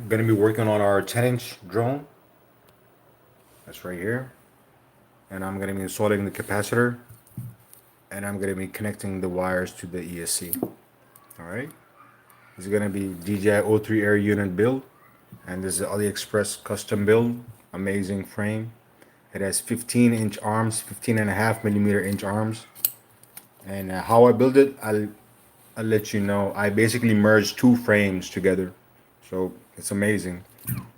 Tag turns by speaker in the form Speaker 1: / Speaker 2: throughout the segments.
Speaker 1: gonna be working on our 10-inch drone. That's right here. And I'm gonna be installing the capacitor. And I'm gonna be connecting the wires to the ESC. All right. This is gonna be DJI O3 Air unit build. And this is AliExpress custom build. Amazing frame. It has 15-inch arms, 15.5 millimeter inch arms. And how I build it, I'll let you know. I basically merged two frames together. So it's amazing.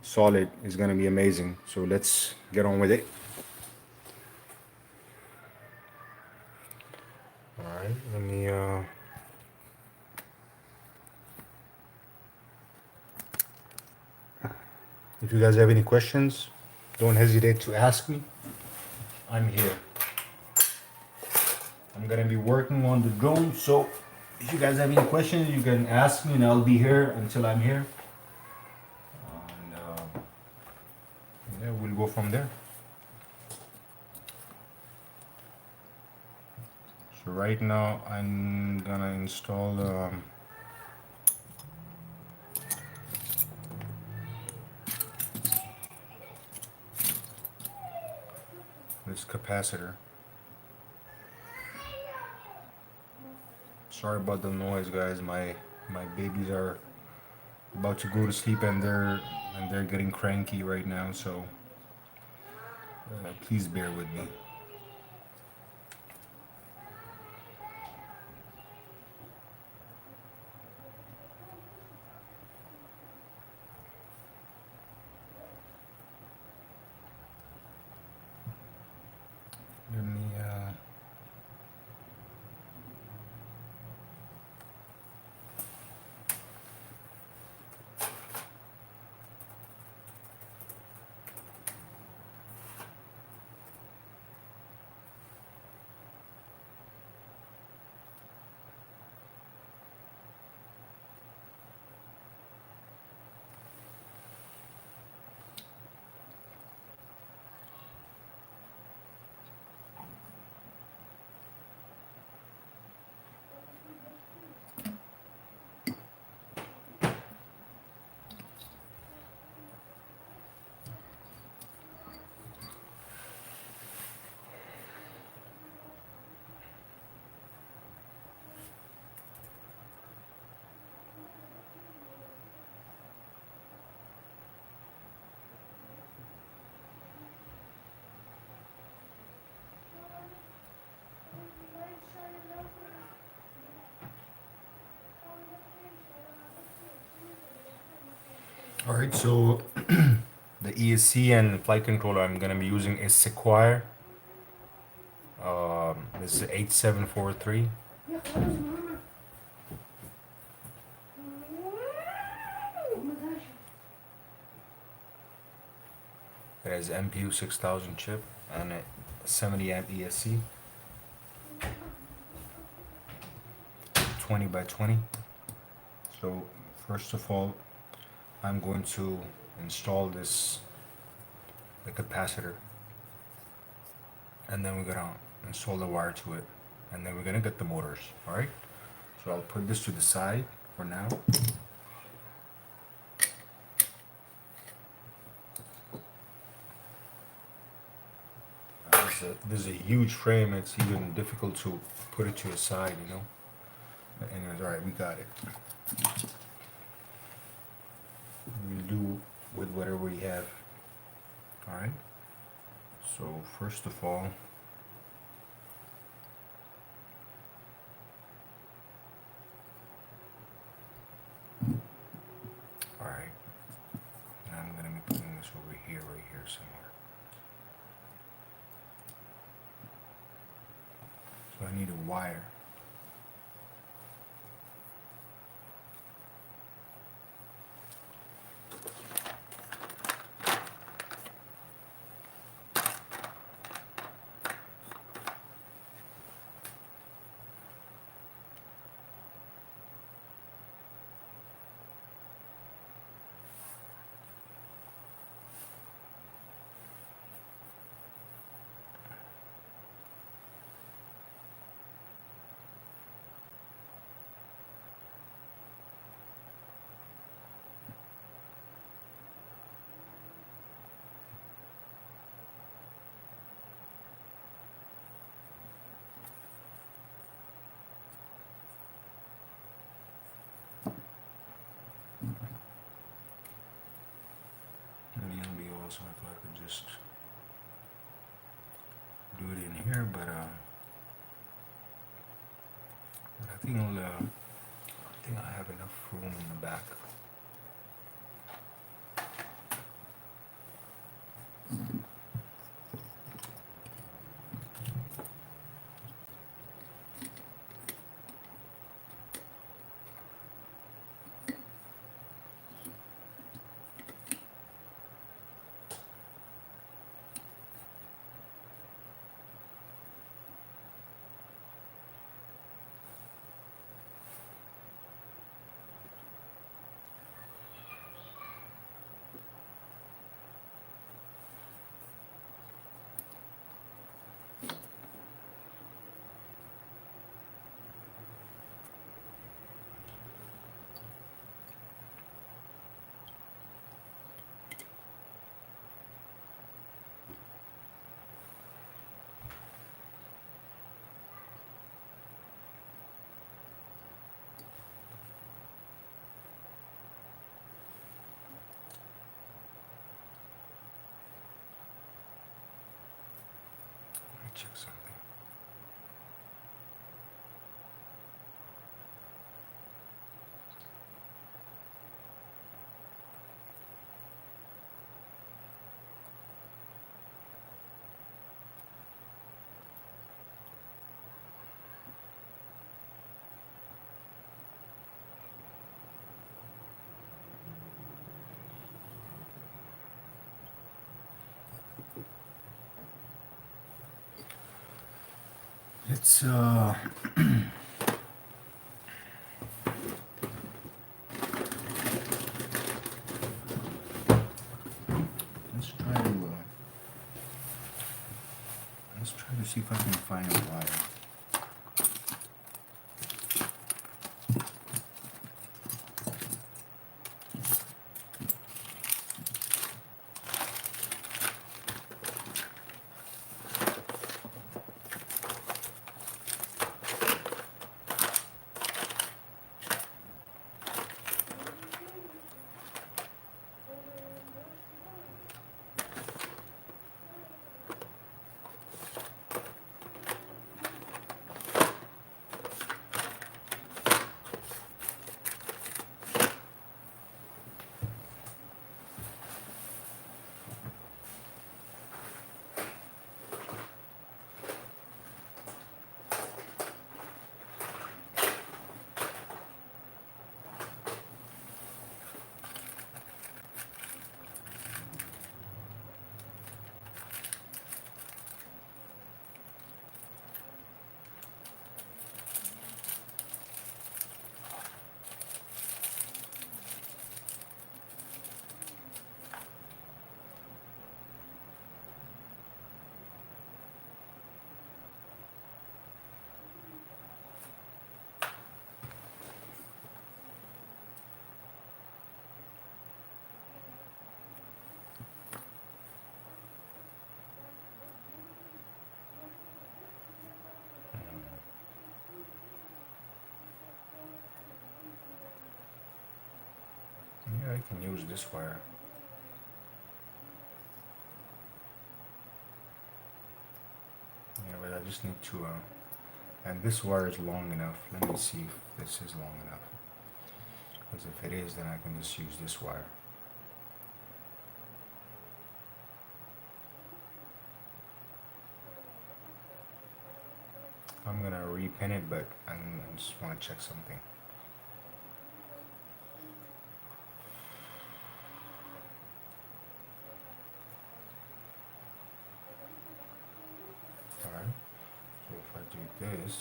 Speaker 1: Solid is gonna be amazing. So let's get on with it. All right, let me if you guys have any questions, don't hesitate to ask me. I'm here. I'm gonna be working on the drone, so if you guys have any questions, you can ask me, and I'll be here until I'm here. And yeah, we'll go from there. So right now, I'm gonna install this capacitor. Sorry about the noise, guys. My babies are about to go to sleep, and they're getting cranky right now. So please bear with me. Let me All right, so the ESC and flight controller I'm gonna be using is Sequire. This is 8743. It has MPU 6000 chip and a 70 amp ESC, 20 by 20. So first of all, I'm going to install the capacitor, and then we're gonna install the wire to it, and then we're gonna get the motors. All right, so I'll put this to the side for now. This is a huge frame. It's even difficult to put it to the side, you know. But anyways, all right, we got it. We'll do with whatever we have. All right. So first of all, all right. Now I'm gonna be putting this over here, right here somewhere. So I need a wire. here, but I think I have enough room in the back. Check something. It's let's try to see if I can find a wire. Yeah, I can use this wire. Yeah, but I just need to, and this wire is long enough. Let me see if this is long enough. Because if it is, then I can just use this wire. I'm gonna repin it, but I just want to check something. Alright, so if I do this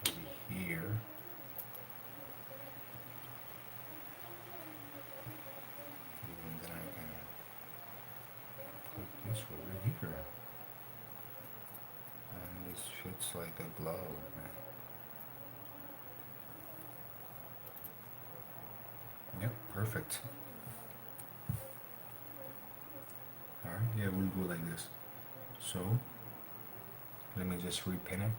Speaker 1: over here, and then I can put this over here, and this fits like a glove, man. Yep, perfect. Alright, yeah, we'll go like this. So, let me just repin it.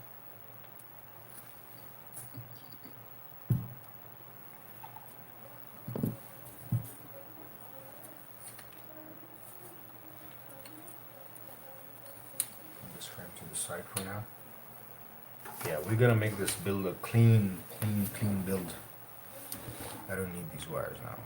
Speaker 1: This frame to the side for now. Yeah, we're gonna make this build a clean build. I don't need these wires now.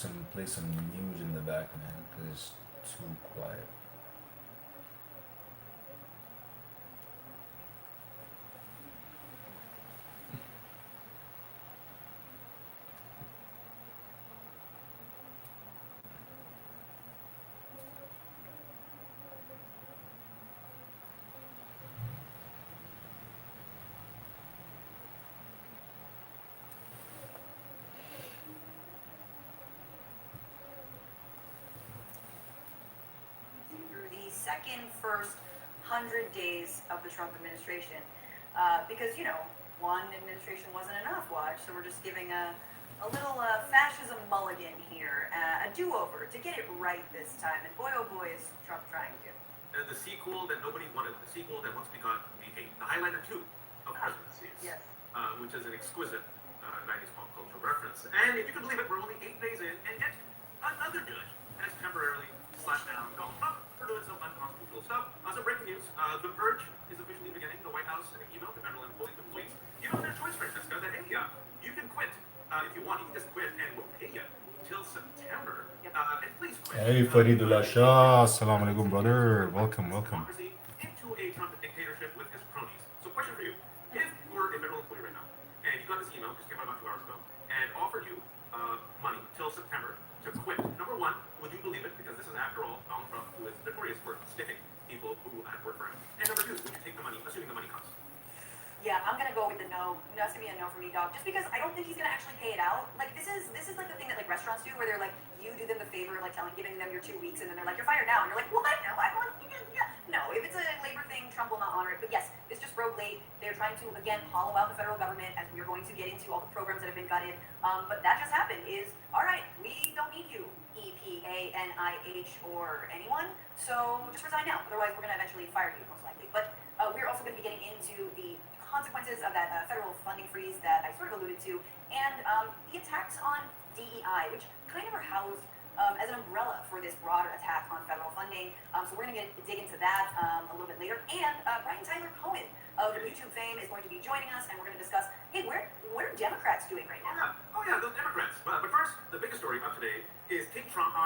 Speaker 1: Let me play some news in the back, man, because it's too quiet.
Speaker 2: Second first 100 days of the Trump administration, because one administration wasn't enough. Watch, so we're just giving a little fascism mulligan here, a do-over to get it right this time. And boy, oh boy, is Trump trying to.
Speaker 3: The sequel that nobody wanted, the sequel that once we got, we hate, the Highlander 2 of presidencies,
Speaker 2: yes.
Speaker 3: Which is an exquisite 90s pop culture reference. And if you can believe it, we're only 8 days in, and yet another judge has temporarily slapped down Donald Trump for doing some unconstitutional stuff. So breaking news, the purge is officially beginning. The White House sent an email to federal employees. You know their choice, Francesca, that hey, you can quit if you want. You can just quit and we'll pay you till September.
Speaker 2: Yep.
Speaker 3: And please quit.
Speaker 1: Hey, Faridullah Shah, assalamu alaikum, brother. Welcome.
Speaker 3: Into a Trump dictatorship with his cronies. So question for you. If you were a federal employee right now, and you got this email, just came out about 2 hours ago, and offered you money till September to quit, number one, would you believe it? Because this is, after all, Donald Trump, who is notorious for stiffing people who had worked for him. And number two, would you take the money, assuming the money comes?
Speaker 2: Yeah, I'm gonna go with the no. That's gonna be a no for me, dog. Just because I don't think he's gonna actually pay it out. Like this is like the thing that like restaurants do, where they're like, you do them the favor, like giving them your 2 weeks, and then they're like, you're fired now, and you're like, what? No, I want. No, if it's a labor thing, Trump will not honor it. But yes, this just broke late. They're trying to again hollow out the federal government, as we're going to get into all the programs that have been gutted. But that just happened. Is all right. We don't need you, EPA, NIH, or anyone. So just resign now. Otherwise, we're gonna eventually fire you, most likely. But we're also going to be getting into the consequences of that federal funding freeze that I sort of alluded to, and the attacks on DEI, which kind of are housed as an umbrella for this broader attack on federal funding. So we're going to dig into that a little bit later. And Brian Tyler Cohen of YouTube fame is going to be joining us, and we're going to discuss, hey, what are Democrats doing right now?
Speaker 3: The Democrats. But first, the biggest story of today is Donald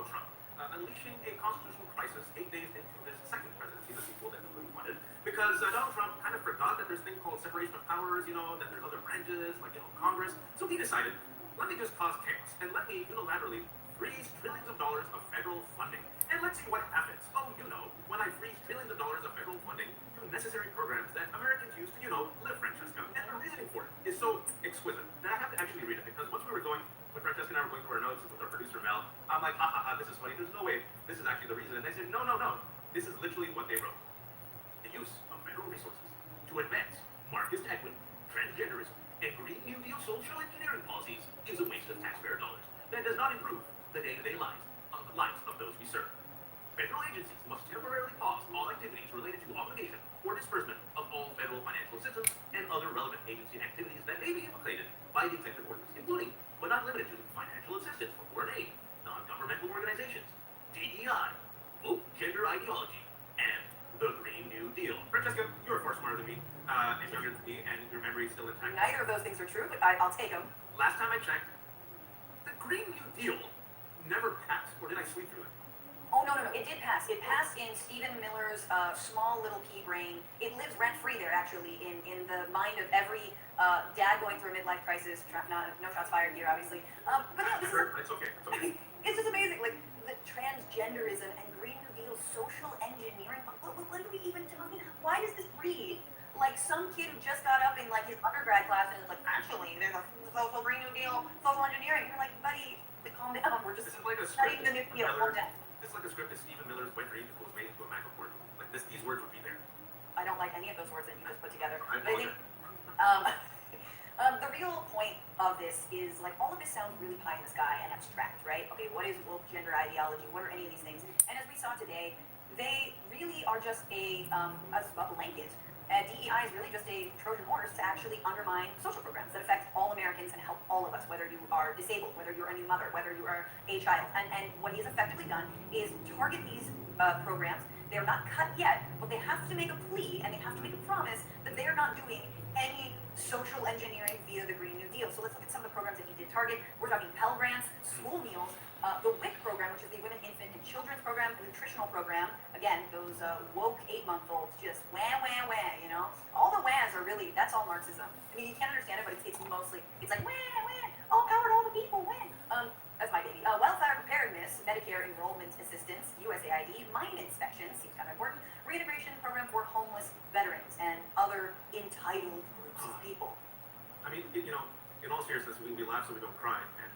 Speaker 3: Trump, unleashing a constitutional crisis 8 days into his second presidency, the sequel that nobody wanted, because Donald Trump kind of forgot that there's a thing called separation of powers, that there's other branches, like, Congress. So he decided, let me just cause chaos, and let me unilaterally freeze trillions of dollars of federal funding. And let's see what happens. Oh, when I freeze trillions of dollars of federal funding to necessary programs that Americans use to, live, Francesca. And the reasoning for it is so exquisite that I have to actually read it, because once we were going, when Francesca and I were going through our notes with our producer Mel, I'm like, this is funny. There's no way this is actually the reason. And they said, no. This is literally what they wrote. The use of federal resources to advance Marxist equity, transgenderism, and Green New Deal social engineering policies is a waste of taxpayer dollars that does not improve the day-to-day lives of those we serve. Federal agencies must temporarily pause all activities related to obligation or disbursement of all federal financial assistance and other relevant agency activities that may be implicated by the executive orders, including, but not limited to, financial assistance for foreign aid, non-governmental organizations, DEI, woke gender ideology, and the Green New Deal. Francesca, you're far smarter than me, and younger than me, and your memory is still intact.
Speaker 2: Neither of those things are true, but I'll take them.
Speaker 3: Last time I checked, the Green New Deal never passed, or did I sleep through it?
Speaker 2: Oh, no. It did pass. It passed in Stephen Miller's small little pea brain. It lives rent-free there, actually, in the mind of every dad going through a midlife crisis. No shots fired here, obviously. But no,
Speaker 3: It's okay.
Speaker 2: It's just amazing. Like, the transgenderism and Green New Deal social engineering. What are we even talking? Why does this read like some kid who just got up in, like, his undergrad class and is like, actually, there's a social Green New Deal, social engineering. You're like, buddy, calm down. We're just
Speaker 3: like a
Speaker 2: studying the New Deal. Calm down.
Speaker 3: It's like a script of Stephen Miller's wet dream that was made into a magic word. Like these words would be there.
Speaker 2: I don't like any of those words that you just put together.
Speaker 3: I
Speaker 2: think, real point of this is like all of this sounds really pie in the sky and abstract, right? Okay, what is woke gender ideology? What are any of these things? And as we saw today, they really are just a blanket. DEI is really just a Trojan horse to actually undermine social programs that affect all Americans and help all of us, whether you are disabled, whether you're a new mother, whether you are a child. And what he has effectively done is target these programs. They're not cut yet, but they have to make a plea and they have to make a promise that they are not doing any social engineering via the Green New Deal. So let's look at some of the programs that he did target. We're talking Pell Grants, school meals, the WIC program, which is the Women, Infant, and Children's program, the nutritional program. Again, those woke 8-month-olds just wah, wah, wah, you know? All the whas are really, that's all Marxism. I mean, you can't understand it, but it's mostly, it's like wah, wah, all power to all the people, wah. That's my baby. Wildfire preparedness, Medicare enrollment assistance, USAID, mine inspection, seems kind of important, reintegration program for homeless veterans and other entitled groups of people.
Speaker 3: I mean, you know, in all seriousness, we laugh so we don't cry, and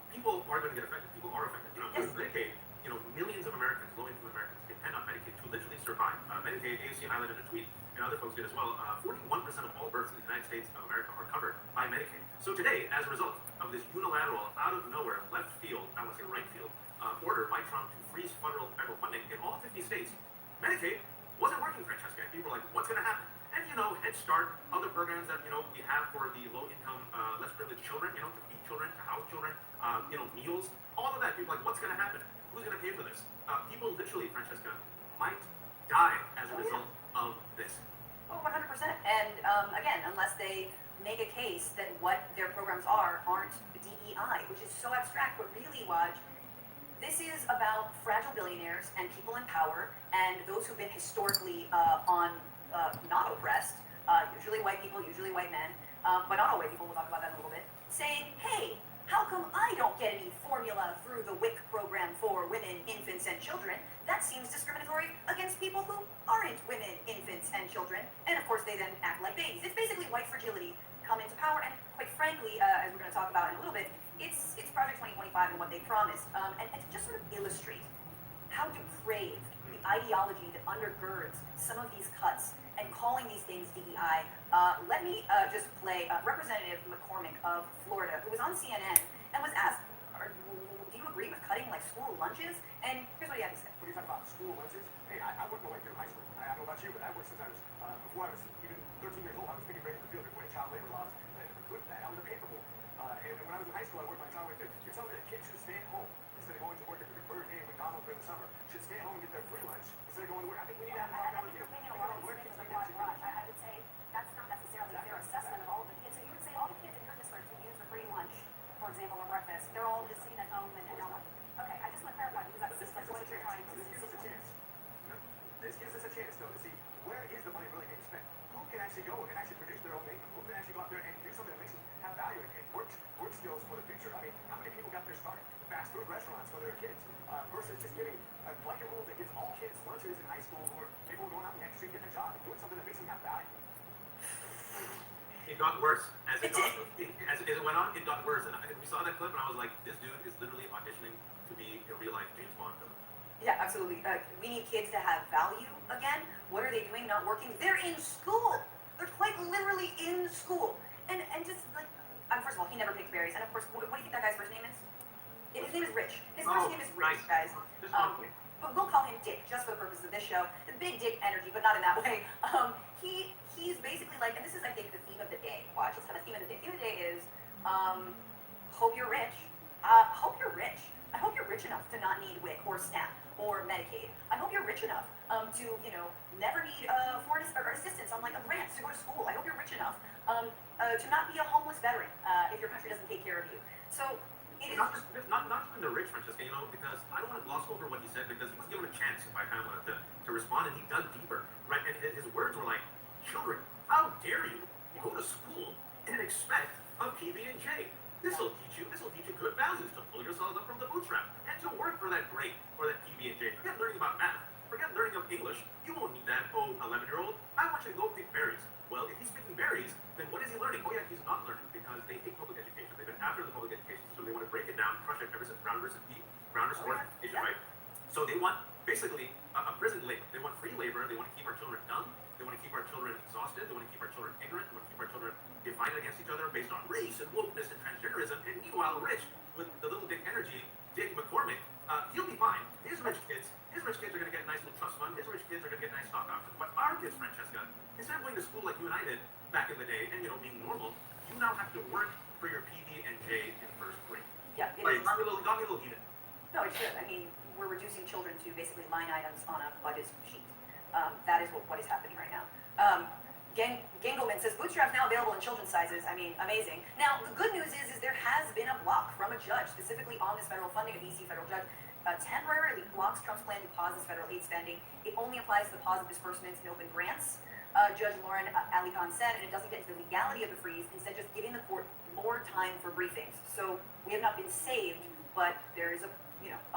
Speaker 3: people are going to get affected. People are affected. You know,
Speaker 2: Yes.
Speaker 3: with Medicaid, you know, millions of Americans, low-income Americans, depend on Medicaid to literally survive. Medicaid, AOC highlighted in a tweet, and other folks did as well. 41% of all births in the United States of America are covered by Medicaid. So today, as a result of this unilateral, out of nowhere, left field, I want to say right field, order by Trump to freeze federal funding in all 50 states, Medicaid wasn't working, Francesca. And people were like, what's going to happen? And, you know, Head Start, other programs that, you know, we have for the low-income, less privileged children, you know, to feed children, to house children, you know, meals, all of that. People are like, what's going to happen? Who's going to pay for this? People literally, Francesca, might die as a result of this.
Speaker 2: Oh, 100%. And again, unless they make a case that what their programs aren't DEI, which is so abstract, but really, Waj, this is about fragile billionaires and people in power and those who've been historically not oppressed, usually white people, usually white men, but not all white people, we'll talk about that in a little bit, saying, hey, how come I don't get any formula through the WIC program for women, infants, and children? That seems discriminatory against people who aren't women, infants, and children. And of course, they then act like babies. It's basically white fragility come into power. And quite frankly, as we're going to talk about in a little bit, it's Project 2025 and what they promised. And to just sort of illustrate how depraved the ideology that undergirds some of these cuts and calling these things DEI, let me just play Representative McCormick of Florida, who was on CNN and was asked, do you agree with cutting like school lunches? And here's what he had to say.
Speaker 4: When you talk about school lunches, hey, I worked my way through high school. I don't know about you, but I worked since I was, before I was even 13 years old, I was picking grades in the field before the child labor laws included that. I was a paper boy. And when I was in high school, I worked my entire way through. You're telling me that kids should stay at home instead of going to work at Burger King and McDonald's during the summer, should stay at home and get their free lunch instead of going to work. I think we need to have a conversation.
Speaker 2: I would say that's not necessarily a fair assessment of all of the kids. So you would say all the kids in your district who use the free lunch, for example, or breakfast, they're all just sitting at home and not working. Okay, I just want to clarify because that's just what you're trying to do.
Speaker 4: This gives us a chance. This gives us a chance, though, to see where is the money really being spent. Who can actually go and actually produce their own income? Who can actually go out there and do something that makes them have value and work skills for the future? I mean, how many people got their start fast food restaurants for their kids versus just giving a blanket rule that gives all kids lunches in high school who are capable of going out in the industry, getting a job, and doing something that makes them have value?
Speaker 3: It got worse as it went on. It got worse, and we saw that clip, and I was like, "This dude is literally auditioning to be a real life James Bond villain."
Speaker 2: Yeah, absolutely. We need kids to have value again. What are they doing? Not working. They're in school. They're quite literally in school. And just like, first of all, he never picked berries. And of course, what do you think that guy's first name is? His name is Rich. His first name is Rich,
Speaker 3: nice.
Speaker 2: guys.
Speaker 3: Just one
Speaker 2: But we'll call him Dick just for the purpose of this show. The big Dick energy, but not in that way. He's basically like, and this is I think the theme of the day. Watch, it's kind of theme of the day. The theme of the day is hope you're rich. Hope you're rich. I hope you're rich enough to not need WIC or SNAP or Medicaid. I hope you're rich enough to, never need foreign assistance on like a grant to go to school. I hope you're rich enough to not be a homeless veteran if your country doesn't take care of you. So it is
Speaker 3: not even the rich, Francesca, because I don't want to gloss over what he said because he was given a chance if I kind of wanted to respond, and he dug deeper, right? And his words were like, "Children, how dare you go to school and expect a PB&J? This will teach you good values to pull yourselves up from the bootstrap and to work for that grade or that PB&J. Forget learning about math. Forget learning of English. You won't need that, 11-year-old. I want you to go pick berries." Well, if he's picking berries, then what is he learning? Oh yeah, he's not learning because they hate public education. They've been after the public education system. They want to break it down, crush it ever since Brown versus Board, right? So they want basically a prison labor. They want free labor. They want to keep our children dumb. They want to keep our children exhausted. They want to keep our children ignorant. They want to keep our children divided against each other based on race and wokeness and transgenderism. And meanwhile, Rich, with the little dick energy, Dick McCormick, he'll be fine. His rich kids are going to get a nice little trust fund. His rich kids are going to get nice stock options. But our kids, Francesca, instead of going to school like you and I did back in the day and, being normal, you now have to work for your PB and J in first grade.
Speaker 2: Yeah, it
Speaker 3: Like,
Speaker 2: is.
Speaker 3: got me a little heated.
Speaker 2: No, it should. I mean, we're reducing children to basically line items on a budget sheet. That is what is happening right now. Gengelman says, bootstraps now available in children's sizes. I mean, amazing. Now, the good news is there has been a block from a judge, specifically on this federal funding, a DC federal judge, temporarily blocks Trump's plan to pause this federal aid spending. It only applies to the pause of disbursements and open grants. Judge Lauren Ali Khan said, and it doesn't get to the legality of the freeze, instead just giving the court more time for briefings. So we have not been saved, but there is a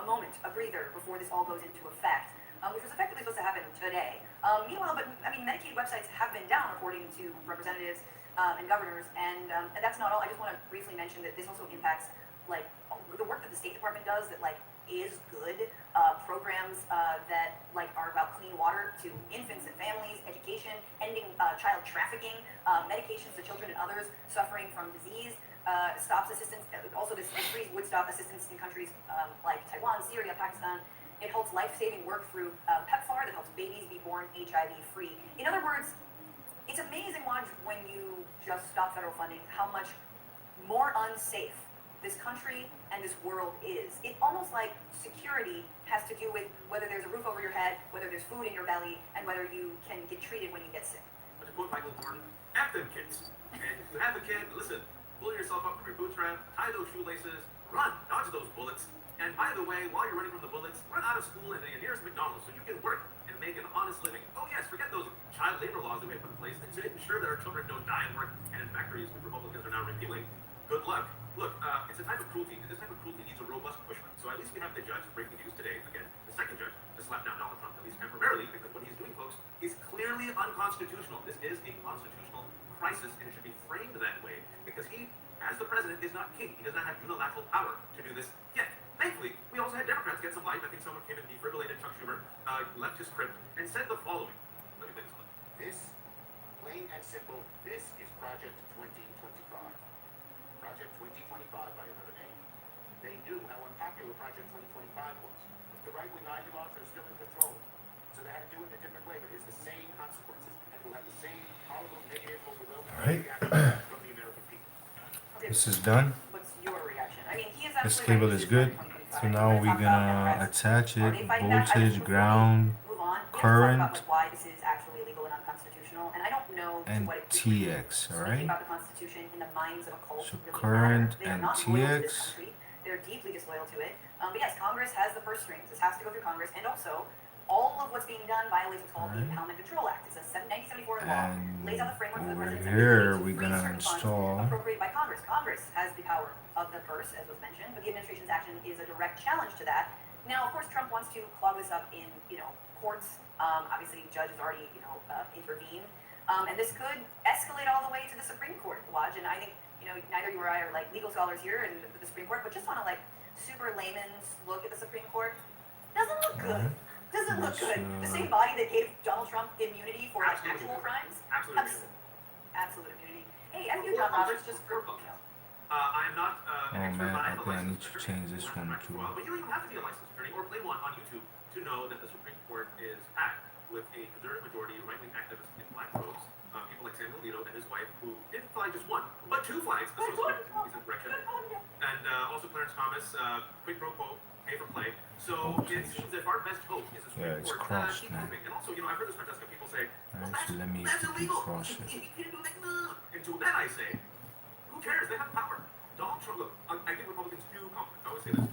Speaker 2: moment, a breather, before this all goes into effect, which was effectively supposed to happen today. Meanwhile, Medicaid websites have been down, according to representatives and governors, and that's not all. I just want to briefly mention that this also impacts the work that the State Department does that is good. Programs that are about clean water to infants and families, education, ending child trafficking, medications to children and others suffering from disease, stops assistance. Also, this freeze would stop assistance in countries like Taiwan, Syria, Pakistan. It holds life-saving work through PEPFAR that helps babies be born HIV-free. In other words, it's amazing, Waj, when you just stop federal funding, how much more unsafe this country and this world is. It almost like security has to do with whether there's a roof over your head, whether there's food in your belly, and whether you can get treated when you get sick.
Speaker 3: But to quote Michael Jordan, F them kids. And if you have a kid, listen, pull yourself up from your bootstrap, tie those shoelaces, run, dodge those bullets. And by the way, while you're running from the bullets, run out of school and your nearest McDonald's so you can work and make an honest living. Oh yes, forget those child labor laws that we have put in place to ensure that our children don't die and work and in factories which Republicans are now repealing. Good luck. Look, it's a type of cruelty, and this type of cruelty needs a robust pushback. So at least we have the judge breaking news today, again, the second judge to slap down Donald Trump, at least temporarily, because what he's doing, folks, is clearly unconstitutional. This is a constitutional crisis, and it should be framed that way, because he, as the president, is not king. He does not have unilateral power to do this yet. Thankfully, we also had Democrats get some life. I think someone came and defibrillated Chuck Schumer, left his script, and said the following. Let me play this clip.
Speaker 5: This, plain and simple, this is Project 2025. Project 2025 by another name. They knew how unpopular Project 2025 was. The right-wing ideologues are still in control. So they had to do it in a different way, but it's the same consequences and will have the same horrible, negative, overwhelming
Speaker 1: Right.
Speaker 5: reaction from the American people.
Speaker 2: Okay,
Speaker 1: This is done.
Speaker 2: what's your reaction? I mean, he is
Speaker 1: This
Speaker 2: absolutely
Speaker 1: cable
Speaker 2: right.
Speaker 1: is
Speaker 2: This
Speaker 1: good.
Speaker 2: Project 2025.
Speaker 1: So now we're
Speaker 2: talk about
Speaker 1: gonna
Speaker 2: Democrats.
Speaker 1: attach
Speaker 2: Are
Speaker 1: it,
Speaker 2: they fighting back? I just
Speaker 1: voltage,
Speaker 2: before we
Speaker 1: ground,
Speaker 2: move on, we have to talk
Speaker 1: current,
Speaker 2: about why this is actually illegal and unconstitutional, and I don't know to
Speaker 1: and
Speaker 2: what it
Speaker 1: TX,
Speaker 2: speaking
Speaker 1: alright?
Speaker 2: about the Constitution in the minds of a cult
Speaker 1: So
Speaker 2: really
Speaker 1: current
Speaker 2: matter. They are
Speaker 1: and
Speaker 2: not loyal to this
Speaker 1: TX.
Speaker 2: country. They're deeply disloyal to it. But yes, Congress has the purse strings. This has to go through Congress, and also all of what's being done violates what's called the
Speaker 1: Alright.
Speaker 2: Empowerment Control Act. It's a 1974 law.
Speaker 1: And
Speaker 2: Lays out the framework for the
Speaker 1: over
Speaker 2: president's
Speaker 1: here,
Speaker 2: ability to
Speaker 1: we're
Speaker 2: freeze
Speaker 1: gonna
Speaker 2: certain funds
Speaker 1: install.
Speaker 2: appropriated by Congress. Congress has the power of the purse, as was mentioned, but the administration's action is a direct challenge to that. Now, of course, Trump wants to clog this up in, courts. Obviously, judges already, intervened. And this could escalate all the way to the Supreme Court, Waj. And I think, neither you or I are legal scholars here and the Supreme Court, but just on a super layman's look at the Supreme Court, doesn't look good. Doesn't look good. The same body that gave Donald Trump immunity for
Speaker 3: Absolutely.
Speaker 2: actual crimes.
Speaker 3: Absolutely.
Speaker 2: Absolute immunity. Hey, as you, John Roberts, just for,
Speaker 3: I am not an expert,
Speaker 1: man,
Speaker 3: but I have a
Speaker 1: okay, I
Speaker 3: licensed
Speaker 1: need to
Speaker 3: attorney.
Speaker 1: change this
Speaker 3: I've
Speaker 1: one
Speaker 3: practiced
Speaker 1: too.
Speaker 3: for a while, but you don't even have to be a licensed attorney or play one on YouTube to know that the Supreme Court is packed with a conservative majority right-wing activists in black robes, people like Samuel Alito and his wife, who didn't fly just one, but two flags associated with his insurrection, and also Clarence Thomas, quid pro quo, pay for play. So it seems that our best hope is the Supreme
Speaker 1: Yeah, it's
Speaker 3: Court
Speaker 1: crossed,
Speaker 3: keep
Speaker 1: man.
Speaker 3: moving. And also, I've heard this, Francesca, people say,
Speaker 1: Alright, so let me
Speaker 3: that's
Speaker 1: quickly
Speaker 3: illegal.
Speaker 1: cross it.
Speaker 3: He can't do that. No. And to that I say, who cares? They have power. Donald Trump, look, I give Republicans two compliments. I always say this.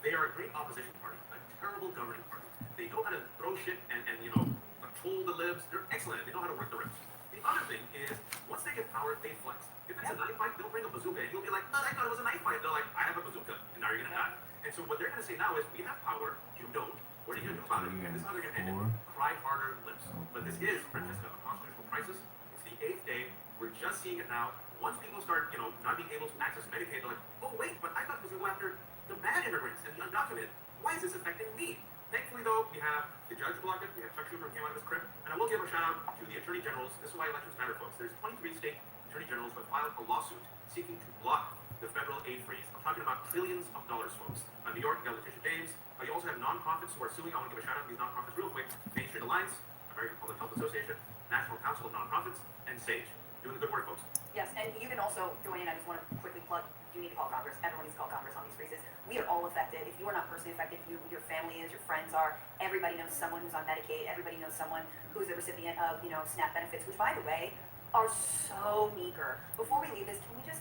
Speaker 3: They are a great opposition party, a terrible governing party. They know how to throw shit and control the libs. They're excellent. They know how to work the ribs. The other thing is, once they get power, they flex. If it's a knife fight, they'll bring a bazooka and you'll be like, I thought it was a knife fight. They're like, I have a bazooka, and now you're gonna die. And so what they're gonna say now is, we have power, you don't. What are you gonna do about it? And this is how they're gonna end it. Cry harder lips. But this is, Francesca, a constitutional crisis. It's the 8th day. We're just seeing it now. Once people start, not being able to access Medicaid, they're like, oh wait, but I thought it was gonna go after the bad immigrants and the undocumented. Why is this affecting me? Thankfully, though, we have the judge blocked it. We have Chuck Schumer came out of his crib, and I will give a shout out to the attorney generals. This is why elections matter, folks. There's 23 state attorney generals who have filed a lawsuit seeking to block the federal aid freeze. I'm talking about trillions of dollars, folks. New York, you got Letitia James. You also have nonprofits who are suing. I want to give a shout out to these nonprofits real quick. Main Street Alliance, American Public Health Association, National Council of Nonprofits, and SAGE. Doing the good work, folks.
Speaker 2: Yes, and you can also join in. I just want to quickly plug, you need to call Congress. Everyone needs to call Congress on these freezes. We are all affected. If you are not personally affected, your family is, your friends are. Everybody knows someone who's on Medicaid. Everybody knows someone who's a recipient of, SNAP benefits, which, by the way, are so meager. Before we leave this, can we just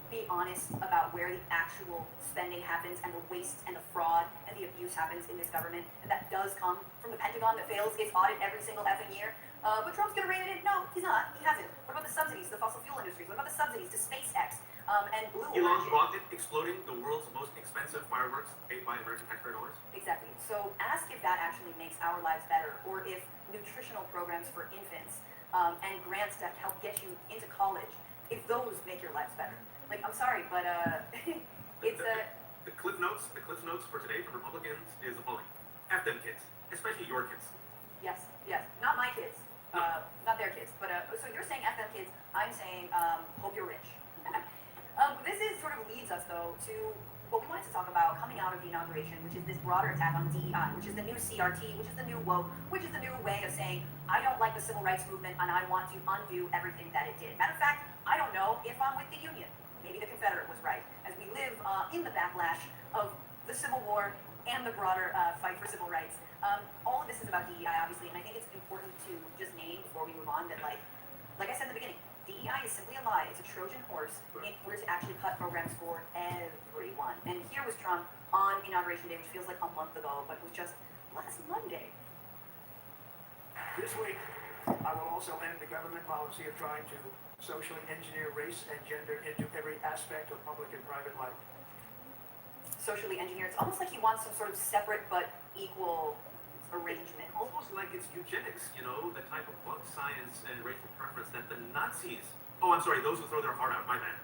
Speaker 2: be honest about where the actual spending happens and the waste and the fraud and the abuse happens in this government? And that does come from the Pentagon that fails its audit every single effing year. But Trump's going to rein it in? No, he's not. He hasn't. What about the subsidies to the fossil fuel industries? What about the subsidies to SpaceX and Blue
Speaker 3: Elon's
Speaker 2: Origin?
Speaker 3: rocket exploding the world's most expensive fireworks paid by American taxpayer dollars.
Speaker 2: Exactly. So ask if that actually makes our lives better, or if nutritional programs for infants and grants that help get you into college, if those make your lives better. Like, I'm sorry, but it's
Speaker 3: The cliff notes for today from Republicans is the following: F them kids, especially your kids.
Speaker 2: yes, not my kids, not their kids, but so you're saying F them kids, I'm saying hope you're rich. This is sort of leads us though to what we wanted to talk about coming out of the inauguration, which is this broader attack on DEI, which is the new CRT, which is the new woke, which is the new way of saying I don't like the civil rights movement and I want to undo everything that it did. Matter of fact, I don't know if I'm with the Union. Maybe the Confederate was right, as we live in the backlash of the Civil War and the broader fight for civil rights. All of this is about DEI, obviously, and I think it's important to just name before we move on that, like I said in the beginning, DEI is simply a lie. It's a Trojan horse in order to actually cut programs for everyone. And here was Trump on Inauguration Day, which feels like a month ago, but was just last Monday.
Speaker 4: This week, I will also end the government policy of trying to socially engineer race and gender into every aspect of public and private life.
Speaker 2: Socially engineered. It's almost like he wants some sort of separate but equal arrangement.
Speaker 3: Almost like it's eugenics, the type of bug science and racial preference that the Nazis, those who throw their heart out, my bad,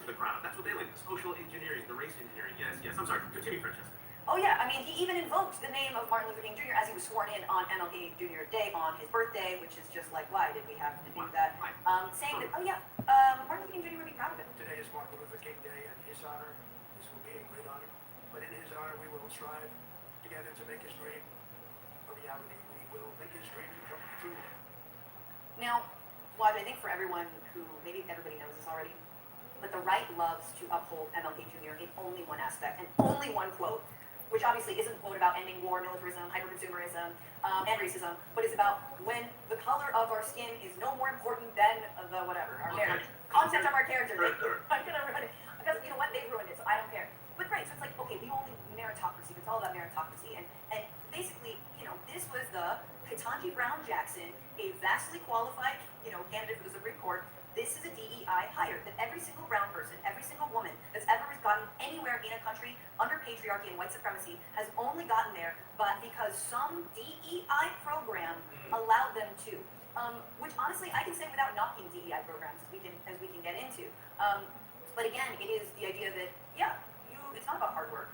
Speaker 3: to the crowd. That's what they like, the social engineering, the race engineering. Yes, I'm sorry, continue, Francesca.
Speaker 2: Oh yeah, I mean, he even invoked the name of Martin Luther King Jr. as he was sworn in on MLK Jr.'s day on his birthday, which is just like, why did we have to do that? Saying that, Martin Luther King Jr. would be proud of it.
Speaker 4: Today is Martin Luther King Day, and in his honor, this will be a great honor. But in his honor, we will strive together to make his dream a reality. We will make his dream come true.
Speaker 2: Now, Waj, I think for everyone who, maybe everybody knows this already, but the right loves to uphold MLK Jr. in only one aspect and only one quote, which obviously isn't a quote about ending war, militarism, hyperconsumerism, and racism, but is about when the color of our skin is no more important than the whatever, our character. Concept of our character. I'm gonna run it. Because you know what, they ruined it, so I don't care. But right, so it's like, okay, we only meritocracy, it's all about meritocracy. And basically, this was the Ketanji Brown Jackson, a vastly qualified, candidate for the Supreme Court. This is a DEI hire that every single brown person, every single woman that's ever gotten anywhere in a country under patriarchy and white supremacy has only gotten there, but because some DEI program allowed them to. Which honestly, I can say without knocking DEI programs, as we can get into. But again, it is the idea that it's not about hard work.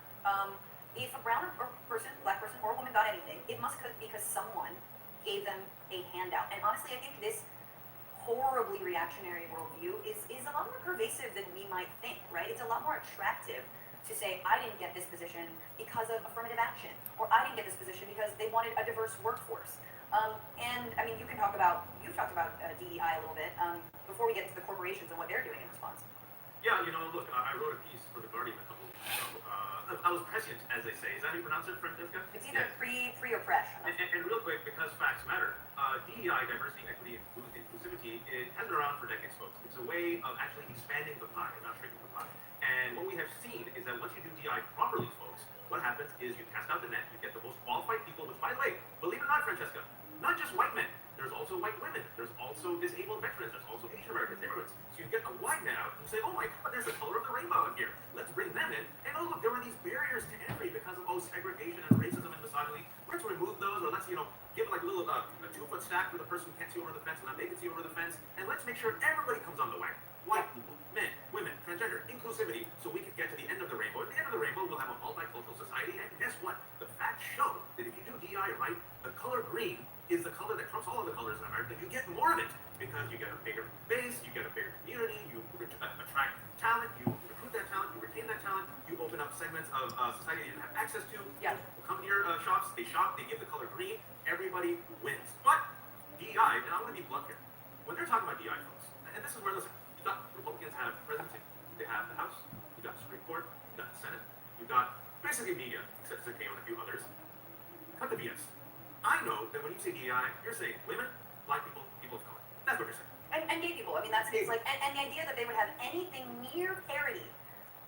Speaker 2: If a brown person, black person, or a woman got anything, it must be because someone gave them a handout. And honestly, I think this horribly reactionary worldview is a lot more pervasive than we might think, right? It's a lot more attractive to say, I didn't get this position because of affirmative action, or I didn't get this position because they wanted a diverse workforce. And I mean, you've talked about DEI a little bit, before we get into the corporations and what they're doing in response.
Speaker 3: Yeah, look, I wrote a piece for The Guardian a couple of weeks ago. I was prescient, as they say. Is that how you pronounce it, Francesca?
Speaker 2: It's either pre or fresh.
Speaker 3: And real quick, because facts matter, DEI, diversity, equity, and inclusivity, it has been around for decades, folks. It's a way of actually expanding the pie, not shrinking the pie. And what we have seen is that once you do DEI properly, folks, what happens is you cast out the net, you get the most qualified people, which, by the way, believe it or not, Francesca, not just white men. There's also white women. There's also disabled veterans. There's also Asian Americans, immigrants. So you get a wide net out, and you say, oh my God, there's the color of the rainbow in here. Let's bring them in. And oh look, there were these barriers to entry because of segregation and racism and misogyny. Let's remove those, or let's give like a little a 2-foot stack where the person can't see over the fence and then they can see over the fence. And let's make sure everybody comes on the wagon. White people, men, women, transgender, inclusivity, so we can get to the end of the rainbow. At the end of the rainbow, we'll have a multicultural society. And guess what? The facts show that if you do DI right, the color green is the color that trumps all of the colors in America. You get more of it. because you get a bigger base, you get a bigger community, you attract talent, you recruit that talent, you retain that talent, you open up segments of society you didn't have access to.
Speaker 2: Yeah.
Speaker 3: People come to your shops, they shop, they give the color green, everybody wins. But DEI, and I'm going to be blunt here, when they're talking about DEI, folks, and this is where, listen, you got Republicans have presidency, they have the House, you got the Supreme Court, you got the Senate, you got basically media, except for and a few others. Cut the BS. I know that when you say DEI, you're saying women, black people, people of color. That's what you're saying.
Speaker 2: And gay people. I mean, that's it's like, and the idea that they would have anything near parity,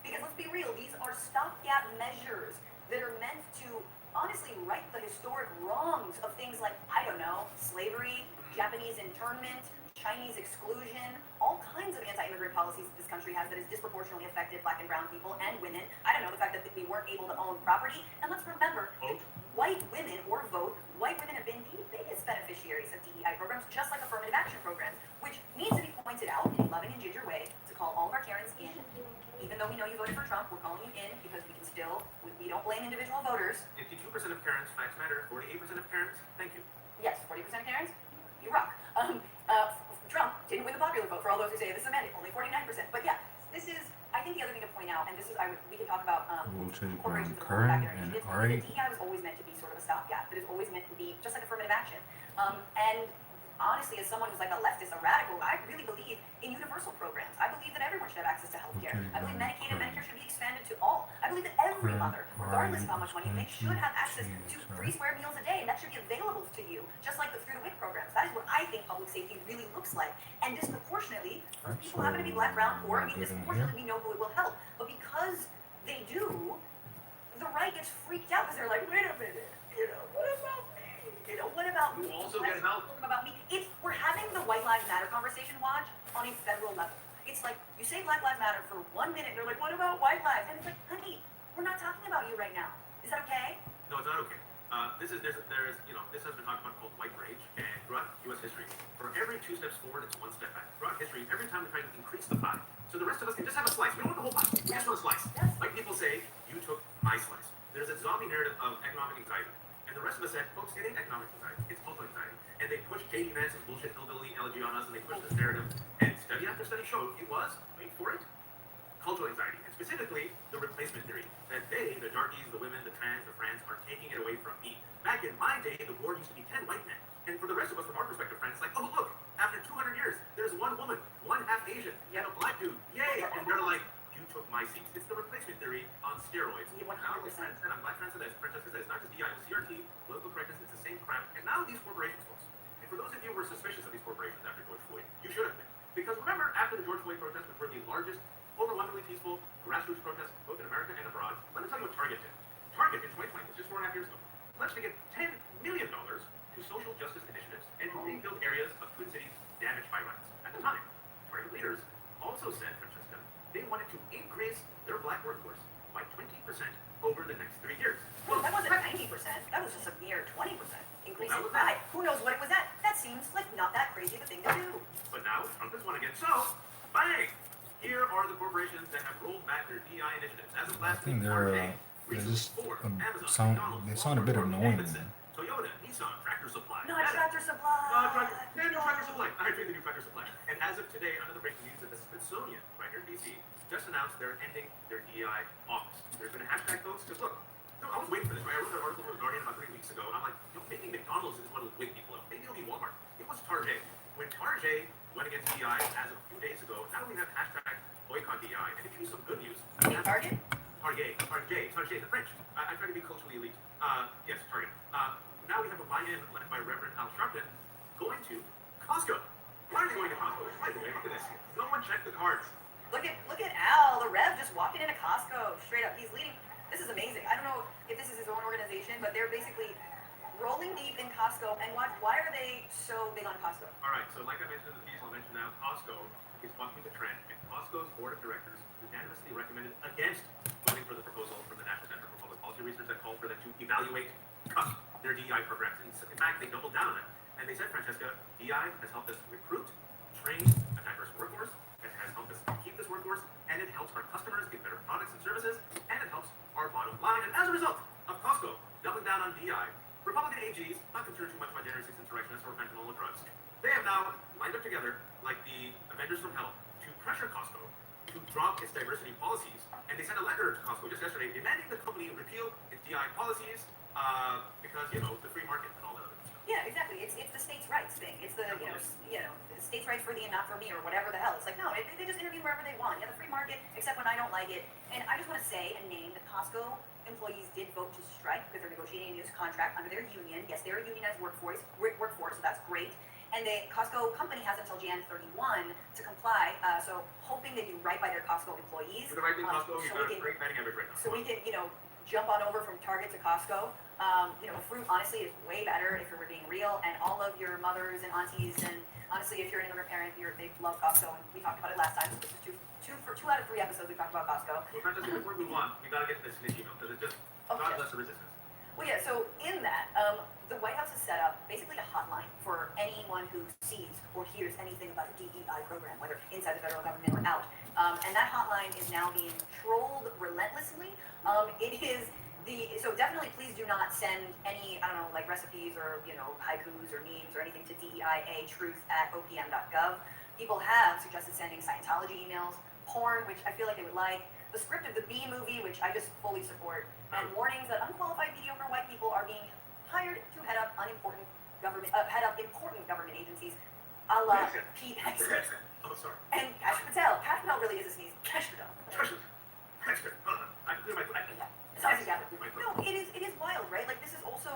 Speaker 2: because let's be real, these are stopgap measures that are meant to honestly right the historic wrongs of things like, I don't know, slavery, Japanese internment, Chinese exclusion, all kinds of anti-immigrant policies that this country has that has disproportionately affected black and brown people and women. I don't know, the fact that we weren't able to own property. And let's remember,
Speaker 3: Vote.
Speaker 2: white women, or vote, white women have been the biggest beneficiaries of DEI programs, just like affirmative action programs, which needs to be pointed out in a loving and ginger way to call all of our Karens in. Even though we know you voted for Trump, we're calling you in because we can still, we don't blame individual voters.
Speaker 3: 52% of Karens, facts matter. 48% of Karens, thank you.
Speaker 2: Yes, 40% of Karens, you rock. Trump didn't win the popular vote for all those who say this is a mandate, only 49%. But yeah, this is, I think the other thing to point out, and this is, we can talk about
Speaker 1: We'll take
Speaker 2: corporations that
Speaker 1: current
Speaker 2: hold back
Speaker 1: and
Speaker 2: initiatives.
Speaker 1: R8.
Speaker 2: The DEI was always meant to be sort of a stopgap. It is always meant to be just like affirmative action. And honestly, as someone who's like a leftist, a radical, I really believe in universal programs. I believe that everyone should have access to healthcare.
Speaker 1: Okay,
Speaker 2: I believe Medicaid and
Speaker 1: current.
Speaker 2: Medicare should be expanded to all. I believe that every
Speaker 1: Current
Speaker 2: mother, regardless of how much money you make, should have access to
Speaker 1: Jesus,
Speaker 2: 3
Speaker 1: right.
Speaker 2: square meals a day, and that should be available to you, just like through the WIC programs. That is what I think public safety really looks like. And disproportionately, those
Speaker 1: Right,
Speaker 2: people happen to be black, brown, poor. I mean,
Speaker 1: good in
Speaker 2: disproportionately, we know who it will help. But because they do, the right gets freaked out because they're like, wait a minute, what about me? What about
Speaker 3: You
Speaker 2: me?
Speaker 3: also get help.
Speaker 2: About me. We're having the White Lives Matter conversation, Watch, on a federal level. It's like, you say Black Lives Matter for 1 minute, and they're like, what about white lives? And it's like, honey, we're not talking about you right now. Is that okay?
Speaker 3: No, it's not okay. This has been talked about called white rage, and throughout U.S. history, for every 2 steps forward, it's 1 step back. Throughout history, every time we're trying to increase the pie, so the rest of us can just have a slice. We don't want the whole pie. We just want a slice.
Speaker 2: Yes.
Speaker 3: Like people say, you took my slice. There's a zombie narrative of economic anxiety, and the rest of us said, folks, it ain't economic anxiety, it's cultural anxiety. And they pushed J.D. Vance's bullshit hillbilly elegy on us, and they pushed this narrative, and study after study showed it was, wait for it, cultural anxiety, and specifically the replacement theory, that they, the darkies, the women, the trans, the friends, are taking it away from me. Back in my day, the board used to be 10 white men, and for the rest of us, from our perspective, friends, like, oh look, after 200 years, there's 1 woman, 1 half Asian, and a black dude, yay! And they're like, you took my seats. It's the replacement theory on steroids.
Speaker 2: Yeah, 100%.
Speaker 3: Now it's friends, and I'm black friends of this, Francesca says, not just DI, it was CRT, political correctness, it's the same crap, and now these corporations, folks. And for those of you who were suspicious of these corporations after George Floyd, you should have been. Because remember, after the George Floyd protests, which were the largest, overwhelmingly peaceful grassroots protests, both in America and abroad, let me tell you what Target did. Target in 2020, which is 4.5 years ago, pledged to give $10 million to social justice initiatives and to rebuild areas of Twin Cities damaged by riots. At the time, Target leaders also said, Francesca, they wanted to increase their black workforce by 20% over the next 3 years.
Speaker 2: Well, that wasn't 90%. That was just a mere 20% increase
Speaker 3: Well,
Speaker 2: in
Speaker 3: that was that.
Speaker 2: pie. Who knows what it was at? That seems like not that crazy of a thing to do.
Speaker 3: But now Trump has won again. So, bang! Here are the corporations that have rolled back their DI initiatives. As of
Speaker 1: I
Speaker 3: last
Speaker 1: think
Speaker 3: week,
Speaker 1: they're
Speaker 3: March 8th,
Speaker 1: they're
Speaker 3: recently
Speaker 1: just
Speaker 3: Ford, Amazon,
Speaker 1: sound
Speaker 3: McDonald's,
Speaker 1: they sound a bit
Speaker 3: Walmart,
Speaker 1: annoying.
Speaker 3: Davidson, Toyota, Nissan, Tractor Supply.
Speaker 2: Not
Speaker 3: That is-
Speaker 2: Tractor Supply.
Speaker 3: Tractor Supply. I agree with you, Tractor Supply. And as of today, under the breaking news that the Smithsonian, right here in DC, just announced they're ending their DEI office. There's been a hashtag, folks, because look, no, I was waiting for this, right? I wrote an article for The Guardian about 3 weeks ago, and I'm like, maybe McDonald's is one of the wake people up. Maybe it'll be Walmart. It was Target. When Target went against DEI as of a few days ago, now we have hashtag boycott DEI. And to give you some good news,
Speaker 2: Target?
Speaker 3: Target, the French. I try to be culturally elite. Yes, Target. Now we have a buy-in led by Reverend Al Sharpton going to Costco. Why are they going to Costco? By the way, look at this. No one checked the cards.
Speaker 2: Look at Al, the Rev, just walking into Costco straight up. He's leading. This is amazing. I don't know if this is his own organization, but they're basically rolling deep in Costco. And why are they so big on Costco?
Speaker 3: All right, so like I mentioned in the piece, I'll mention now, Costco is bucking the trend, and Costco's board of directors unanimously recommended against voting for the proposal from the National Center for Public Policy Research that called for them to evaluate, cut their DEI programs. In fact, they doubled down on it. And they said, Francesca, DEI has helped us recruit, train a diverse workforce, it has helped us keep this workforce, and it helps our customers get better products and services, and it helps our bottom line. And as a result of Costco doubling down on DEI, Republican AGs, not concerned too much about January 6th insurrectionists or fentanyl drugs, they have now lined up together like the Avengers from Hell to pressure Costco to drop its diversity policies. And they sent a letter to Costco just yesterday demanding the company repeal its DI policies because, the free market and all that other stuff.
Speaker 2: Yeah, exactly. It's the states' rights thing. It's the states' rights for thee and not for me, or whatever the hell. It's like, no, they just interview wherever they want. Yeah, the free market, except when I don't like it. And I just want to say and name that Costco employees did vote to strike because they're negotiating a new contract under their union. Yes, they're a unionized workforce, so that's great. And the Costco company has until Jan 31 to comply. So hoping they do right by their Costco employees.
Speaker 3: Do the right thing, Costco. You've got a
Speaker 2: can,
Speaker 3: great batting average right now.
Speaker 2: so we can, jump on over from Target to Costco. Fruit honestly is way better if we're being real. And all of your mothers and aunties, and honestly, if you're an immigrant parent, they love Costco. And we talked about it last time. So this is two out of 3 episodes we talked about Costco.
Speaker 3: Well, Francesca, before we move on, we gotta get to this email because it just God bless the resistance.
Speaker 2: Well, yeah. So in that, the White House has set up basically a hotline for anyone who sees or hears anything about a DEI program, whether inside the federal government or out. And that hotline is now being trolled relentlessly. It is so definitely please do not send any, like recipes or, haikus or memes or anything to DEIA-truth@opm.gov. People have suggested sending Scientology emails, porn, which I feel like they would like, the script of the B movie, which I just fully support, and warnings that unqualified mediocre white people are being hired to head up important government agencies, a la Pete Hegseth.
Speaker 3: Oh, sorry.
Speaker 2: And Kash Patel. Kash Patel really is a sneeze. Kash Patel.
Speaker 3: I clear my throat.
Speaker 2: No, it is wild, right? Like this is also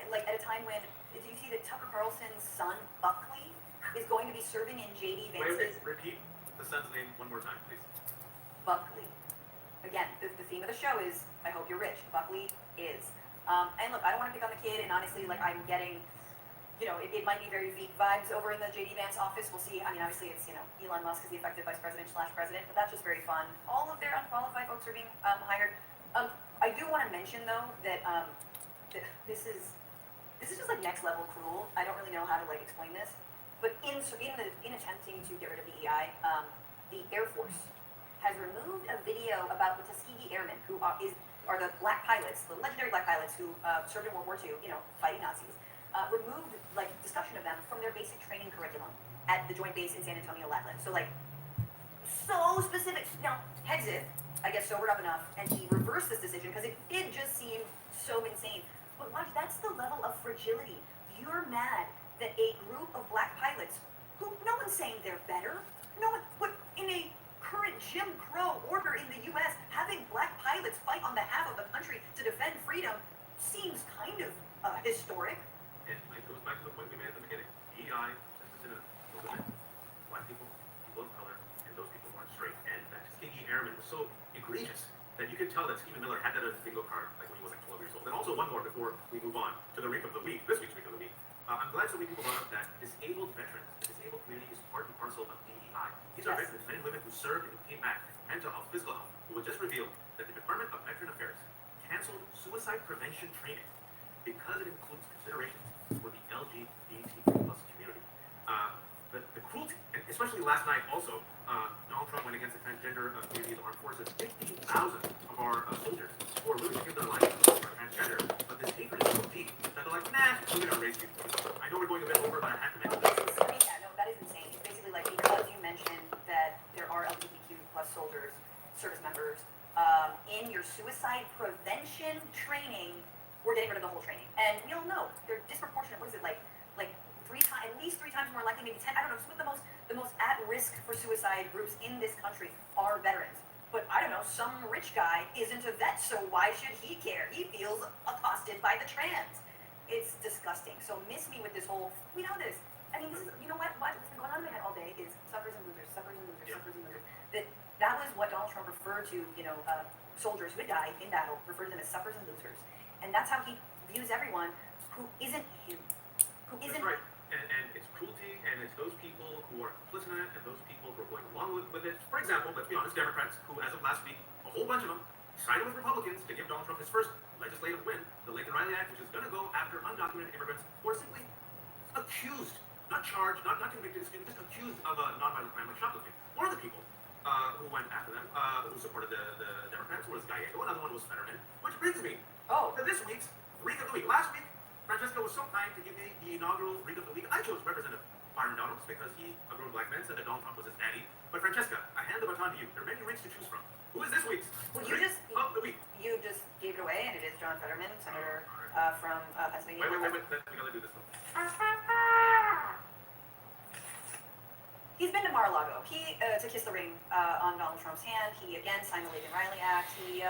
Speaker 2: like at a time when do you see that Tucker Carlson's son Buckley is going to be serving in JD Vance's
Speaker 3: Repeat the son's name one more time, please.
Speaker 2: Buckley. Again, the theme of the show is I hope you're rich. Buckley is. And look, I don't want to pick on the kid, and honestly, like I'm getting, it might be very Veep vibes over in the JD Vance office. We'll see. I mean, obviously it's Elon Musk is the effective vice president / president, but that's just very fun. All of their unqualified folks are being hired. I do want to mention though that this is just like next level cruel. I don't really know how to like explain this, but in attempting to get rid of DEI, the Air Force has removed a video about the Tuskegee Airmen, who are the black pilots, the legendary black pilots who served in World War II, fighting Nazis. Removed like discussion of them from their basic training curriculum at the Joint Base in San Antonio, Latin. So like so specific. Now Hegseth, I guess, sobered up enough, and he reversed this decision because it did just seem so insane. But watch, that's the level of fragility. You're mad that a group of black pilots, who no one's saying they're better, no one, but in a current Jim Crow order in the U.S., having black pilots fight on behalf of the country to defend freedom seems kind of historic.
Speaker 3: And it goes back to the point we made at the beginning. DEI, those are men. Black people of color, and those people weren't straight. And that Tuskegee Airman was so egregious that you could tell that Stephen Miller had that as a bingo card, like when he was like 12 years old. And also one more before we move on to the Reek of the Week, this week's Reek of the Week. I'm glad so many people brought up that disabled veterans, the disabled community is part and parcel of DEI. These are veterans, men and women who served and who came back, mental health, physical health, who will just reveal that the Department of Veteran Affairs canceled suicide prevention training because it includes considerations for the LGBTQ+ community. The cruelty, and especially last night also, Donald Trump went against the transgender community of the armed forces. 15,000 of our soldiers who are willing to give their lives for transgender, but this hatred is so deep that they're like, nah, we're gonna erase you. I know we're going a bit over, but I have to mention this.
Speaker 2: I mean, yeah, no, that is insane. It's basically like because you mentioned that there are LGBTQ+ soldiers, service members, in your suicide prevention training, we're getting rid of the whole training. And we all know they're disproportionate. What is it like at least three times more likely, maybe 10. I don't know. Some of the most at risk for suicide groups in this country are veterans. But I don't know. Some rich guy isn't a vet, so why should he care? He feels accosted by the trans. It's disgusting. So miss me with this whole. We know this. I mean, this is what's been going on in my head all day is suffers and losers, suffers and losers, suffers and losers. That was what Donald Trump referred to. Soldiers who had died in battle, referred to them as suffers and losers, and that's how he views everyone who isn't him, who isn't.
Speaker 3: That's right. And it's cruelty, and it's those people who are complicit in it, and those people who are going along with it. For example, let's be honest, Democrats, who as of last week, a whole bunch of them sided with Republicans to give Donald Trump his first legislative win, the Laken Riley Act, which is going to go after undocumented immigrants who are simply accused, not charged, not convicted, just accused of a nonviolent crime like shoplifting. One of the people who went after them, who supported the Democrats, was Gallego. Another one was Fetterman, which brings me to this week's Reek of the Week. Last week, Francesca was so kind to give me the inaugural Reek of the Week. I chose Representative firing Donald's because he, a grown black man, said that Donald Trump was his daddy. But Francesca, I hand the baton to you. There are many weeks to choose from. Who is this week's?
Speaker 2: Well,
Speaker 3: Drake of the week?
Speaker 2: you just gave it away, and it is John Fetterman, senator from Pennsylvania.
Speaker 3: Wait. We gotta do this one.
Speaker 2: He's been to Mar-a-Lago. He to kiss the ring on Donald Trump's hand. He again signed the Reagan-Riley Act. He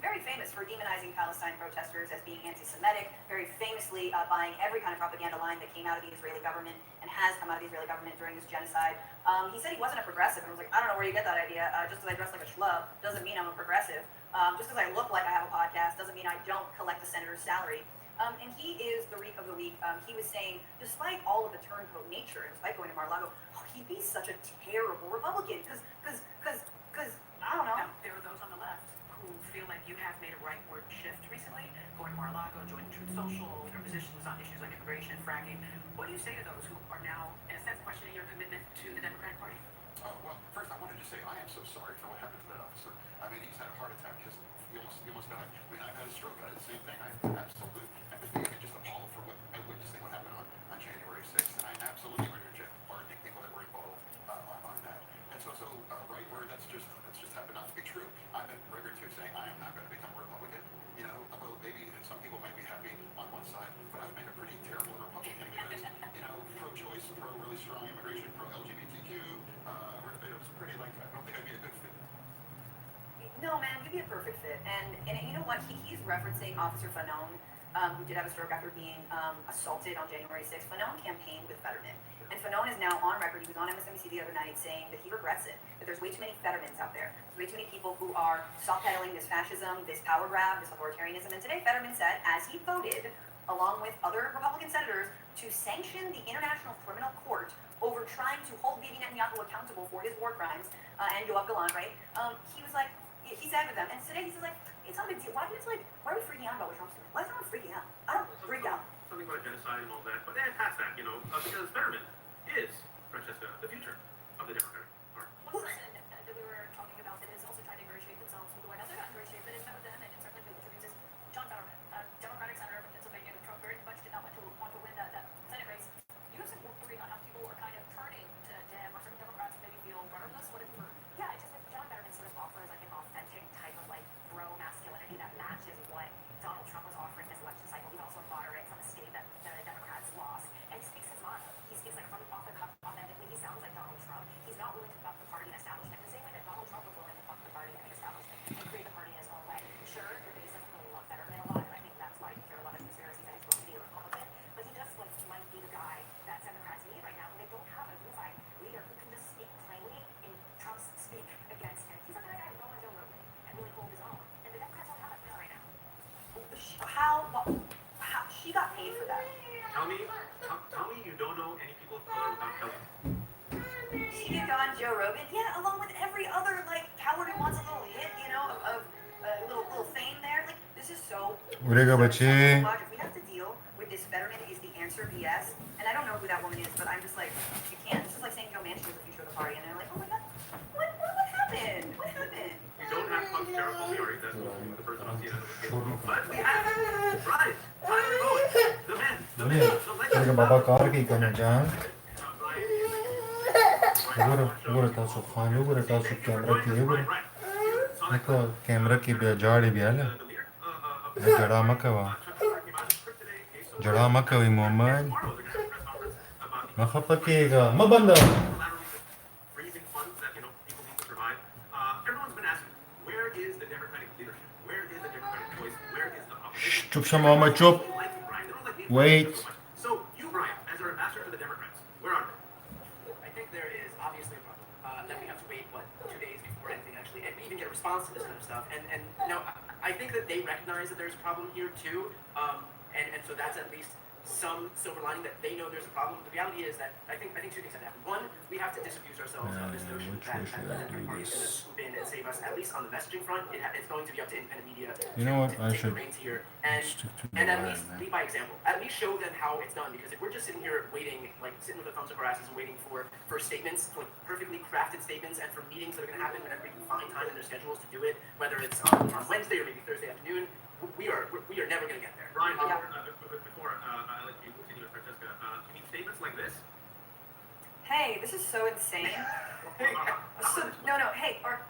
Speaker 2: very famous for demonizing Palestine protesters as being anti-Semitic. Very famously buying every kind of propaganda line that came out of the Israeli government and has come out of the Israeli government during this genocide. He said he wasn't a progressive, and I was like, I don't know where you get that idea. Just because I dress like a schlub doesn't mean I'm a progressive. Just because I look like I have a podcast doesn't mean I don't collect the senator's salary. And he is the Reek of the Week. He was saying, despite all of the turncoat nature, and despite going to Mar-a-Lago, he'd be such a terrible Republican. Because, I don't know.
Speaker 6: Now, there are those on the left who feel like you have made a rightward shift recently, going to Mar-a-Lago, joining Truth Social, your positions on issues like immigration, fracking. What do you say to those who are now, in a sense, questioning your commitment to the Democratic Party?
Speaker 5: Oh, well, first I wanted to say I am so sorry for what happened to that officer. I mean, he's had a heart attack. He almost died. I mean, I've had a stroke. I had the same thing. I absolutely empathy and just appalled for what I witnessed what happened on January 6th. And I absolutely reject pardoning people that were involved on that. And so right word, that's just happened not to be true. I'm in record to saying I am not going to become a Republican. You know, although maybe some people might be happy on one side, but I would make a pretty terrible Republican because, you know, pro-choice, really strong immigration, pro-LGBTQ, it was pretty like, I don't think I'd be a good fit.
Speaker 2: No, man, you'd be a perfect fit. And you know what? He's referencing Officer Fanon, who did have a stroke after being assaulted on January 6th. Fanon campaigned with Fetterman. And Fanon is now on record. He was on MSNBC the other night saying that he regrets it, that there's way too many Fettermans out there. There's way too many people who are soft-pedaling this fascism, this power grab, this authoritarianism. And today Fetterman said, as he voted, along with other Republican senators, to sanction the International Criminal Court over trying to hold Bibi Netanyahu accountable for his war crimes, and Yoav Galan, right? He was like, he said with them, and today he's like, it's not a big deal. Why are we freaking out about what Trump's doing? Why is everyone freaking out? I don't freak out.
Speaker 3: Something about genocide and all that, but then past that, you know, because Fetterman is, Francesca, the future of the Democratic Party.
Speaker 6: One person that we were talking about that is also trying to ingratiate themselves with the White House, they're not ingratiated, but it's met with them, and it's certainly been introduced, is John Fetterman, Democratic senator from Pennsylvania, who Trump very much did not want to win that Senate race. You have some worry on how people are kind of turning to him, or certain Democrats maybe feel rudderless. What have you heard?
Speaker 7: Yeah, just like John Fetterman sort of offers like an authentic type of like bro masculinity that matches what Donald Trump was offering this election cycle. He's also a moderate from a state that the Democrats lost, and he speaks his mind. He speaks like from off the cuff authentically. He sounds like Donald Trump. He's not willing to fuck the party and establishment the same way that Donald Trump was willing to fuck the party and the establishment and create the party in his own way. Sure, your base doesn't really love Fetterman a lot, and I think that's why you hear a lot of conspiracies that he's going to be a Republican. But he just like might be the guy that Democrats need right now, and they don't have a unified leader who can just speak plainly and Trump's speak against him. He's not the guy who go on his own road and really hold his own. And the Democrats don't have it right now.
Speaker 2: How she got paid for that?
Speaker 3: Tell me you don't know any people of color without telling.
Speaker 2: She did go on Joe Rogan, yeah, along with every other like coward who wants a little hit, you know, of little fame there. Like this is so.
Speaker 1: Urega bache.
Speaker 2: If we have to deal with this Fetterman is the answer BS, and I don't know who that woman is, but I'm just like, you can't. This is like saying Joe Manchin is the future of the party, and they're like, oh my god, what happened? What happened?
Speaker 3: We don't have Trump's terrible theory, that's the person on CNN was capable. But we have Brian Bowen, the man, the legend.
Speaker 1: Urega baba car की करना जान. Ugora tasu khani, ugora tasu camera ki, ugora. Neko camera ki be jaadi be ala. Jada makawa. Jada makawi Muhammad. Ma khapa kiyega, ma banda.
Speaker 3: Raising funds that, you know, people need to survive. Everyone's been asking, where is the Democratic leadership? Where is the Democratic voice? Where is the opposition?
Speaker 1: Chup sa Muhammad chup.
Speaker 3: They like you, Brian. They don't like me.
Speaker 1: Wait.
Speaker 3: So you, Brian, as our ambassador to the Democrats, where are they?
Speaker 6: I think there is obviously a problem that we have to wait 2 days before anything actually, and even get a response to this kind of stuff. And you know, I think that they recognize that there's a problem here too, and so that's at least some silver lining that they know there's a problem. The reality is that I think 2 things have to happen. One, we have to disabuse ourselves of this notion that the Democratic Party is going to swoop in and save us, at least on the messaging front. It's going to be up to independent media
Speaker 1: You know what?
Speaker 6: to
Speaker 1: I
Speaker 6: take
Speaker 1: should
Speaker 6: the reins here and
Speaker 1: stick to
Speaker 6: at
Speaker 1: the
Speaker 6: least
Speaker 1: line,
Speaker 6: lead by example. At least show them how it's done, because if we're just sitting here waiting, like sitting with our thumbs up our asses and waiting for statements, like perfectly crafted statements, and for meetings that are going to happen whenever we can find time in their schedules to do it, whether it's on Wednesday or maybe Thursday afternoon, we are never going to get there.
Speaker 3: Brian, before I let you continue with Francesca, you mean statements like this?
Speaker 2: Hey, this is so insane. No, hey, our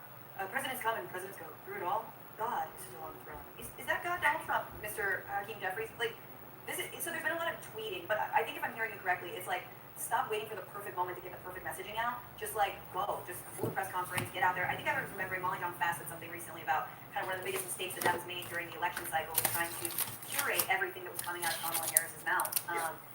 Speaker 2: president's coming, president's go through it all. God is still on the throne. Is that God Donald Trump, Mr. Hakeem Jeffries? Like, this is, so there's been a lot of tweeting, but I think if I'm hearing you correctly, it's like, stop waiting for the perfect moment to get the perfect messaging out. Just like, go, just hold a press conference, get out there. I think I was remembering Molly John Fast said something recently about kind of one of the biggest mistakes that was made during the election cycle was trying to curate everything that was coming out of Kamala Harris's mouth.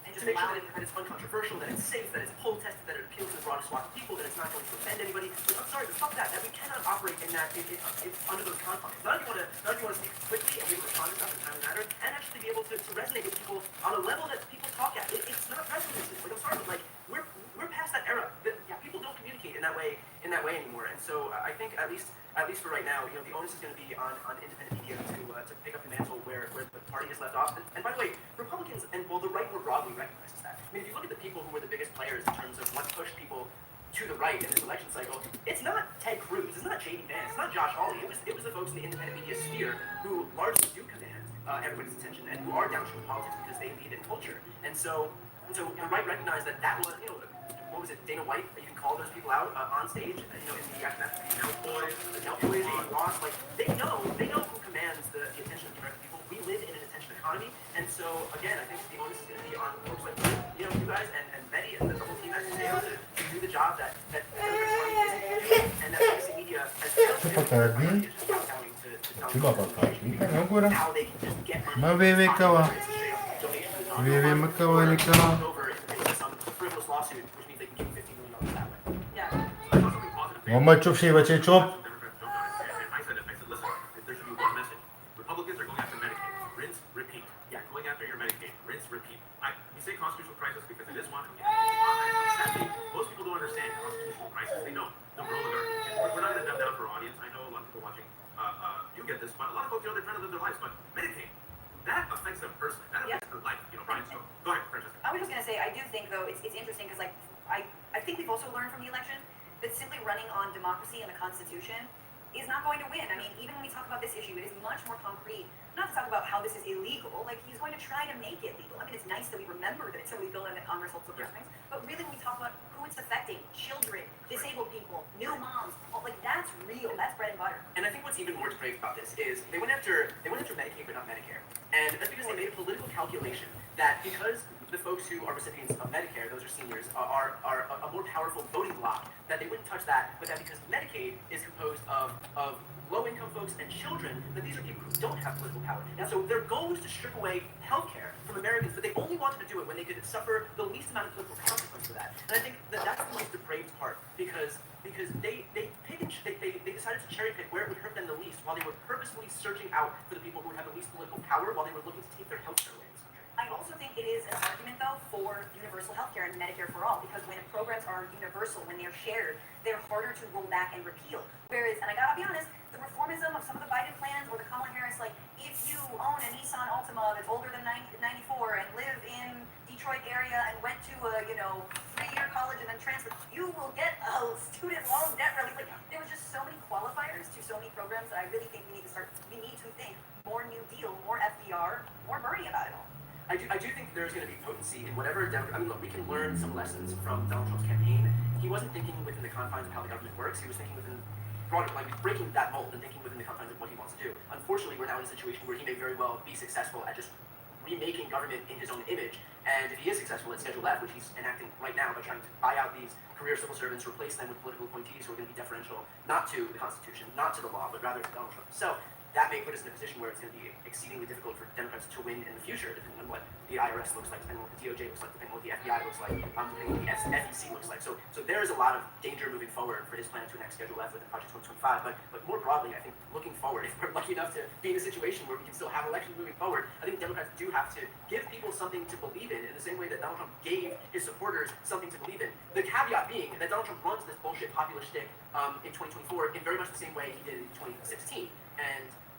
Speaker 2: And just
Speaker 6: to make sure
Speaker 2: allowing
Speaker 6: that it's uncontroversial, that it's safe, that it's poll tested, that it appeals to the broadest swath of people, that it's not going to offend anybody. But I'm sorry, but stop that. That we cannot operate in that under those confines. None of you want to speak quickly and be able to respond to stuff in a timely manner, and actually be able to resonate with people on a level that people talk at. It's not presidency. Like, I'm sorry, but like we're past that era. People don't communicate in that way anymore. And so I think at least for right now, the onus is going to be on independent media to pick up the mantle where the party has left off. And by the way, Republicans and the right more broadly recognizes that. I mean, if you look at the people who were the biggest players in terms of what pushed people to the right in this election cycle, it's not Ted Cruz, it's not J.D. Vance, it's not Josh Hawley. It was the folks in the independent media sphere who largely do command everybody's attention and who are downstream of politics because they lead in culture. And so the right recognized that was, what was it, Dana White, that you can call those people out on stage, in the aftermath of the Mount Boys, Ross, like, they know who commands the attention of the American people. We live in an attention economy, and so, again, I think the onus is going to be on folks like you guys, and Betty, and the whole team at Sale to do the job that the Democratic Party isn't doing, and that legacy media has failed to do, is just kowtowing to how they can just get money.
Speaker 1: Ma veve kawa. Veve makawa likawa.
Speaker 6: Over into some frivolous lawsuit, which means they can give $50 million that way.
Speaker 2: Yeah.
Speaker 3: I saw something positive.
Speaker 1: Mama chop shi bache chop.
Speaker 3: Democrats jumped on it, and I said, listen, if there should be one message. Republicans are going after Medicaid. Rinse, repeat. Yeah, going after your Medicaid. Rinse, repeat. We say constitutional crisis because it is one. Sadly, most people don't understand constitutional crisis. They don't. The role of our, we're not going to dumb down for our audience. I know a lot of people watching do get this, but a lot of folks, they're trying to live their lives. But Medicaid, that affects them personally. That affects their life. Right? So go ahead, Francesca.
Speaker 2: I was just gonna say, I do think though it's interesting because like I think we've also learned from the election that simply running on democracy and the Constitution is not going to win. I mean, even when we talk about this issue, it is much more concrete. Not to talk about how this is illegal. Like, he's going to try to make it legal. I mean, it's nice that we remember that it's illegal and that Congress holds those things. But really, when we talk about who it's affecting, children, disabled people, new moms, like that's real. That's bread and butter.
Speaker 6: And I think what's even more depraved about this is they went after Medicaid but not Medicare. And that's because they made a political calculation that because the folks who are recipients of Medicare, those are seniors, are a more powerful voting bloc, that they wouldn't touch that, but that because Medicaid is composed of low-income folks and children, that these are people who don't have political power. And so their goal was to strip away health care from Americans, but they only wanted to do it when they could suffer the least amount of political consequence for that. And I think that that's the most depraved part, because they decided to cherry pick where it would hurt them the least, while they were purposefully searching out for the people who have the least political power, while they were looking to take their health care away in this country.
Speaker 2: I also think it is an argument, though, for universal health care and Medicare for all, because when programs are universal, when they're shared, they're harder to roll back and repeal. Whereas, and I gotta be honest, the reformism of some of the Biden plans or the Kamala Harris, like, if you own a Nissan Altima that's older than 94 and live in Detroit area and went to a, 3-year college and then transferred, you will get a student loan debt relief. Like, there was just so many qualifiers to so many programs that I really think we need to think more New Deal, more FDR, more Bernie about it all.
Speaker 6: I do think there's going to be potency in whatever look, we can learn some lessons from Donald Trump's campaign. He wasn't thinking within the confines of how the government works. He was thinking within broader, like breaking that mold and thinking within the confines of what he wants to do. Unfortunately, we're now in a situation where he may very well be successful at just remaking government in his own image. And if he is successful at Schedule F, which he's enacting right now by trying to buy out these career civil servants, replace them with political appointees who are going to be deferential, not to the Constitution, not to the law, but rather to Donald Trump himself, that may put us in a position where it's going to be exceedingly difficult for Democrats to win in the future, depending on what the IRS looks like, depending on what the DOJ looks like, depending on what the FBI looks like, depending on what the SEC looks like. So there is a lot of danger moving forward for his plan to enact Schedule F within Project 2025. But more broadly, I think looking forward, if we're lucky enough to be in a situation where we can still have elections moving forward, I think Democrats do have to give people something to believe in the same way that Donald Trump gave his supporters something to believe in. The caveat being that Donald Trump runs this bullshit populist shtick in 2024 in very much the same way he did in 2016.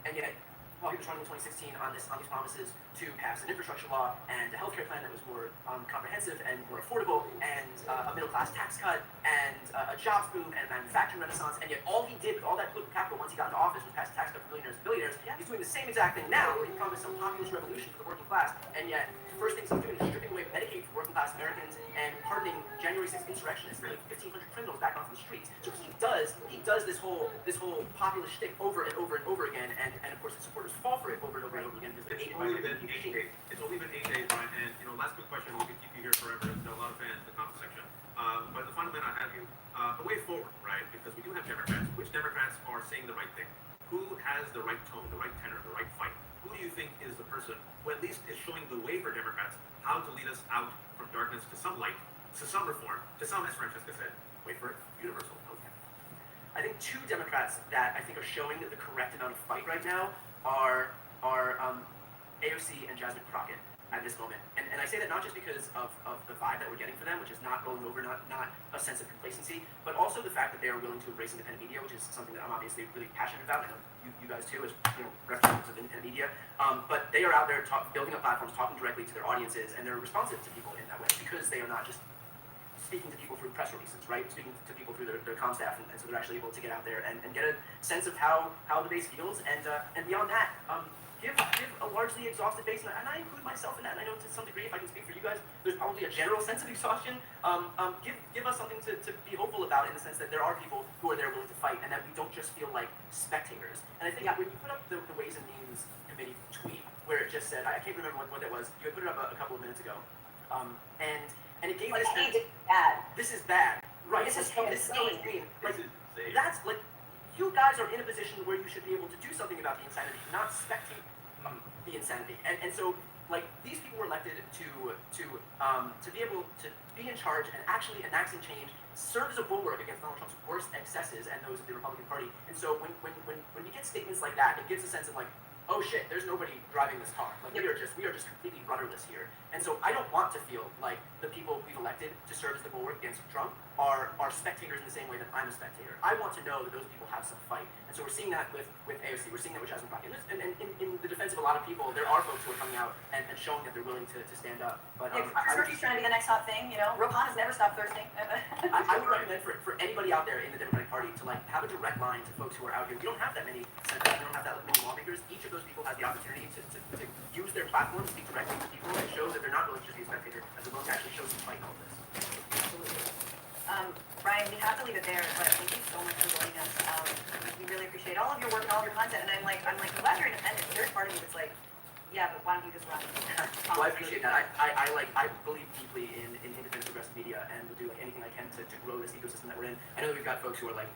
Speaker 6: And yet, while he was running in 2016 on these promises to pass an infrastructure law and a healthcare plan that was more comprehensive and more affordable, and a middle-class tax cut, and a jobs boom, and a manufacturing renaissance, and yet all he did with all that political capital once he got into office was pass a tax cut for millionaires and billionaires. He's doing the same exact thing now, where he promised some populist revolution for the working class, and yet first things he's doing is stripping away Medicaid for working class Americans and pardoning January 6th insurrectionists, like 1,500 criminals back onto the streets. So he does this whole populist shtick over and over and over again, and of course his supporters fall for it over and over and over again because they're
Speaker 3: It's
Speaker 6: aided by
Speaker 3: only
Speaker 6: their
Speaker 3: been 8 days. It's only been 8 days, Brian. And last quick question. We could keep you here forever. There's a lot of fans in the comment section. But the final minute I have you, the way forward, right? Because we do have Democrats. Which Democrats are saying the right thing? Who has the right tone, the right tenor, the right fight? Who do you think is the person who at least is showing the way for Democrats how to lead us out from darkness to some light, to some reform, to some, as Francesca said, wait for it, universal healthcare?
Speaker 6: I think two Democrats that I think are showing the correct amount of fight right now are AOC and Jasmine Crockett at this moment. And I say that not just because of the vibe that we're getting for them, which is not rolling over, not a sense of complacency, but also the fact that they are willing to embrace independent media, which is something that I'm obviously really passionate about. I know you guys too, as representatives of independent media. But they are out there building up platforms, talking directly to their audiences, and they're responsive to people in that way because they are not just speaking to people through press releases, right? Speaking to people through their comm staff, and so they're actually able to get out there and get a sense of how the base feels, and beyond that, give a largely exhausted base, and I include myself in that, and I know to some degree, if I can speak for you guys, there's probably a general sense of exhaustion. Give us something to be hopeful about in the sense that there are people who are there willing to fight, and that we don't just feel like spectators. And I think when you put up the Ways and Means Committee tweet, where it just said, I can't remember what that was, you had put it up a couple of minutes ago, and it gave
Speaker 2: Like,
Speaker 6: this
Speaker 2: hey,
Speaker 6: sense,
Speaker 2: this is bad.
Speaker 6: this is bad, right?
Speaker 2: This is
Speaker 6: so
Speaker 2: insane.
Speaker 6: insane. Like,
Speaker 3: This is insane.
Speaker 6: that's like, you guys are in a position where you should be able to do something about the insanity, not spectate the insanity. And so, like, these people were elected to be able to be in charge and actually enact some change, serve as a bulwark against Donald Trump's worst excesses and those of the Republican Party. And so when we get statements like that, it gives a sense of like, oh shit, there's nobody driving this car. Like we are just completely rudderless here. And so I don't want to feel like the people we've elected to serve as the bulwark against Trump are spectators in the same way that I'm a spectator. I want to know that those people have some fight. And so we're seeing that with AOC, we're seeing that with Jasmine Crockett. And in the defense of a lot of people, there are folks who are coming out and showing that they're willing to stand up. But
Speaker 2: Yeah, Chris Murphy's trying to be the next hot thing, Rohan has never stopped thirsting.
Speaker 6: I would recommend for anybody out there in the Democratic Party to like have a direct line to folks who are out here. We don't have that many senators, we don't have that many lawmakers. Each of those people has the opportunity to use their platform to speak directly to people and show that they're not willing to just be a spectator, as they're willing to actually show some fight in all this.
Speaker 2: Absolutely. Brian, we have to leave it there, but thank you so much for joining us. We really appreciate all of your work and all of your content, and I'm glad you're independent. There's part of me that's like, yeah, but why don't you just run?
Speaker 6: Well, I appreciate that. I believe deeply in independent progressive media and will do like anything I can to grow this ecosystem that we're in. I know that we've got folks who are like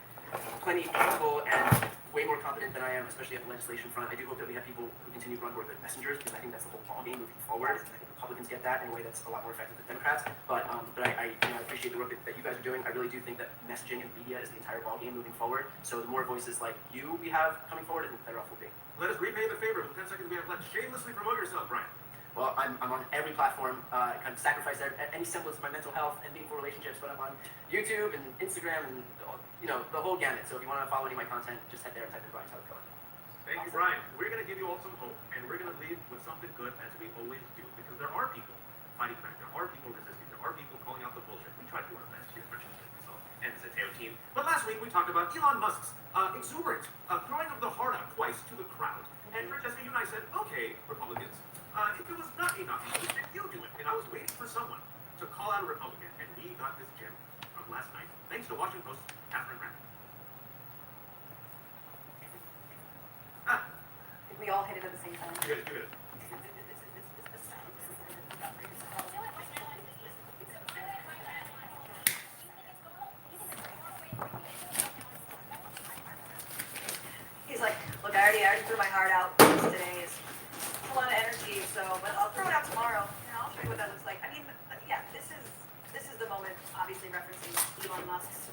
Speaker 6: plenty capable and way more competent than I am, especially at the legislation front. I do hope that we have people who continue to run more good messengers, because I think that's the whole ballgame moving forward. I think Republicans get that in a way that's a lot more effective than Democrats. But I appreciate the work that you guys are doing. I really do think that messaging and media is the entire ballgame moving forward. So the more voices like you we have coming forward, I think the better off we'll be.
Speaker 3: Let us repay the favor with 10 seconds we have left. Shamelessly promote yourself, Brian.
Speaker 6: Well, I'm on every platform. I kind of sacrifice any semblance of my mental health and meaningful relationships, but I'm on YouTube and Instagram and the whole gamut. So if you want to follow any of my content, just head there and type in Brian Tyler Cohen.
Speaker 3: Thank you, Brian. We're going to give you all some hope, and we're going to leave with something good, as we always do, because there are people fighting back. There are people resisting. There are people calling out the bullshit. We try to do our best here, Francesca, myself, and the Sateo team. But last week we talked about Elon Musk's exuberant throwing of the heart out twice to the crowd. And Francesca, you and I said, okay, Republicans, if it was not enough, then you do it. And I was waiting for someone to call out a Republican, and we got this gem from last night, thanks to Washington Post Catherine Grant.
Speaker 2: We all hit it at the same time.
Speaker 3: You get it.
Speaker 2: He's like, look, I already threw my heart out. Today is a lot of energy, but I'll throw it out tomorrow. I'll show you what that looks like. I mean, yeah, this is the moment, obviously referencing Elon Musk's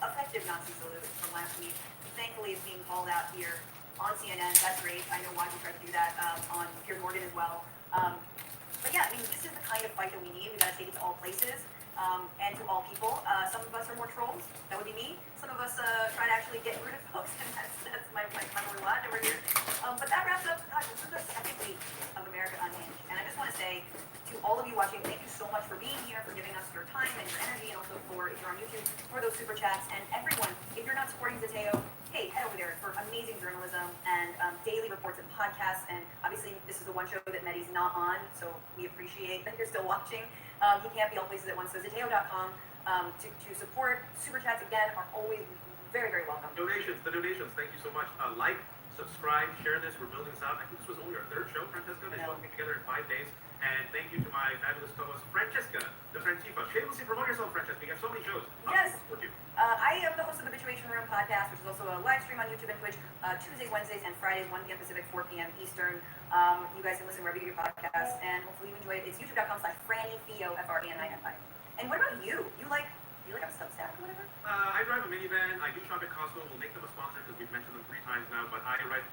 Speaker 2: effective Nazi salute from last week. Thankfully, it's being called out here on CNN. That's great. I know why we tried to do that on Piers Morgan as well. But yeah, I mean, this is the kind of fight that we need. We got to take it to all places and to all people. Some of us are more trolls. That would be me. Some of us try to actually get rid of folks, and that's my Marley Lodge over here. But that wraps up. God, this is the second week of America Unhinged, and I just want to say to all of you watching, thank you so much for being here, for giving us your time and your energy, and also for, if you're on YouTube, for those super chats. And everyone, if you're not supporting Zateo, hey, head over there for amazing journalism and daily reports and podcasts. And obviously, this is the one show that Mehdi's not on, so we appreciate that you're still watching. He can't be all places at once, so Zateo.com to support. Super chats, again, are always very, very welcome.
Speaker 3: Donations, the donations, thank you so much. Like, subscribe, share this. We're building this out. I think this was only our third show, Francesca. They put me together in 5 days. And thank you to my fabulous co-host, Francesca, the Francifa. Shamelessly promote yourself, Francesca. You have so many shows.
Speaker 2: Yes.
Speaker 3: With you.
Speaker 2: I am the host of the Habituation Room podcast, which is also a live stream on YouTube and Twitch, Tuesdays, Wednesdays, and Fridays, 1 p.m. Pacific, 4 p.m. Eastern. You guys can listen wherever you get your podcasts, and hopefully you enjoy it. It's youtube.com/FrannyFio, FRANIFI. And what about you? You like a Substack or whatever?
Speaker 3: I drive a minivan. I do shop at Costco. We'll make them a sponsor because we've mentioned them 3 times now. But I write.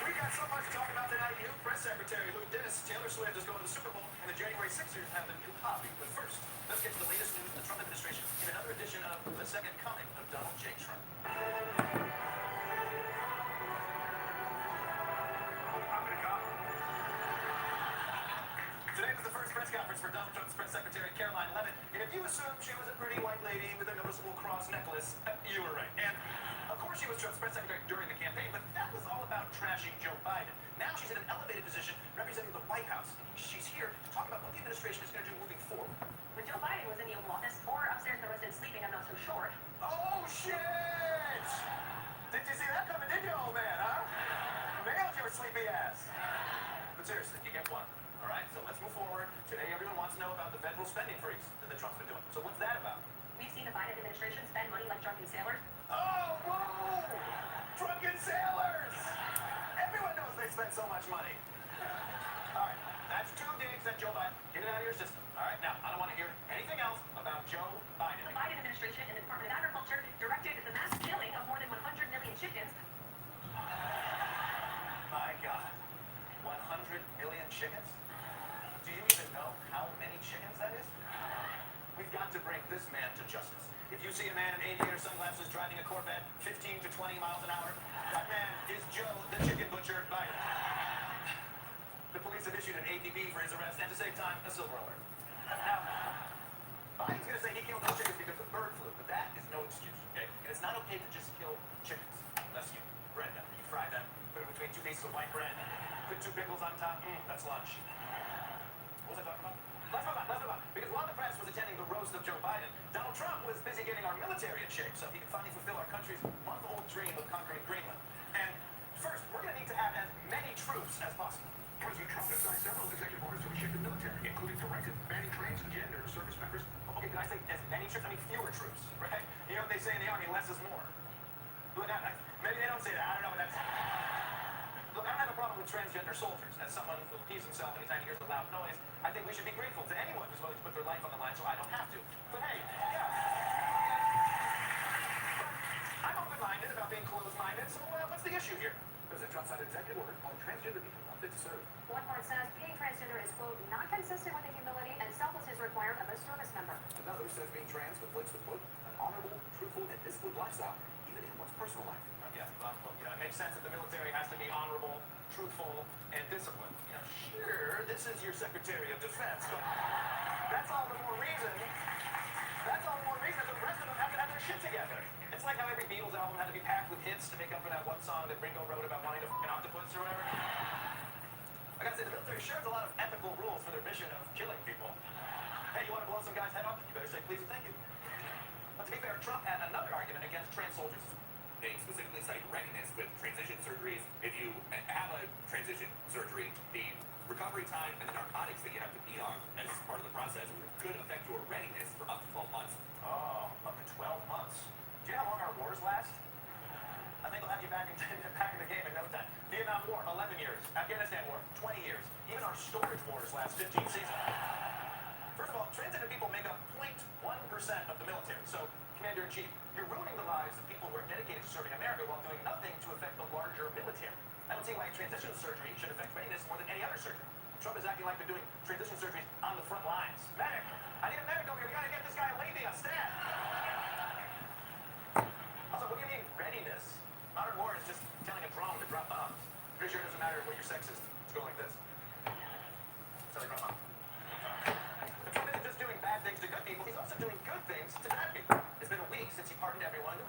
Speaker 4: We got so much to talk about tonight. New press secretary Lou Dennis, Taylor Swift is going to the Super Bowl, and the January Sixers have a new hobby. But first, let's get to the latest news in the Trump administration in another edition of The Second Coming of Donald J. Trump. Today was the first press conference for Donald Trump's press secretary, Caroline Levitt. And if you assume she was a pretty white lady with a noticeable cross necklace, you were right. And of course she was Trump's press secretary during the campaign, but that was all about trashing Joe Biden. Now she's in an elevated position representing the White House. She's here to talk about what the administration is going to do moving forward.
Speaker 7: When Joe Biden was in the Oval Office or upstairs in the residence sleeping, I'm not so sure.
Speaker 4: Oh, shit! Did you see that coming, did you, old man, huh? Nailed your sleepy ass. But seriously, you get one. All right, so let's move forward. Today, everyone wants to know about the federal spending freeze that Trump's been doing. So what's that about?
Speaker 7: We've seen the Biden administration spend money like drunken sailors.
Speaker 4: Oh, whoa! Drunken sailors! Everyone knows they spend so much money. All right, that's 2 digs at Joe Biden. Get it out of your system. All right, now, I don't want to hear anything else about Joe Biden.
Speaker 7: The Biden administration and the Department of Agriculture directed the mass killing of more than 100 million chickens.
Speaker 4: My God, 100 million chickens? Do you even know how many chickens that is? We've got to bring this man to justice. If you see a man in aviator sunglasses driving a Corvette 15 to 20 miles an hour, that man is Joe the Chicken Butcher Biden. The police have issued an APB for his arrest, and to save time, a silver alert. Now, Biden's going to say he killed those chickens because of bird flu, but that is no excuse, okay? And it's not okay to just kill chickens, unless you bread them. You fry them, put them between 2 pieces of white bread, put 2 pickles on top. That's lunch. What was I talking about? Let's move on. Because while the press was attending the roast of Joe Biden, Donald Trump was busy getting our military in shape so he can finally fulfill our country's month-old dream of conquering Greenland. And first, we're going to need to have as many troops as possible.
Speaker 3: President Trump has signed several executive orders to reshape the military, including directive banning transgender service members.
Speaker 4: Okay, did I say as many troops? I mean fewer troops, right? You know what they say in the Army, less is more. Look, maybe they don't say that. I don't know, but that's... Look, I don't have a problem with transgender soldiers. As someone who appease himself anytime he hears a loud noise, I think we should be grateful to anyone who's willing to put their life on the line so I don't have to. But hey, yeah. I'm open-minded about being closed-minded, so what's the issue here?
Speaker 3: President Trump signed an executive order on transgender people unfit to serve.
Speaker 7: One part says being transgender is, quote, not consistent with the humility and selflessness required of a service member.
Speaker 3: Another says being trans conflicts with quote, an honorable, truthful, and disciplined lifestyle, even in one's personal life.
Speaker 4: Yeah, well, you know, it makes sense that the military has to be honorable, truthful, and disciplined. You know, sure, this is your Secretary of Defense, but that's all the more reason. That's all the more reason that the rest of them have to have their shit together. It's like how every Beatles album had to be packed with hits to make up for that one song that Ringo wrote about wanting to f*** an octopus or whatever. I gotta say, the military sure has a lot of ethical rules for their mission of killing people. Hey, you want to blow some guy's head off? You better say please and thank you. But to be fair, Trump had another argument against trans soldiers.
Speaker 8: They specifically cite readiness with transition surgeries. If you have a transition surgery, the recovery time and the narcotics that you have to be on as part of the process could affect your readiness for up to 12 months.
Speaker 4: Oh, up to 12 months. Do you know how long our wars last? I think they'll have you back in the game in no time. Vietnam War, 11 years. Afghanistan War, 20 years. Even our storage wars last 15 seasons. First of all, transgender people make up 0.1% of the military. So, Commander-in-Chief, you're ruining the lives of people who are dedicated to serving America while doing nothing to affect the larger military. I don't see why transition surgery should affect readiness more than any other surgery. Trump is acting like they're doing transition surgeries on the front lines. Medic! I need a medic over here. We gotta get this guy a labia stat. Also, what do you mean readiness? Modern war is just telling a drone to drop bombs. Pretty sure it doesn't matter what your sex is. It's going like this. Sorry, drop bomb. But Trump isn't just doing bad things to good people. He's also doing good things to bad people. It's been a week since he pardoned everyone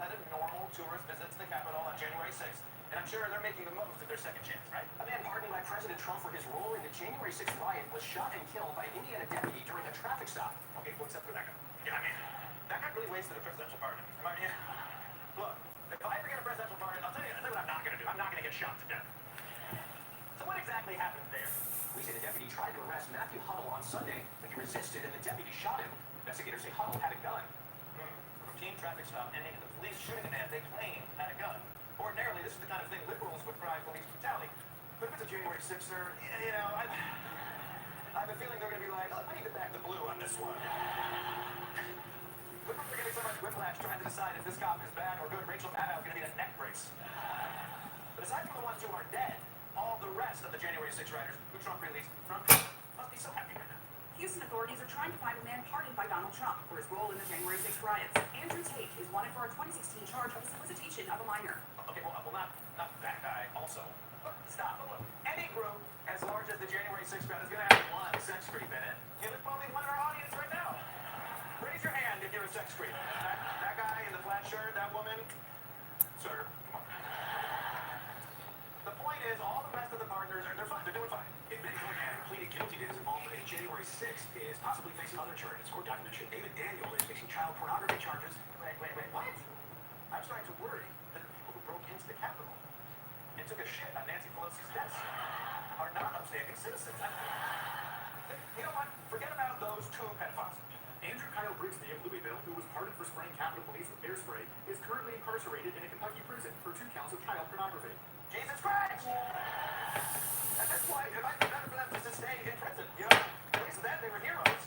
Speaker 3: tourist visit to the Capitol on January 6th, and I'm sure they're making the most of their second chance, right?
Speaker 4: A man pardoned by President Trump for his role in the January 6th riot was shot and killed by an Indiana deputy during a traffic stop.
Speaker 3: Okay, well, except for that guy. Yeah, I mean, that guy really wasted a presidential pardon. Am I right? Look, if I ever get a presidential pardon, I'll tell you what I'm not going to do. I'm not going to get shot to death. So what exactly happened there?
Speaker 4: Police say the deputy tried to arrest Matthew Huddle on Sunday, but he resisted and the deputy shot him. Investigators say Huddle had a gun.
Speaker 3: Routine traffic stop ending in the police shooting a man they claim had a gun. Ordinarily, this is the kind of thing liberals would cry police brutality. But if it's a January 6er, you know, I have a feeling they're going to be like, I need to back the blue on this one. Liberals are getting so much whiplash trying to decide if this cop is bad or good. Rachel Maddow's going to need a neck brace. But aside from the ones who are dead, all the rest of the January 6 riders who Trump released from must be so happy right now.
Speaker 2: Houston authorities are trying to find a man pardoned by Donald Trump for his role in the January 6 riots. Andrew Tate is wanted for a 2016 charge of solicitation of a minor.
Speaker 3: Okay, well, not that guy also. Look, stop. Look, any group as large as the January 6 crowd is going to have one sex creep in it. You know, there's probably one in our audience right now. Raise your hand if you're a sex creep. That guy in the flat shirt, that woman. Sir, come on. The point is, all the rest of the partners they're fine. They're doing fine.
Speaker 4: A medical man who pleaded guilty to his involvement in January 6th is possibly facing other charges. Court documents show David Daniel is facing child pornography charges.
Speaker 3: Wait, what? I'm starting to worry that the people who broke into the Capitol and took a shit on Nancy Pelosi's desk are not upstanding citizens. You know what? Forget about those two pedophiles.
Speaker 4: Andrew Kyle Brixley of Louisville, who was pardoned for spraying Capitol Police with bear spray, is currently incarcerated in a Kentucky prison for 2 counts of child pornography.
Speaker 3: Jesus Christ! At this point, it might be better for them just to stay in prison. You know, at least then they were heroes.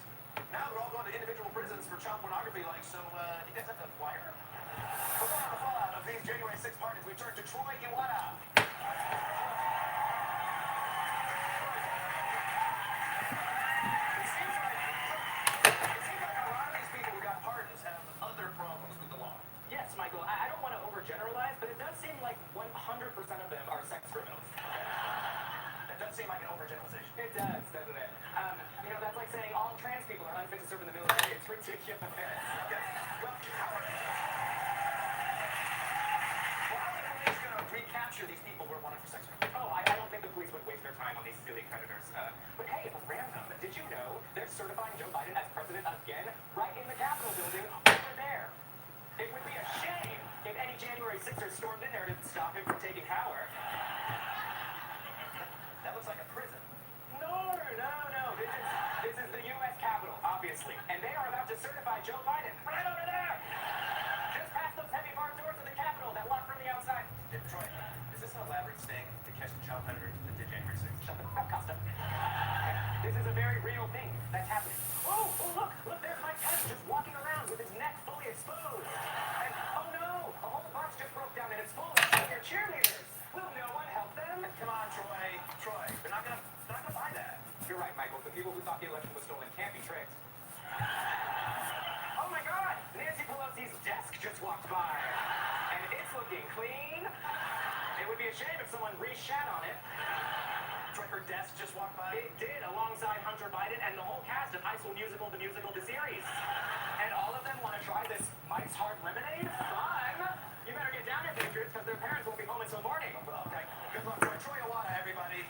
Speaker 3: Now they're all going to individual prisons for child pornography. Like, so, do you guys have to acquire? Before the fallout of these January 6 parties, we turn to Troy Iwata. It seems like a lot of these people who got pardons have other problems with the law.
Speaker 6: Yes, Michael, I don't want to overgeneralize, but it does seem like 100% of them are sex criminals.
Speaker 3: That does seem like an overgeneralization.
Speaker 6: It does, doesn't it? You know, that's like saying all trans people are unfit to serve in the military. It's ridiculous.
Speaker 3: Well, how are the police going to recapture these people who are wanted for sex crimes?
Speaker 6: Oh, I don't think the police would waste their time on these silly predators. But hey, random. Did you know they're certifying Joe Biden as president again? Right in the Capitol building over there. It would be a shame if any January 6ers stormed in there to stop him from taking power.
Speaker 3: That looks like a prison.
Speaker 6: No. This is the U.S. Capitol, obviously. And they are about to certify Joe Biden right over there. Just past those heavy barred doors of the Capitol that lock from the outside.
Speaker 3: Troy, is this an elaborate sting to catch the child predators that did January 6th?
Speaker 6: Shut the crap, Costa. This is a very real thing that's happening. Oh, look, there's Mike Pence just walking around with his neck fully exposed. And, oh no, a whole bus just broke down and it's full of your cheerleaders. Will no one help them?
Speaker 3: Come on, Troy, they're not gonna buy that.
Speaker 6: You're right, Michael. The people who thought the election was stolen can't be tricked. Oh my God! Nancy Pelosi's desk just walked by. And it's looking clean. It would be a shame if someone re-shat on it.
Speaker 3: Troy, her desk just walked by.
Speaker 6: It did, alongside Hunter Biden and the whole cast of High School Musical, the musical, the series. And all of them want to try this Mike's Hard Lemonade? Fun! You better get down here, Patriots, because their parents won't be home until morning.
Speaker 3: Okay, good luck, Troy. Troy Iwata, everybody.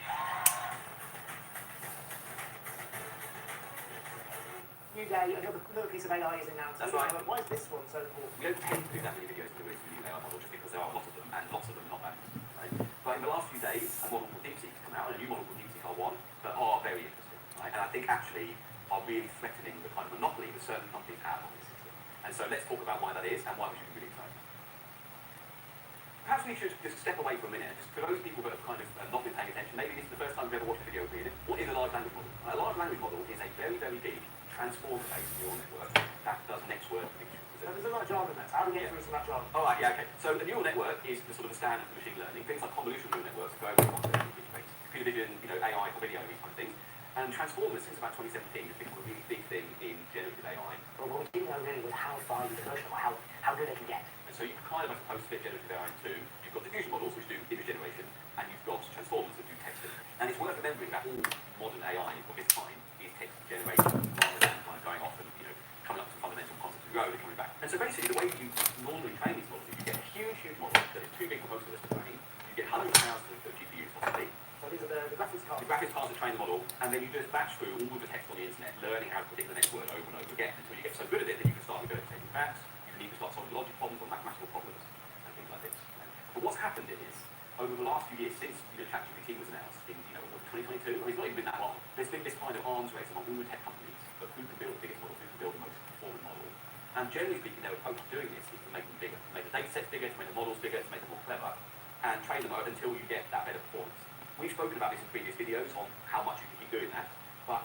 Speaker 9: New day, another piece of AI is announced.
Speaker 8: That's right.
Speaker 9: Why is this one so important?
Speaker 8: We don't tend to do that many videos to do with the new AI model just because there are a lot of them, and lots of them not bad. Right? But in the last few days, a model called DeepSeek has come out, and a new model called DeepSeek R1, that are very interesting. Right? And I think actually are really threatening the kind of monopoly that certain companies have on this system. And so let's talk about why that is and why we should be really excited. Perhaps we should just step away for a minute, just for those people that have kind of not been paying attention, maybe this is the first time we've ever watched a video of it. What is a large language model? A large language model is a very, very big transformer-based neural network that does next word prediction.
Speaker 9: There's a lot of jargon there. How do we get through some of that jargon?
Speaker 8: Oh, right, yeah, okay. So a neural network is the sort of the standard for machine learning. Things like convolutional neural networks go over computer vision, AI for video, these kind of things. And transformers, since about 2017, have become a really big thing in generative AI.
Speaker 9: But what we didn't know really was how far you can push them, or how good they can get.
Speaker 8: And so you kind of, I suppose, split generative AI in two. You've got diffusion models, which do image generation, and you've got transformers that do texting. And it's worth remembering that all modern AI of its time is text generation, rather than kind of going off and coming up with fundamental concepts of your own and coming back. And so basically, the way you normally train these models is you get a huge huge model that is too big for most of us to train. You get hundreds of thousands of GPUs possibly.
Speaker 9: So these are the graphics cards.
Speaker 8: The graphics cards that train the model, and then you just batch through all of the text on the internet, learning how to predict the next word over and over again until you get so good at it that you can start regurgitating facts, you can even start solving logic problems or mathematical problems and things like this. But what's happened is, over the last few years since ChatGPT was announced in 2022, it's not even been that long, there's been this kind of arms race among all the tech companies of who can build the biggest model, who can build the most performant model. And generally speaking, their approach to doing this is to make them bigger, to make the data sets bigger, to make the models bigger, to make them more clever, and train them out until you get that better performance. We've spoken about this in previous videos on how much you can keep doing that, but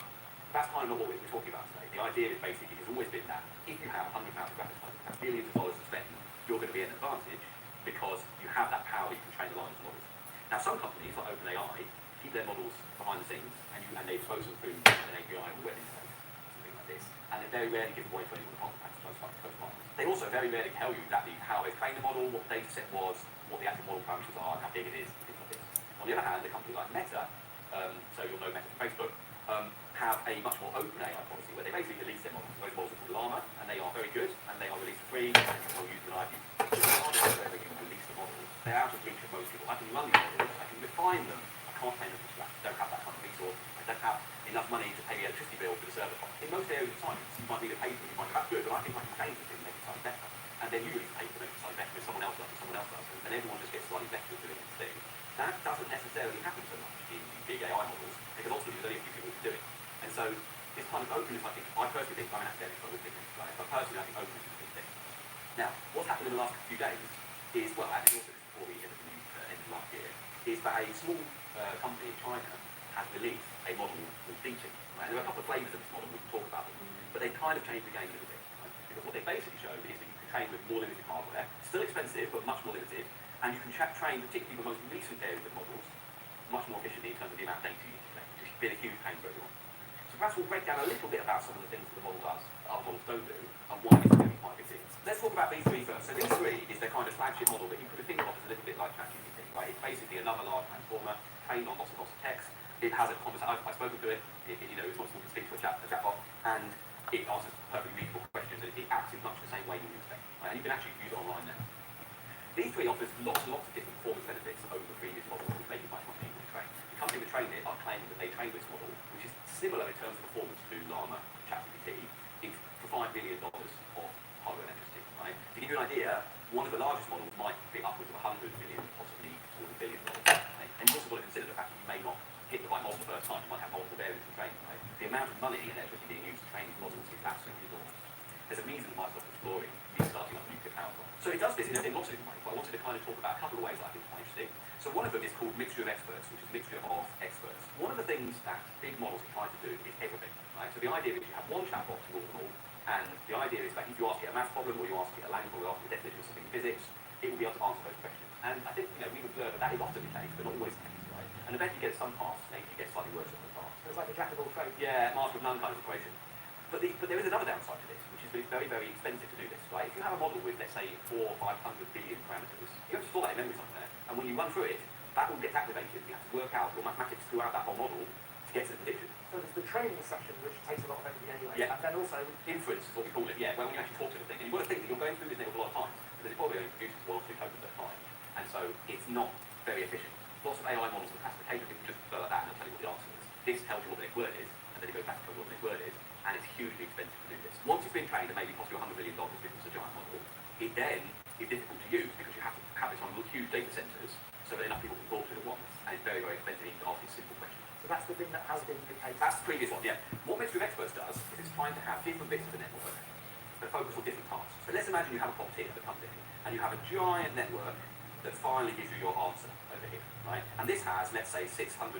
Speaker 8: that's kind of not what we're talking about today. The idea is basically, it's always been that if you have 100,000 graphics cards, you have billions of dollars to spend, you're going to be at an advantage because you have that power that you can train the largest models. Now, some companies, like OpenAI, keep their models behind the scenes, and they expose them through an API or web interface, something like this, and they very rarely give away to anyone apart from close partners. They also very rarely tell you exactly how they trained the model, what the data set was, what the actual model parameters are, how big it is, things like this. On the other hand, a company like Meta, so you'll know Meta from Facebook, have a much more open AI policy where they basically release their models. Those models are called Llama, and they are very good, and they are released for free, and you can use them and IVs. Wherever you release the model, they're out of reach of most people. I can run these models, I can refine them, I can't train them from scratch. I don't have that kind of resource, I don't have enough money to pay the electricity bill for the server cost. In most areas of science, you might need a paper, you might have good, but I think I can change it and make it slightly better. And then you release a paper, make it slightly better, and someone else does, and someone else does, and everyone just gets slightly better at doing its thing. That doesn't necessarily happen so much in big AI models, because ultimately there's only a few people who can do it. And so this kind of openness, I think, I personally think, I'm an academic, so I would think it's right, but personally I think openness is a big thing. Now, what's happened in the last few days is, well, actually also before the end of last year, is that a small company in China has released a model called Teaching. Right? And there are a couple of flavours of this model, we can talk about them, but they've kind of changed the game a little bit. Right? Because what they basically showed is that you can train with more limited hardware, still expensive, but much more limited, and you can train particularly the most recent areas of models much more efficiently in terms of the amount of data you need to train, which has been a huge pain for everyone. So perhaps we'll break down a little bit about some of the things that the model does, that other models don't do, and why this is going to be quite a big thing. Let's talk about V3 first. So V3 is their kind of flagship model that you could think of as a little bit like ChatGPT, right? It's basically another large transformer trained on lots and lots of text. It has a conversation. I've spoken to it. It's what you can speak to a chatbot, and it answers perfectly reasonable questions. It acts in much the same way you would expect, right? And you can actually use it online now. V3 offers lots and lots of different performance benefits over the previous model, which make it much easier to train. The company that trained it are claiming that they trained this model, which is similar in terms of performance to Llama, ChatGPT, for $5 billion of hardware and electricity, right? To give you an idea, one of the largest models might be upwards of 100 million, possibly towards $1 billion, right? And you've also got to consider the fact that you may not hit the right model the first time, you might have multiple variants to train, right? The amount of money and electricity being used to train these models is absolutely enormous. There's a reason why Microsoft exploring restarting up nuclear power plants. So it does this in lots of different ways, but I wanted to kind of talk about a couple of ways that I think are quite interesting. So one of them is called mixture of experts, which is a mixture of experts. One of the things that big models are trying to do is everything, right? So the idea is you have one chatbot to rule them all, and the idea is that if you ask it a math problem, or you ask it a language, or you ask it a definition of something in physics, it will be able to answer those questions. And I think, we've observed that is often the case, but not always the case, right? And the better you get some parts, maybe you get slightly worse on the parts.
Speaker 9: So it's like a jack of all trades.
Speaker 8: Yeah, master of none kind of equation. But there is another downside to this, which is that it's very, very expensive to do this, right? If you have a model with, let's say, 400 or 500 billion parameters, you have to store that in memory somewhere, and when you run through it, that all gets activated. You have to work out your mathematics throughout that whole model to get to the prediction.
Speaker 9: So there's the training section, which takes a lot of energy anyway,
Speaker 8: Yeah.
Speaker 9: and then also
Speaker 8: Inference is what we call it, yeah, when you actually talk to the thing. And you've got to think that you're going through this network a lot of times, because it probably only produces 1 or 2 tokens at a time. And so it's not very efficient. Lots of AI models with classification, you can just go like that and it'll tell you what the answer is. This tells you what the next word is, and then it goes back to tell you what the next word is, and it's hugely expensive to do this. Once it's been trained, it maybe cost you $100 million because it's a giant model. It then is difficult to use because you have to have this on huge data centers so that enough people can talk to it at once, and it's very, very expensive to ask these simple questions.
Speaker 9: so that's the thing that has been the case.
Speaker 8: That's the previous one, yeah. What Mixture of Experts does is it's trying to have different bits of the network that focus on different parts. So let's imagine you have a prompt here that comes in, and you have a giant network that finally gives you your answer over here, right? And this has, let's say, 670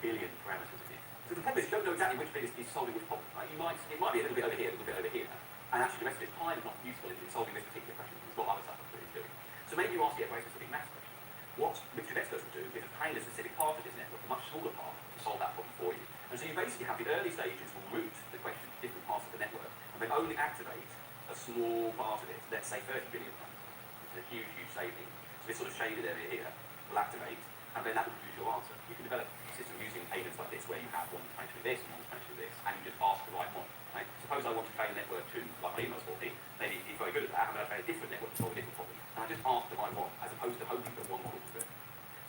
Speaker 8: billion parameters in it. So the problem is you don't know exactly which bit is solving which problem, right? It might be a little bit over here, a little bit over here, and actually the rest of it's kind of not useful in solving this particular question. It's got other stuff that it's doing. So maybe you ask it a very specific math question. What Mixture of Experts will do is train a specific part of this network, a much smaller part, to solve that problem for you. And so you basically have the early stages will route the question to different parts of the network, and then only activate a small part of it, let's say 30 billion parameters, which is a huge, huge saving. So this sort of shaded area here will activate, and then that will produce your answer. You can develop a system using agents like this, where you have one trying to do this and one trying to do this, and you just ask the right one. Right? Suppose I want to train a network to, like my emails for me, maybe it's very good at that, I'm going to train a different network to solve a different problem. and I just ask them I want, as opposed to hoping for one model to fit.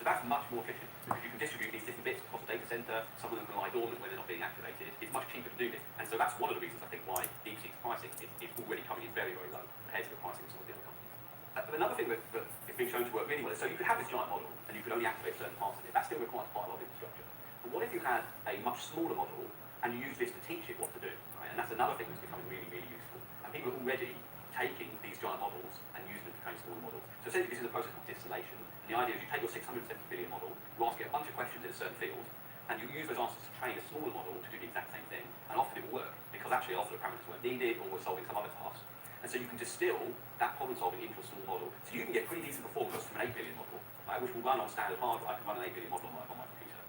Speaker 8: So that's much more efficient because you can distribute these different bits across the data center. Some of them can lie dormant when they're not being activated. It's much cheaper to do this. And so that's one of the reasons I think why DeepSeek's pricing is already coming in very, very low compared to the pricing of some of the other companies. But another thing that is being shown to work really well is, so you could have this giant model and you could only activate certain parts of it. That still requires quite a lot of infrastructure. But what if you had a much smaller model and you use this to teach it what to do? Right? And that's another thing that's becoming really, really useful. And people are already taking these giant models and using them to train smaller models. So essentially this is a process called distillation. And the idea is you take your 670 billion model, you ask it a bunch of questions in a certain field, and you use those answers to train a smaller model to do the exact same thing. And often it will work, because actually a lot of the parameters weren't needed or were solving some other task. And so you can distill that problem solving into a small model. So you can get pretty decent performance from an 8 billion model, right, which will run on standard hardware. I can run an 8 billion model on my computer.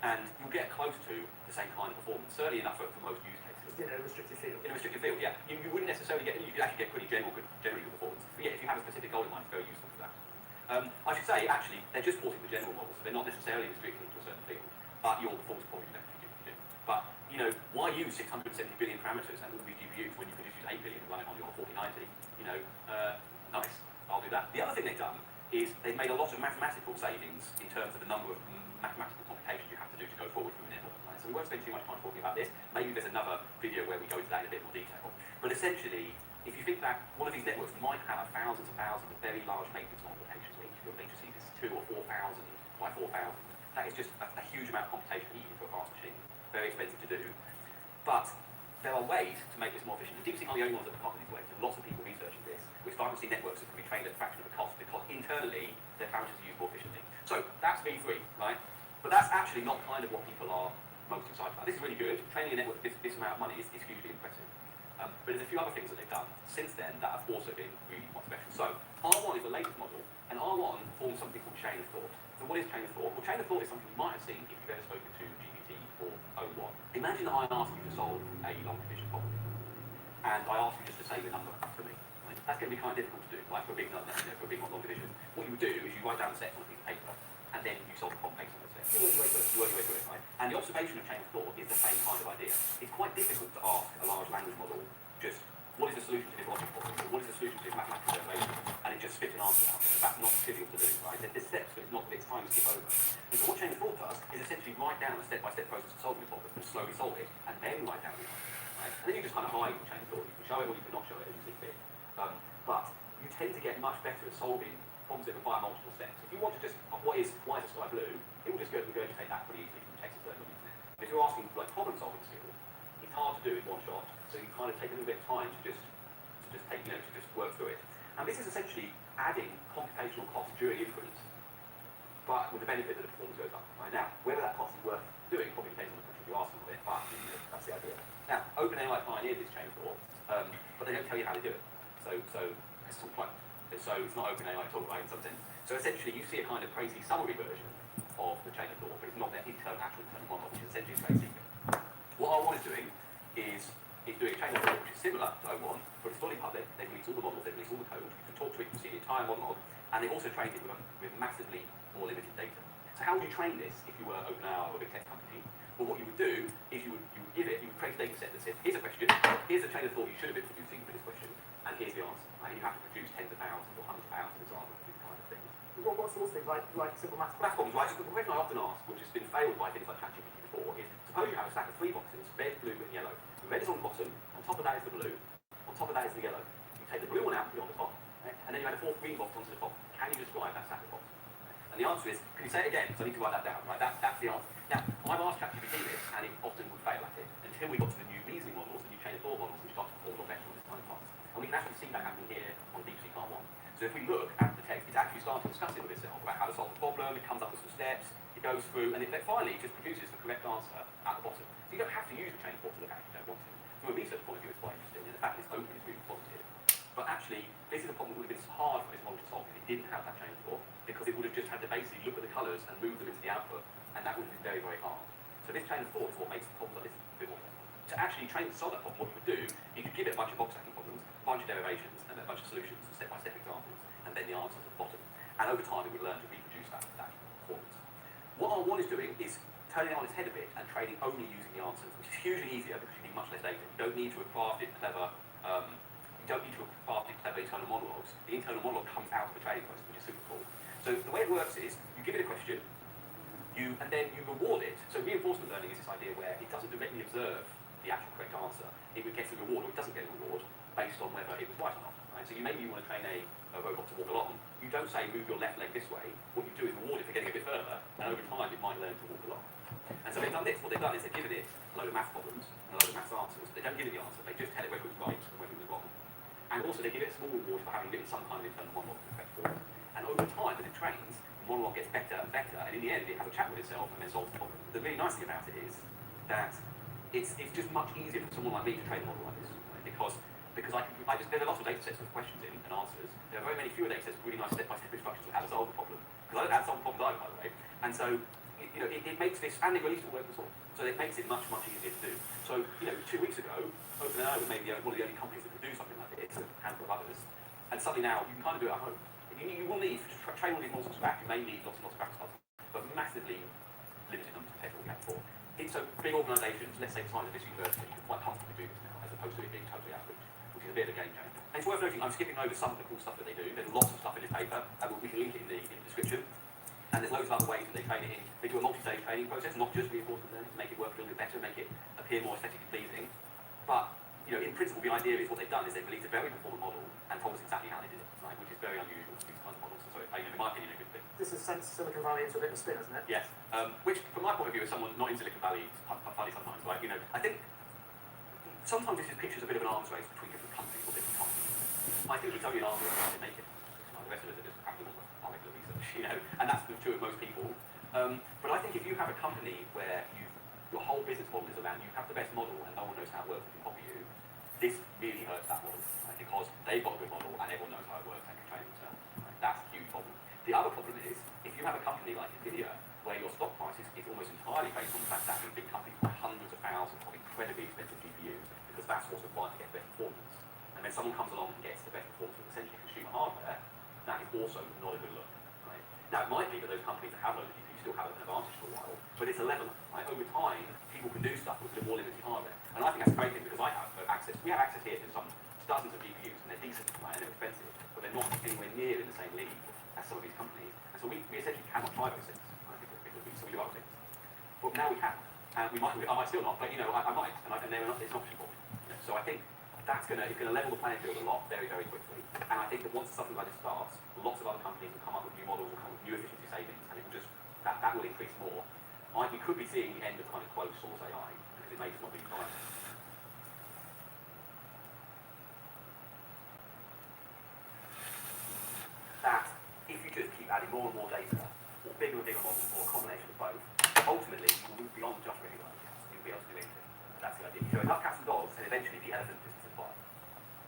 Speaker 8: And you'll get close to the same kind of performance, certainly enough for most use cases.
Speaker 4: It's in a restricted field.
Speaker 8: In a restricted field, yeah. You wouldn't necessarily get, you could actually get pretty generally good performance. But yeah, if you have a specific goal in mind, it's very useful for that. I should say, actually, they're just porting the general model, so they're not necessarily restricted to a certain field, but your performance probably better if you do. But, you know, why use 670 billion parameters and all these GPUs when you could just use 8 billion and run it on your 4090? You know, nice, I'll do that. The other thing they've done is they've made a lot of mathematical savings in terms of the number of mathematical computations you have to do to go forward from a network. Right? So we won't spend too much time talking about this. Maybe there's another video where we go into that in a bit more detail. But essentially, if you think that one of these networks might have thousands and thousands of very large matrix multiplications, where each of your matrices is 2,000 or 4,000 by 4,000, that is just a huge amount of computation needed for a fast machine. Very expensive to do. But there are ways to make this more efficient. And DeepSeek are the only ones that come up with these ways. There's lots of people researching this. We're starting to see networks that can be trained at a fraction of the cost because internally their parameters are used more efficiently. So that's V3, right? But that's actually not kind of what people are most excited about. This is really good. Training a network with this amount of money is hugely impressive. But there's a few other things that they've done since then that have also been really quite special. So R1 is the latest model, and R1 forms something called chain of thought. So what is chain of thought? Well, chain of thought is something you might have seen if you've ever spoken to GPT-4o1. Imagine that I ask you to solve a long division problem, and I ask you just to say the number for me. Right? That's going to be kind of difficult to do, like for a big number, for a big long division. What you would do is you write down the steps on a piece of paper, and then you solve the problem based on the steps. You work your way through it, right? And the observation of chain of thought is the same kind of idea. It's quite difficult to ask a large language model just what is the solution to this logic problem, or what is the solution to this mathematical derivation, and it just spits an answer out. That's not trivial to do, right? There's steps, but it's trying to skip over. And so what chain of thought does is essentially write down a step-by-step process of solving a problem and slowly solve it, and then write down the answer. Right? And then you just kind of hide the chain of thought. You can show it or you can not show it as you see fit. But you tend to get much better at solving problems that require multiple steps. If you want to just, why is the sky blue? It will just go and take that pretty easily from text and learn on the internet. But if you're asking for like problem-solving skills, it's hard to do in one shot. So you kind of take a little bit of time to just work through it. And this is essentially adding computational cost during inference, but with the benefit that the performance goes up. Right? Now, whether that cost is worth doing probably depends on the question you're asking of it, but that's the idea. Now, OpenAI pioneered this chain of thought, but they don't tell you how they do it. So it's all closed. And so it's not OpenAI at all, right, in some sense. So essentially, you see a kind of crazy summary version of the chain of thought, but it's not their actual internal model, which is essentially a trade secret. What R1 is doing is it's doing a chain of thought which is similar to O1, but it's fully public. They've released all the models, they've released all the code. You can talk to it, you can see the entire model, and they've also trained it with massively more limited data. So how would you train this if you were OpenAI or a big tech company? Well, what you would do is you would create a data set that says, here's a question, here's a chain of thought you should have been producing for this question, and here's the answer. Right? And you have to produce tens of thousands or hundreds of thousands of examples of these kind of things.
Speaker 4: What sorts of things, like simple maths
Speaker 8: problems, right? So the question I often ask, which has been failed by things like ChatGPT before, is suppose you have a stack of 3 boxes, red, blue, and yellow. The red is on the bottom, on top of that is the blue, on top of that is the yellow. You take the blue one out, put it on the top, right? And then you add a 4th green box onto the top. Can you describe that stack of boxes? And the answer is, can you say it again? So I need to write that down, right? That's the answer. Now, I've asked ChatGPT this, and it often would fail at it, until we got to the new reasoning models, the new chain of thought models, which started to perform a lot better on this kind of task. And we can actually see that happening here on DeepSeek R1. So if we look at the text, it's actually starting to discuss it with itself about how to solve the problem, it comes up with some steps, it goes through, and it finally just produces the correct answer at the bottom. So you don't have to use the chain of thought to look at it if you don't want to. From a research point of view, it's quite interesting, and the fact that it's open is really positive. But actually, this is a problem that would have been hard for this model to solve if it didn't have that chain of thought, because it would have just had to basically look at the colours and move them into the output, and that would have been very, very hard. So this chain of thought is what makes problems like this a bit more difficult. To actually train to solve that problem, what you would do, you could give it a bunch of box stacking problems, a bunch of derivations, and a bunch of solutions, and step-by-step examples, and then the answers at the bottom. And over time, it would learn to reproduce that performance. What R1 is doing is turning it on its head a bit and training only using the answers, which is hugely easier because you need much less data. You don't need to have crafted clever of internal monologues, the internal monologue comes out of the training process, which is super cool. So the way it works is you give it a question, and then you reward it. So reinforcement learning is this idea where it doesn't directly observe the actual correct answer. It gets a reward or it doesn't get a reward based on whether it was right or not. Right? So maybe you want to train a robot to walk along. You don't say move your left leg this way. What you do is reward it for getting a bit further, and over time it might learn to walk along. And so they've done this. What they've done is they've given it a load of math problems and a load of math answers. They don't give it the answer. They just tell it whether it was right and whether it was wrong. And also they give it a small reward for having written some kind of internal monologue in the correct form. And over time, as it trains, the monologue gets better and better, and in the end, it has a chat with itself and then solves the problem. The really nice thing about it is that it's just much easier for someone like me to train a model like this, right? Because there are lots of data sets with questions in and answers. There are very many fewer data sets with really nice step-by-step instructions on how to solve the problem. Because I don't have to solve the problem either, by the way. And so, it makes this, and they released all open source, so it makes it much, much easier to do. So, 2 weeks ago, OpenAI was maybe one of the only companies that could do something like this, a handful of others. And suddenly now, you can kind of do it at home. You will need, to train all these models from scratch, you may need lots and lots of practice cards, but massively limited numbers compared to what we had before. So big organisations, let's say the size of this university, can quite comfortably do this now, as opposed to it being totally outreach, which is a bit of a game changer. And it's worth noting, I'm skipping over some of the cool stuff that they do. There's lots of stuff in this paper, and we can link it in the description. And there's loads of other ways that they train it in. They do a multi-stage training process, not just reinforcement learning, to make it work a little bit better, make it appear more aesthetically pleasing. But in principle, the idea is what they've done is they've released a very performant model and told us exactly how they did it, right? Which is very unusual for these kinds of models. So, in my opinion, a good thing.
Speaker 9: This has sent Silicon Valley into a bit of a spin, hasn't it?
Speaker 8: Yes. Which, from my point of view, as someone not in Silicon Valley, is funny sometimes, right? I think sometimes this is pictures a bit of an arms race between different countries or different companies. I think it's only an arms race if they make it. The rest of us are just cracking on with our regular research, and that's true of most people. But I think if you have a company where your whole business model is around you have the best model and no one knows how it works and can copy you, this really hurts that model, right? Because they've got a good model and everyone knows how it works and can train themselves. Right? That's a huge problem. The other problem is if you have a company like Nvidia where your stock price is almost entirely based on the fact that big companies buy hundreds of thousands of incredibly expensive GPUs because that's what's required to get the best performance, and then someone comes along and gets the best performance with essentially consumer hardware, that is also not a good look. Right? Now, it might be that those companies that have loads of GPUs still have an advantage for a while, but it's a leveler. Right? Over time, people can do stuff with more limited hardware. And I think that's a great thing because we have access here to some dozens of GPUs, and they're decent, right, and they're expensive, but they're not anywhere near in the same league as some of these companies. And so we essentially cannot try those things, right, so we do other things. But now we can. And I might still not, but I might, and it's an option for me. So I think it's going to level the playing field a lot very, very quickly. And I think that once something like this starts, lots of other companies will come up with new models, will come up with new efficiency savings, and it will just that will increase more. We could be seeing the end of kind of closed source AI because it may just not be viable. That if you just keep adding more and more data, or bigger and bigger models, or a combination of both, ultimately you will move beyond just really like cats. You'll be able to do anything. That's the idea. You show enough cats and dogs, and eventually the elephant is supplied.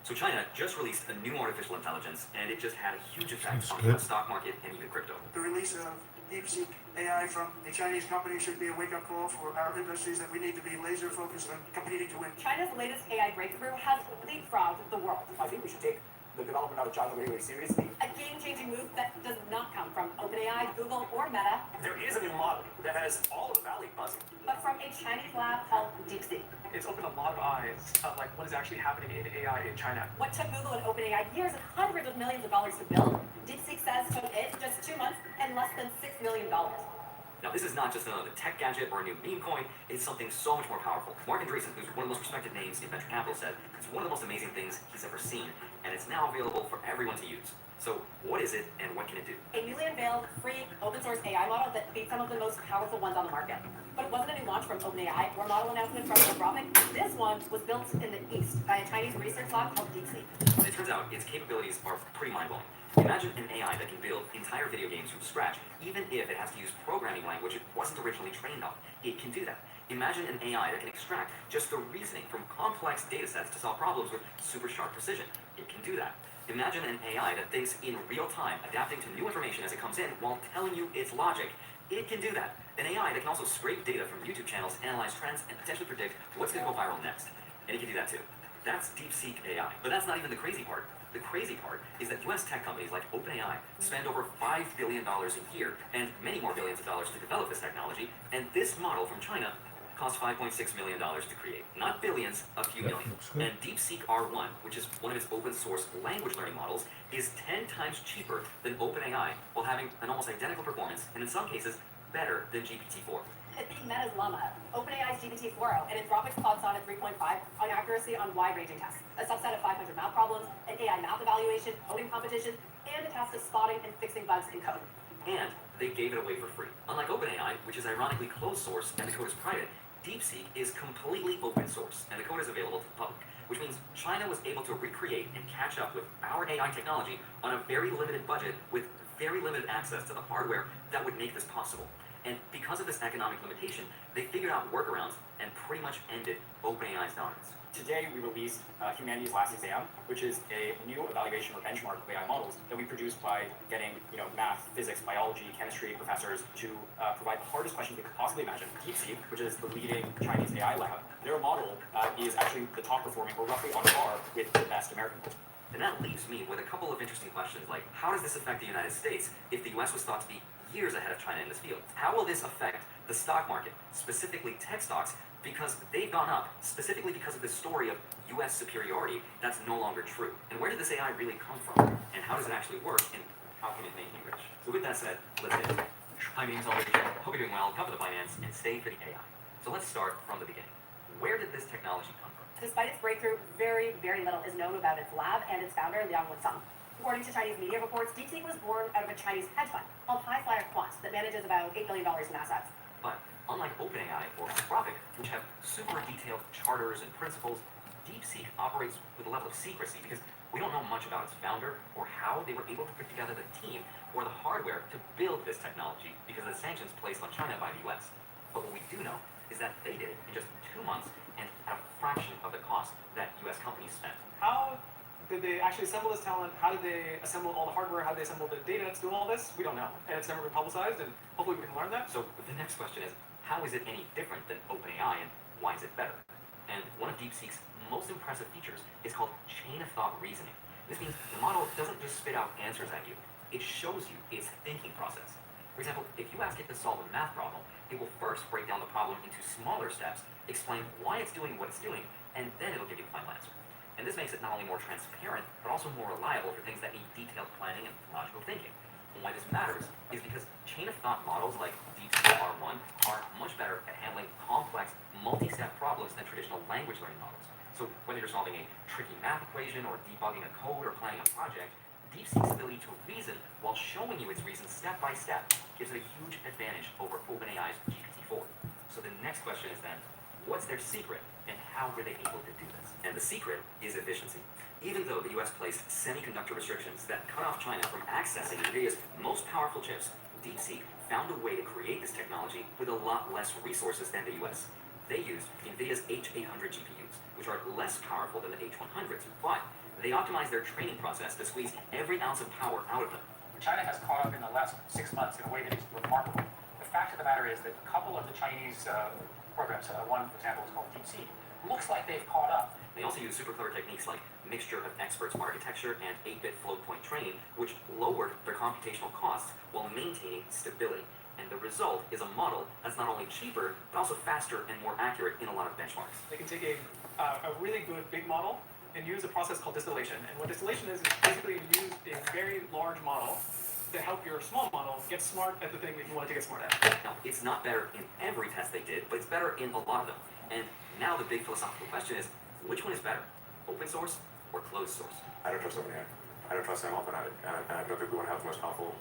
Speaker 10: So China just released a new artificial intelligence, and it just had a huge effect on the stock market and even crypto.
Speaker 11: The release of DeepSeek AI from a Chinese company should be a wake-up call for our industries that we need to be laser-focused on competing to win.
Speaker 2: China's latest AI breakthrough has leapfrogged the world.
Speaker 9: I think we should take the development out of China really, really seriously.
Speaker 2: A game-changing move that does not come from OpenAI, Google, or Meta,
Speaker 9: There is a new model that has all of the valley buzzing.
Speaker 2: but from a Chinese lab called DeepSeek.
Speaker 12: It's opened a lot of eyes of what is actually happening in AI in China.
Speaker 2: What took Google and OpenAI years and hundreds of millions of dollars to build, DeepSeek says took it just 2 months and less than $6 million.
Speaker 10: Now, this is not just another tech gadget or a new meme coin, it's something so much more powerful. Mark Andreessen, who's one of the most respected names in venture capital, said it's one of the most amazing things he's ever seen, and it's now available for everyone to use. So, what is it, and what can it do?
Speaker 2: A newly unveiled, free, open-source AI model that beats some of the most powerful ones on the market. But it wasn't a new launch from OpenAI or model announcement from Anthropic. This one was built in the East by a Chinese research lab called DeepSeek.
Speaker 10: It turns out its capabilities are pretty mind-blowing. Imagine an AI that can build entire video games from scratch, even if it has to use programming language it wasn't originally trained on. It can do that. Imagine an AI that can extract just the reasoning from complex data sets to solve problems with super sharp precision. It can do that. Imagine an AI that thinks in real time, adapting to new information as it comes in while telling you its logic. It can do that. An AI that can also scrape data from YouTube channels, analyze trends, and potentially predict what's going to go viral next. And it can do that too. That's DeepSeek AI. But that's not even the crazy part. The crazy part is that US tech companies like OpenAI spend over $5 billion a year and many more billions of dollars to develop this technology, and this model from China cost $5.6 million to create. Not billions, a few million.
Speaker 1: looks good.
Speaker 10: And DeepSeek R1, which is one of its open source language learning models, is 10 times cheaper than OpenAI while having an almost identical performance, and in some cases, better than GPT-4.
Speaker 7: It being Meta's Llama, OpenAI's GPT-4o, and Anthropic's Cloud Sonnet 3.5 on accuracy on wide-ranging tests, a subset of 500 math problems, an AI math evaluation, coding competition, and a task of spotting and fixing bugs in code.
Speaker 10: And they gave it away for free. Unlike OpenAI, which is ironically closed source and the code is private, DeepSeek is completely open source and the code is available to the public, which means China was able to recreate and catch up with our AI technology on a very limited budget with very limited access to the hardware that would make this possible. And because of this economic limitation, they figured out workarounds and pretty much ended OpenAI's dominance.
Speaker 9: Today, we released Humanity's Last Exam, which is a new evaluation or benchmark of AI models that we produced by getting, math, physics, biology, chemistry professors to provide the hardest questions we could possibly imagine. DeepSeek, which is the leading Chinese AI lab, their model is actually the top performing, or roughly on par with the best American model.
Speaker 10: And that leaves me with a couple of interesting questions, like how does this affect the United States if the US was thought to be years ahead of China in this field? How will this affect the stock market, specifically tech stocks, because they've gone up specifically because of this story of US superiority that's no longer true? And where did this AI really come from? And how does it actually work? And how can it make me rich? So with that said, let's get into it. Hi, my name's Oliver. Hope you're doing well. Cover the finance and stay for the AI. So let's start from the beginning. Where did this technology come from?
Speaker 7: Despite its breakthrough, very, very little is known about its lab and its founder, Liang Wenfeng. According to Chinese media reports, DeepSeek was born out of a Chinese hedge fund called High Flyer Quant that manages about $8 billion in assets.
Speaker 10: But unlike OpenAI or Anthropic, which have super detailed charters and principles, DeepSeek operates with a level of secrecy because we don't know much about its founder or how they were able to put together the team or the hardware to build this technology because of the sanctions placed on China by the US. But what we do know is that they did it in just 2 months and at a fraction of the cost that US companies spent.
Speaker 12: How did they actually assemble this talent? How did they assemble all the hardware? How did they assemble the data that's doing all this? We don't know. And it's never been publicized, and hopefully we can learn that.
Speaker 10: So the next question is, how is it any different than OpenAI, and why is it better? And one of DeepSeek's most impressive features is called chain of thought reasoning. This means the model doesn't just spit out answers at you, it shows you its thinking process. For example, if you ask it to solve a math problem, it will first break down the problem into smaller steps, explain why it's doing what it's doing, and then it'll give you the final answer. And this makes it not only more transparent, but also more reliable for things that need detailed planning and logical thinking. And why this matters is because chain of thought models like DeepSeek R1 are much better at handling complex, multi-step problems than traditional language learning models. So whether you're solving a tricky math equation or debugging a code or planning a project, DeepSeek's ability to reason while showing you its reason step by step gives it a huge advantage over OpenAI's GPT-4. So the next question is then, what's their secret and how were they able to do this? And the secret is efficiency. Even though the US placed semiconductor restrictions that cut off China from accessing NVIDIA's most powerful chips, DeepSeek found a way to create this technology with a lot less resources than the US. They used NVIDIA's H800 GPUs, which are less powerful than the H100s, but they optimized their training process to squeeze every ounce of power out of them.
Speaker 9: China has caught up in the last 6 months in a way that is remarkable. The fact of the matter is that a couple of the Chinese programs, one, for example, is called DeepSeek, looks like they've caught up.
Speaker 10: They also use super clever techniques like mixture of experts architecture and 8-bit float point training, which lowered their computational costs while maintaining stability. And the result is a model that's not only cheaper, but also faster and more accurate in a lot of benchmarks.
Speaker 12: They can take a really good big model and use a process called distillation. And what distillation is basically you use a very large model to help your small model get smart at the thing that you want it to get smart at.
Speaker 10: Now, it's not better in every test they did, but it's better in a lot of them. And now the big philosophical question is, which one is better, open source or closed source?
Speaker 13: I don't trust OpenAI. I don't trust them OpenAI, and I don't think we want to have the most powerful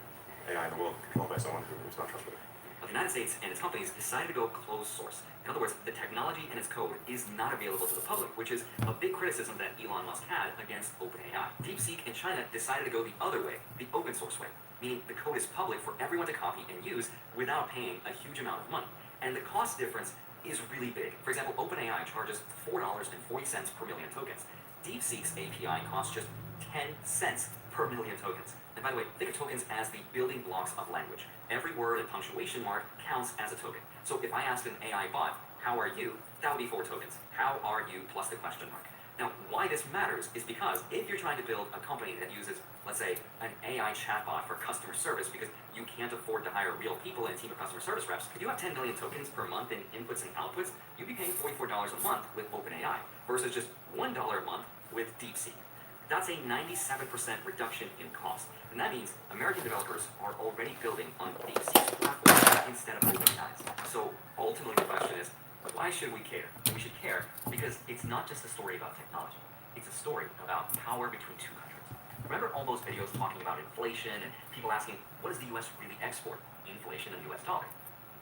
Speaker 13: AI in the world controlled by someone who's not trustworthy.
Speaker 10: But the United States and its companies decided to go closed source. In other words, the technology and its code is not available to the public, which is a big criticism that Elon Musk had against OpenAI. DeepSeek and China decided to go the other way, the open source way, meaning the code is public for everyone to copy and use without paying a huge amount of money. And the cost difference is really big. For example, OpenAI charges $4.40 per million tokens. DeepSeek's API costs just 10 cents per million tokens. And by the way, think of tokens as the building blocks of language. Every word and punctuation mark counts as a token. So if I asked an AI bot, how are you? That would be 4 tokens. How are you plus the question mark. Now, why this matters is because if you're trying to build a company that uses, let's say, an AI chatbot for customer service because you can't afford to hire real people and a team of customer service reps, if you have 10 million tokens per month in inputs and outputs, you'd be paying $44 a month with OpenAI versus just $1 a month with DeepSeek. That's a 97% reduction in cost. And that means American developers are already building on DeepSeek's platform instead of OpenAI's. So ultimately the question is, why should we care? We should care because it's not just a story about technology. It's a story about power between two countries. Remember all those videos talking about inflation and people asking, what does the US really export? Inflation and the US dollar.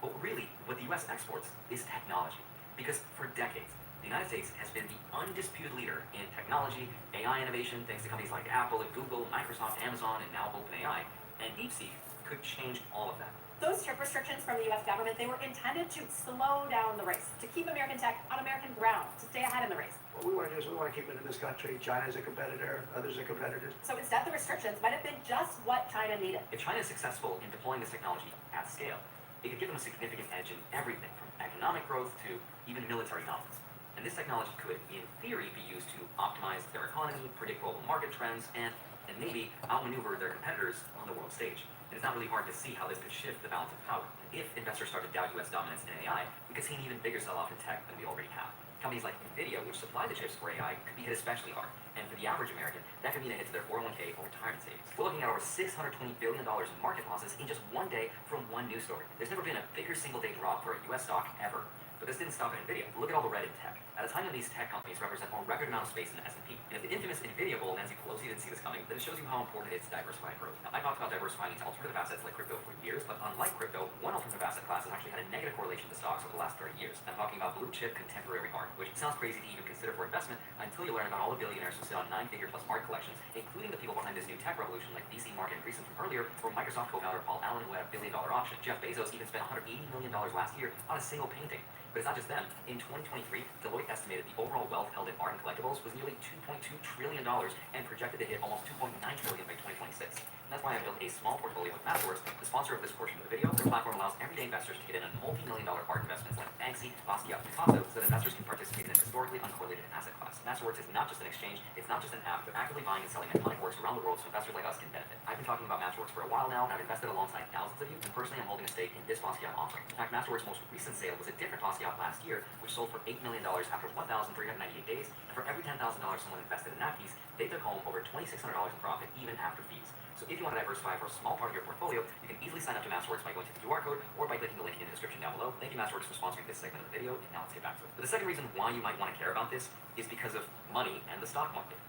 Speaker 10: But really, what the US exports is technology. Because for decades, the United States has been the undisputed leader in technology, AI innovation, thanks to companies like Apple and Google, Microsoft, Amazon, and now OpenAI. And DeepSeek could change all of that.
Speaker 7: Those chip restrictions from the US government, they were intended to slow down the race, to keep American tech on American ground, to stay ahead in the race.
Speaker 11: What we want to do is we want to keep it in this country. China's a competitor, others are competitors.
Speaker 7: So instead, the restrictions might have been just what China needed.
Speaker 10: If China is successful in deploying this technology at scale, it could give them a significant edge in everything from economic growth to even military dominance. And this technology could, in theory, be used to optimize their economy, predict global market trends, and maybe outmaneuver their competitors on the world stage. And it's not really hard to see how this could shift the balance of power. If investors start to doubt US dominance in AI, we could see an even bigger sell-off in tech than we already have. Companies like NVIDIA, which supply the chips for AI, could be hit especially hard. And for the average American, that could mean a hit to their 401k or retirement savings. We're looking at over $620 billion in market losses in just one day from one news story. There's never been a bigger single-day drop for a US stock ever. But this didn't stop at NVIDIA. Look at all the red in tech. At a time when these tech companies represent a record amount of space in the S&P. And if the infamous NVIDIA bull Nancy Pelosi didn't see this coming, then it shows you how important it is to diversify growth. Now, I talked about diversifying into alternative assets like crypto for years, but unlike crypto, one alternative asset class has actually had a negative correlation to stocks over the last 30 years. I'm talking about blue chip contemporary art, which sounds crazy to even consider for investment until you learn about all the billionaires who sit on 9-figure plus art collections, including the people behind this new tech revolution like VC Mark Andreessen from earlier, or Microsoft co-founder Paul Allen, who had a billion-dollar auction. Jeff Bezos even spent $180 million last year on a single painting. But it's not just them. In 2023, Deloitte estimated the overall wealth held in art and collectibles was nearly $2.2 trillion and projected to hit almost $2.9 trillion by 2026. And that's why I built a small portfolio with Masterworks, the sponsor of this portion of the video. Their platform allows everyday investors to get in on multi-million-dollar art investments like Banksy, Basquiat, and Picasso, so that investors can participate in a historically uncorrelated asset class. Masterworks is not just an exchange, it's not just an app, but actively buying and selling iconic works around the world so investors like us can benefit. I've been talking about Masterworks for a while now, and I've invested alongside thousands of you, and personally I'm holding a stake in this Basquiat offering. In fact, Masterworks' most recent sale was a different Basquiat last year, which sold for $8 million after 1,398 days, and for every $10,000 someone invested in that piece, they took home over $2,600 in profit even after fees. So if you want to diversify for a small part of your portfolio, you can easily sign up to Masterworks by going to the QR code or by clicking the link in the description down below. Thank you, Masterworks, for sponsoring this segment of the video, and now let's get back to it. But the second reason why you might want to care about this is because of money and the stock market.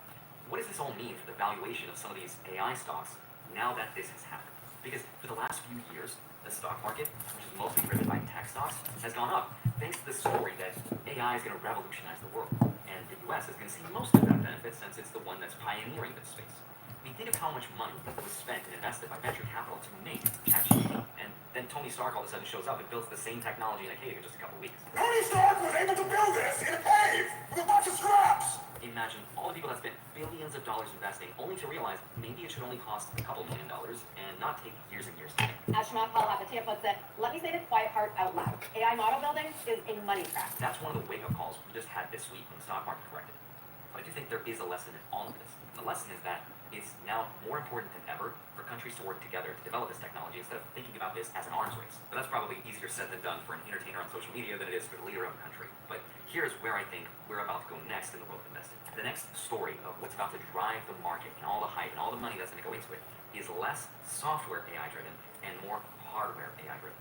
Speaker 10: What does this all mean for the valuation of some of these AI stocks now that this has happened? Because for the last few years, the stock market, which is mostly driven by tech stocks, has gone up thanks to the story that AI is going to revolutionize the world. And the US is going to see most of that benefit since it's the one that's pioneering this space. I mean, think of how much money was spent and invested by venture capital to make ChatGPT, and then Tony Stark all of a sudden shows up and builds the same technology in a cave in just a couple weeks.
Speaker 4: Tony Stark was able to build this in a cave with a bunch of scraps!
Speaker 10: Imagine all the people that spent billions of dollars investing only to realize maybe it should only cost a couple $1 million and not take years and years to make.
Speaker 7: As Shimon Palihapitiya puts it, let me say the quiet part out loud. AI model building is a money trap.
Speaker 10: That's one of the wake-up calls we just had this week when the stock market corrected. But I do think there is a lesson in all of this. The lesson is that it's now more important than ever for countries to work together to develop this technology instead of thinking about this as an arms race. But that's probably easier said than done for an entertainer on social media than it is for the leader of a country. But here's where I think we're about to go next in the world of investing. The next story of what's about to drive the market and all the hype and all the money that's going to go into it is less software AI driven and more hardware AI driven.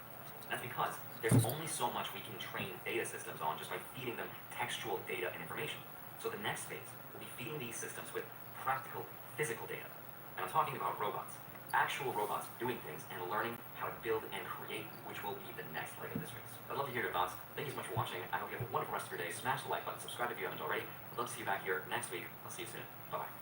Speaker 10: And that's because there's only so much we can train data systems on just by feeding them textual data and information. So the next phase will be feeding these systems with practical physical data. And I'm talking about robots, actual robots doing things and learning how to build and create, which will be the next leg of this race. I'd love to hear your thoughts. Thank you so much for watching. I hope you have a wonderful rest of your day. Smash the like button, subscribe if you haven't already. I'd love to see you back here next week. I'll see you soon. Bye-bye.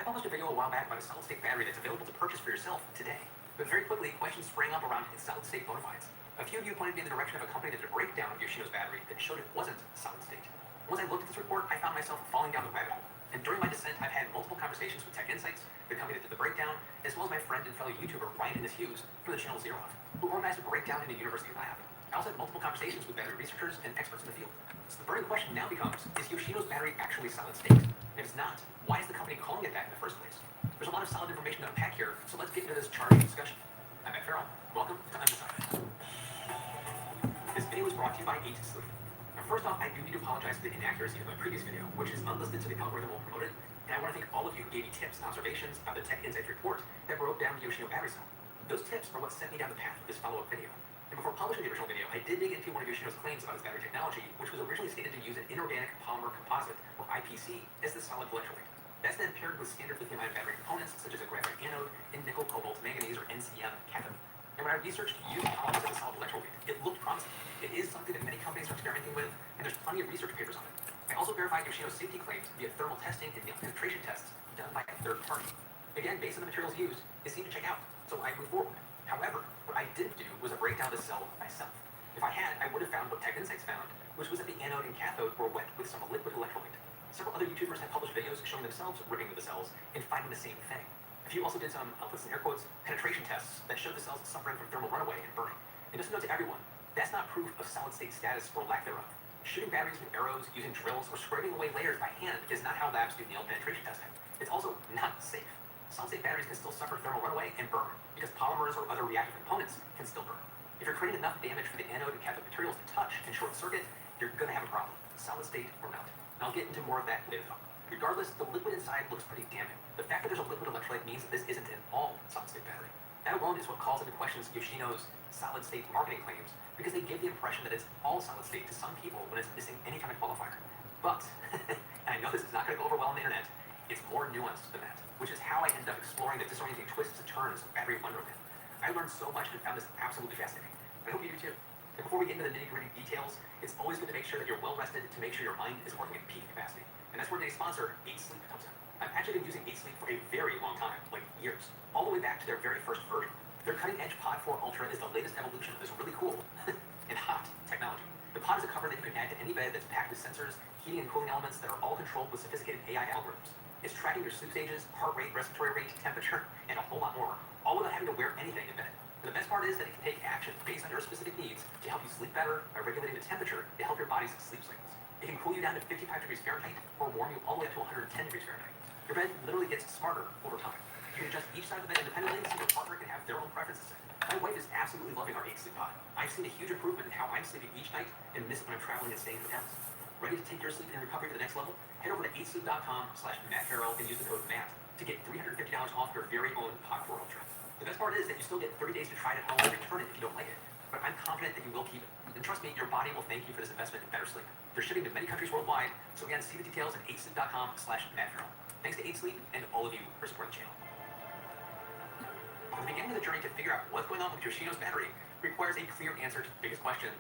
Speaker 6: published a video a while back about a solid-state battery that's available to purchase for yourself today. But very quickly, questions sprang up around its solid-state bona fides. A few of you pointed me in the direction of a company that did a breakdown of Yoshino's battery that showed it wasn't solid-state. Once I looked at this report, I found myself falling down the rabbit hole. And during my descent, I've had multiple conversations with Tech Insights, the company that did the breakdown, as well as my friend and fellow YouTuber Ryan Dennis Hughes from the channel Zero Off, who organized a breakdown in a university lab. I also had multiple conversations with battery researchers and experts in the field. So the burning question now becomes, is Yoshino's battery actually solid-state? And if it's not, why is the company calling it that in the first place? There's a lot of solid information to unpack here, so let's get into this charging discussion. I'm Matt Farrell. Welcome to Undecided. This video is brought to you by 8 Sleep. Now, first off, I do need to apologize for the inaccuracy of my previous video, which is unlisted so the algorithm won't promote it. And I want to thank all of you who gave me tips and observations about the Tech Insights report that broke down the Yoshino battery cell. Those tips are what set me down the path of this follow-up video. And before publishing the original video, I did dig into one of Yoshino's claims about its battery technology, which was originally stated to use an inorganic polymer composite, or IPC, as the solid electrolyte. That's then paired with standard lithium-ion battery components, such as a graphite anode and nickel, cobalt, manganese, or NCM cathode. And when I researched using polymers as a solid electrolyte, it looked promising. It is something that many companies are experimenting with, and there's plenty of research papers on it. I also verified Yoshino's safety claims via thermal testing and nail penetration tests done by a third party. Again, based on the materials used, it seemed to check out, so I moved forward. However, what I didn't do was a breakdown of the cell myself. If I had, I would have found what Tech Insights found, which was that the anode and cathode were wet with some liquid electrolyte. Several other YouTubers have published videos showing themselves ripping with the cells and finding the same thing. A few also did some, I'll put some air quotes, penetration tests that showed the cells suffering from thermal runaway and burning. And just a note to everyone, that's not proof of solid-state status or lack thereof. Shooting batteries with arrows, using drills, or scraping away layers by hand is not how labs do nail penetration testing. It's also not safe. Solid-state batteries can still suffer thermal runaway and burn, because polymers or other reactive components can still burn. If you're creating enough damage for the anode and cathode materials to touch and short circuit, you're going to have a problem, solid-state or not. And I'll get into more of that later though. Regardless, the liquid inside looks pretty damning. The fact that there's a liquid electrolyte means that this isn't an all solid-state battery. That alone is what calls into question Yoshino's solid-state marketing claims, because they give the impression that it's all solid-state to some people when it's missing any kind of qualifier. But, and I know this is not going to go over well on the internet, it's more nuanced than that, which is how I ended up exploring the disorienting twists and turns of battery wonderland. I learned so much and found this absolutely fascinating. I hope you do too. And before we get into the nitty-gritty details, it's always good to make sure that you're well-rested to make sure your mind is working at peak capacity. And that's where today's sponsor, 8 Sleep, comes in. I've actually been using 8 Sleep for a very long time, like years, all the way back to their very first version. Their cutting-edge Pod 4 Ultra is the latest evolution of this really cool and hot technology. The Pod is a cover that you can add to any bed that's packed with sensors, heating and cooling elements that are all controlled with sophisticated AI algorithms. It's tracking your sleep stages, heart rate, respiratory rate, temperature, and a whole lot more, all without having to wear anything in bed. And the best part is that it can take action based on your specific needs to help you sleep better by regulating the temperature to help your body's sleep cycles. It can cool you down to 55 degrees Fahrenheit or warm you all the way up to 110 degrees Fahrenheit. Your bed literally gets smarter over time. You can adjust each side of the bed independently so your partner can have their own preferences. My wife is absolutely loving our 8 Sleep Pod. I've seen a huge improvement in how I'm sleeping each night and miss it when I'm traveling and staying in hotels. Ready to take your sleep and recovery to the next level? Head over to 8sleep.com/MattFarrell and use the code MATT to get $350 off your very own Pod 4 Ultra. The best part is that you still get 30 days to try it at home and return it if you don't like it. But I'm confident that you will keep it. And trust me, your body will thank you for this investment in better sleep. They're shipping to many countries worldwide, so again, see the details at 8sleep.com/MattFarrell. Thanks to 8 Sleep and all of you for supporting the channel. The beginning of the journey to figure out what's going on with Yoshino's battery requires a clear answer to the biggest question: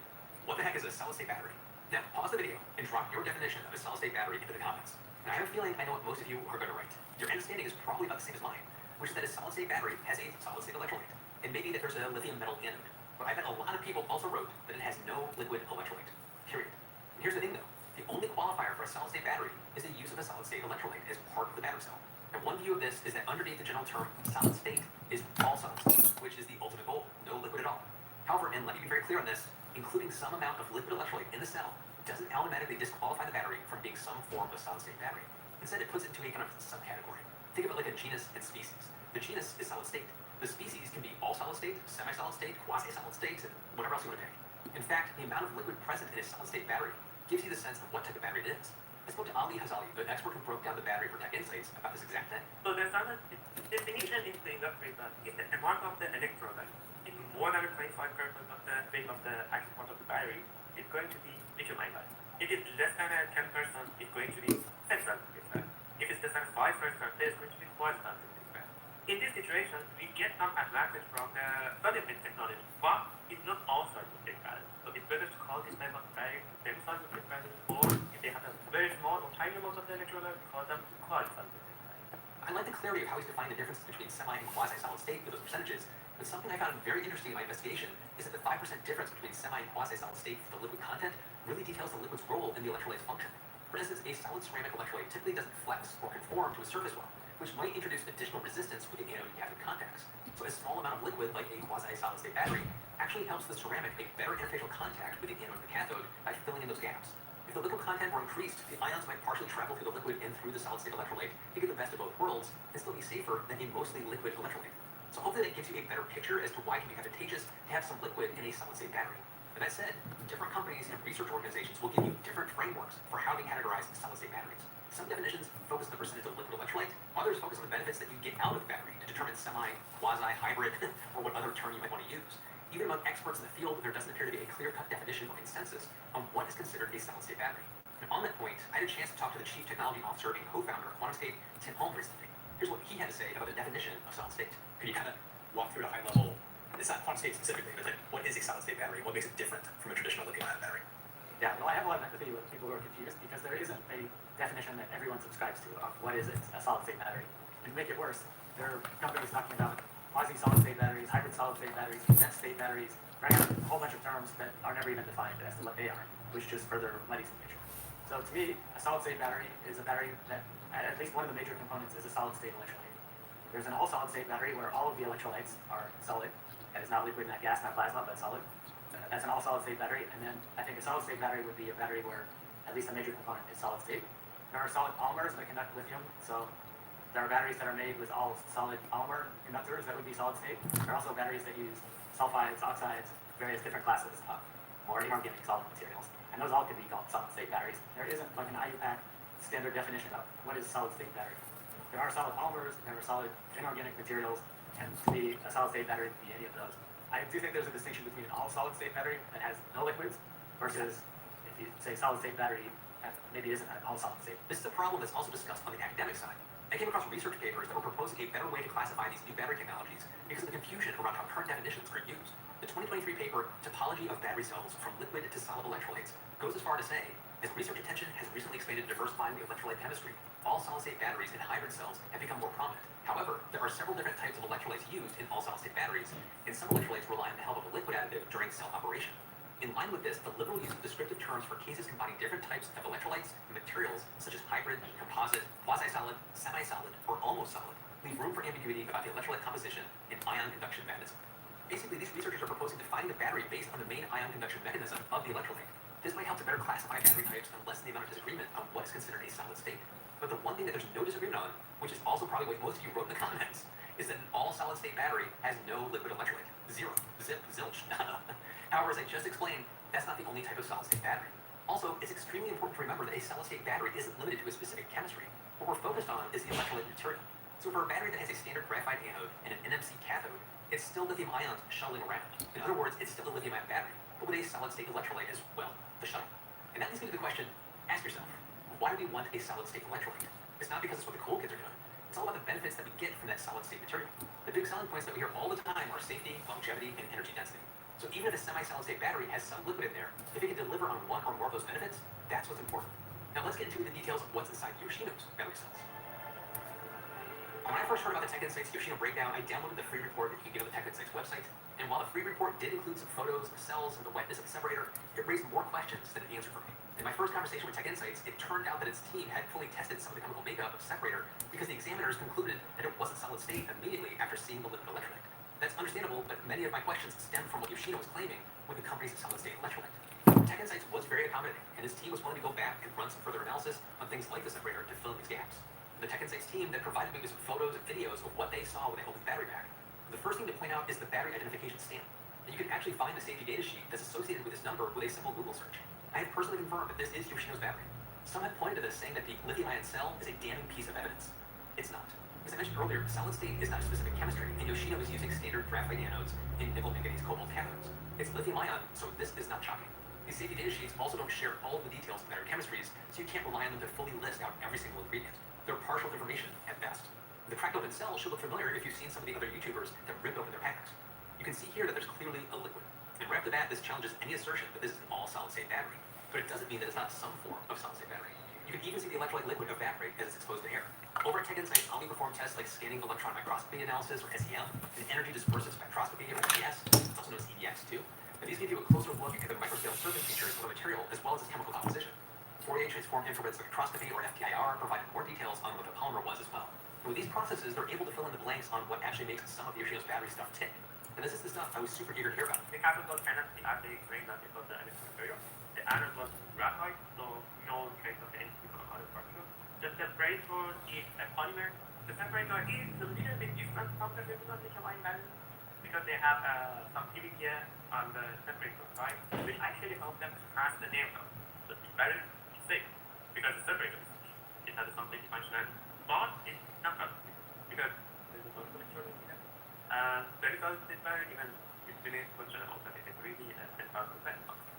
Speaker 6: what the heck is a solid-state battery? Now, pause the video and drop your definition of a solid-state battery into the comments. And I have a feeling I know what most of you are going to write. Your understanding is probably about the same as mine, which is that a solid-state battery has a solid-state electrolyte, and maybe that there's a lithium metal anode. But I bet a lot of people also wrote that it has no liquid electrolyte, period. And here's the thing though, the only qualifier for a solid-state battery is the use of a solid-state electrolyte as part of the battery cell. And one view of this is that underneath the general term solid-state is all solid-state, which is the ultimate goal, no liquid at all. However, and let me be very clear on this, including some amount of liquid electrolyte in the cell doesn't automatically disqualify the battery from being some form of solid-state battery. Instead, it puts it into a kind of subcategory. Think of it like a genus and species. The genus is solid-state. The species can be all solid-state, semi-solid state, quasi-solid state, and whatever else you want to pick. In fact, the amount of liquid present in a solid-state battery gives you the sense of what type of battery it is. I spoke to Ali Hazali, the expert who broke down the battery for Tech Insights, about this exact thing.
Speaker 14: So the standard definition in the industry that is the amount of the electrolyte in more than 25% of the weight of the active part of the battery is going to be lithium iodide. If it's less than 10%, it's going to be central different. If it's less than 5%, there's going to be quasi different. In this situation, we get some advantage from the solid-state technology, but it's not all solid-state batteries. So it's better to call this type of battery semi-solid-state battery, or if they have a very small or tiny amount of the electrolyte, call them quasi-solid-state battery.
Speaker 10: I like the clarity of how he's defining the differences between semi and quasi-solid state with those percentages, but something I found very interesting in my investigation is that the 5% difference between semi and quasi-solid state for the liquid content really details the liquid's role in the electrolyte's function. For instance, a solid ceramic electrolyte typically doesn't flex or conform to a surface well, which might introduce additional resistance with the anode and cathode contacts. So a small amount of liquid, like a quasi-solid state battery, actually helps the ceramic make better interfacial contact with the anode and the cathode by filling in those gaps. If the liquid content were increased, the ions might partially travel through the liquid and through the solid-state electrolyte to get the best of both worlds and still be safer than a mostly liquid electrolyte. So hopefully that gives you a better picture as to why it can be advantageous to have some liquid in a solid-state battery. And that said, different companies and research organizations will give you different frameworks for how they categorize solid-state batteries. Some definitions focus on the percentage of liquid electrolyte, others focus on the benefits that you get out of the battery to determine semi, quasi, hybrid, or what other term you might want to use. Even among experts in the field, there doesn't appear to be a clear-cut definition or consensus on what is considered a solid-state battery. And on that point, I had a chance to talk to the Chief Technology Officer and co-founder of QuantumScape, Tim Holm, recently. Here's what he had to say about the definition of solid-state.
Speaker 9: Could you kind of walk through at a high level? It's not QuantumScape specifically, but like, what is a solid-state battery? What makes it different from a traditional lithium-ion battery?
Speaker 15: Yeah, well, I have a lot of empathy with people who are confused because there isn't a definition that everyone subscribes to of what is a solid-state battery. And to make it worse, there are companies talking about quasi-solid-state batteries, hybrid solid-state batteries, condensed-state batteries, right? A whole bunch of terms that are never even defined as to what they are, which just further muddies the picture. So to me, a solid-state battery is a battery that, at least one of the major components, is a solid-state electrolyte. There's an all-solid-state battery where all of the electrolytes are solid. That is not liquid, not gas, not plasma, but solid. That's an all-solid-state battery. And then I think a solid-state battery would be a battery where at least a major component is solid-state. There are solid polymers that conduct lithium. So there are batteries that are made with all solid polymer conductors that would be solid-state. There are also batteries that use sulfides, oxides, various different classes of more inorganic solid materials. And those all can be called solid-state batteries. There isn't like an IUPAC standard definition of what is a solid-state battery. There are solid polymers, there are solid inorganic materials, and to me, a solid-state battery would be any of those. I do think there's a distinction between an all-solid-state battery that has no liquids versus, if you say solid-state battery, that maybe isn't an all-solid-state.
Speaker 10: This is a problem that's also discussed on the academic side. I came across research papers that were proposing a better way to classify these new battery technologies because of the confusion around how current definitions are used. The 2023 paper, Topology of Battery Cells from Liquid to Solid Electrolytes, goes as far to say, as research attention has recently expanded to diversifying the electrolyte chemistry, all solid-state batteries and hybrid cells have become more prominent. However, there are several different types of electrolytes used in all solid-state batteries, and some electrolytes rely on the help of a liquid additive during cell operation. In line with this, the liberal use of descriptive terms for cases combining different types of electrolytes and materials, such as hybrid, composite, quasi-solid, semi-solid, or almost solid, leave room for ambiguity about the electrolyte composition and ion conduction mechanism. Basically, these researchers are proposing defining the battery based on the main ion conduction mechanism of the electrolyte. This might help to better classify battery types and lessen the amount of disagreement on what is considered a solid state. But the one thing that there's no disagreement on, which is also probably what most of you wrote in the comments, is that an all-solid-state battery has no liquid electrolyte. Zero. Zip. Zilch. Nada. However, as I just explained, that's not the only type of solid-state battery. Also, it's extremely important to remember that a solid-state battery isn't limited to a specific chemistry. What we're focused on is the electrolyte material. So for a battery that has a standard graphite anode and an NMC cathode, it's still lithium ions shuttling around. In other words, it's still a lithium-ion battery, but with a solid-state electrolyte as well, the shuttle. And that leads me to the question, ask yourself, why do we want a solid-state electrolyte? It's not because it's what the cool kids are doing. It's all about the benefits that we get from that solid-state material. The big selling points that we hear all the time are safety, longevity, and energy density. So even if a semi-solid-state battery has some liquid in there, if it can deliver on one or more of those benefits, that's what's important. Now let's get into the details of what's inside Yoshino's battery cells. When I first heard about the Tech Insights Yoshino breakdown, I downloaded the free report that you can get on the Tech Insights website. And while the free report did include some photos of the cells and the wetness of the separator, it raised more questions than it answered for me. In my first conversation with Tech Insights, it turned out that its team had fully tested some of the chemical makeup of the separator because the examiners concluded that it wasn't solid state immediately after seeing the liquid electrolyte. That's understandable, but many of my questions stem from what Yoshino was claiming with the company's solid state electrolyte. Tech Insights was very accommodating, and his team was willing to go back and run some further analysis on things like the separator to fill in these gaps. The Tech Insights team that provided me with some photos and videos of what they saw when they opened the battery pack. The first thing to point out is the battery identification stamp. And you can actually find the safety data sheet that's associated with this number with a simple Google search. I have personally confirmed that this is Yoshino's battery. Some have pointed to this saying that the lithium-ion cell is a damning piece of evidence. It's not. As I mentioned earlier, solid state is not a specific chemistry, and Yoshino is using standard graphite anodes in nickel manganese cobalt cathodes. It's lithium-ion, so this is not shocking. These safety data sheets also don't share all of the details of battery chemistries, so you can't rely on them to fully list out every single ingredient. They're partial information at best. The cracked open cell should look familiar if you've seen some of the other YouTubers that ripped open their packs. You can see here that there's clearly a liquid. And right off the bat, this challenges any assertion that this is an all solid-state battery. But it doesn't mean that it's not some form of solid-state battery. You can even see the electrolyte liquid evaporate as it's exposed to air. Over at Tech Insights, I'll be performed tests like scanning electron microscopy analysis, or SEM, and energy dispersive spectroscopy, or EDS. It's also known as EDX too. And these give you a closer look at the microscale surface features of a material as well as its chemical composition. Fourier transform infrared spectroscopy, or FTIR, provided more details on what the polymer was as well. And with these processes, they're able to fill in the blanks on what actually makes some of Yoshino's battery stuff tick. And this is the stuff I was super eager to hear about.
Speaker 14: The cathode was kind of the as they explained that it was the emissive material. The anode was graphite, so no trace of the entity from other particles. The separator is a polymer. The separator is a little bit different from the regular lithium-ion battery because they have some PVDF on the separator side, which actually helps them to pass the nail down. So it's better to safe because the separator it has something functional, but it's not good because there's a lot of electronics in it. The result is very even it's really functional that it is really a 10,000%.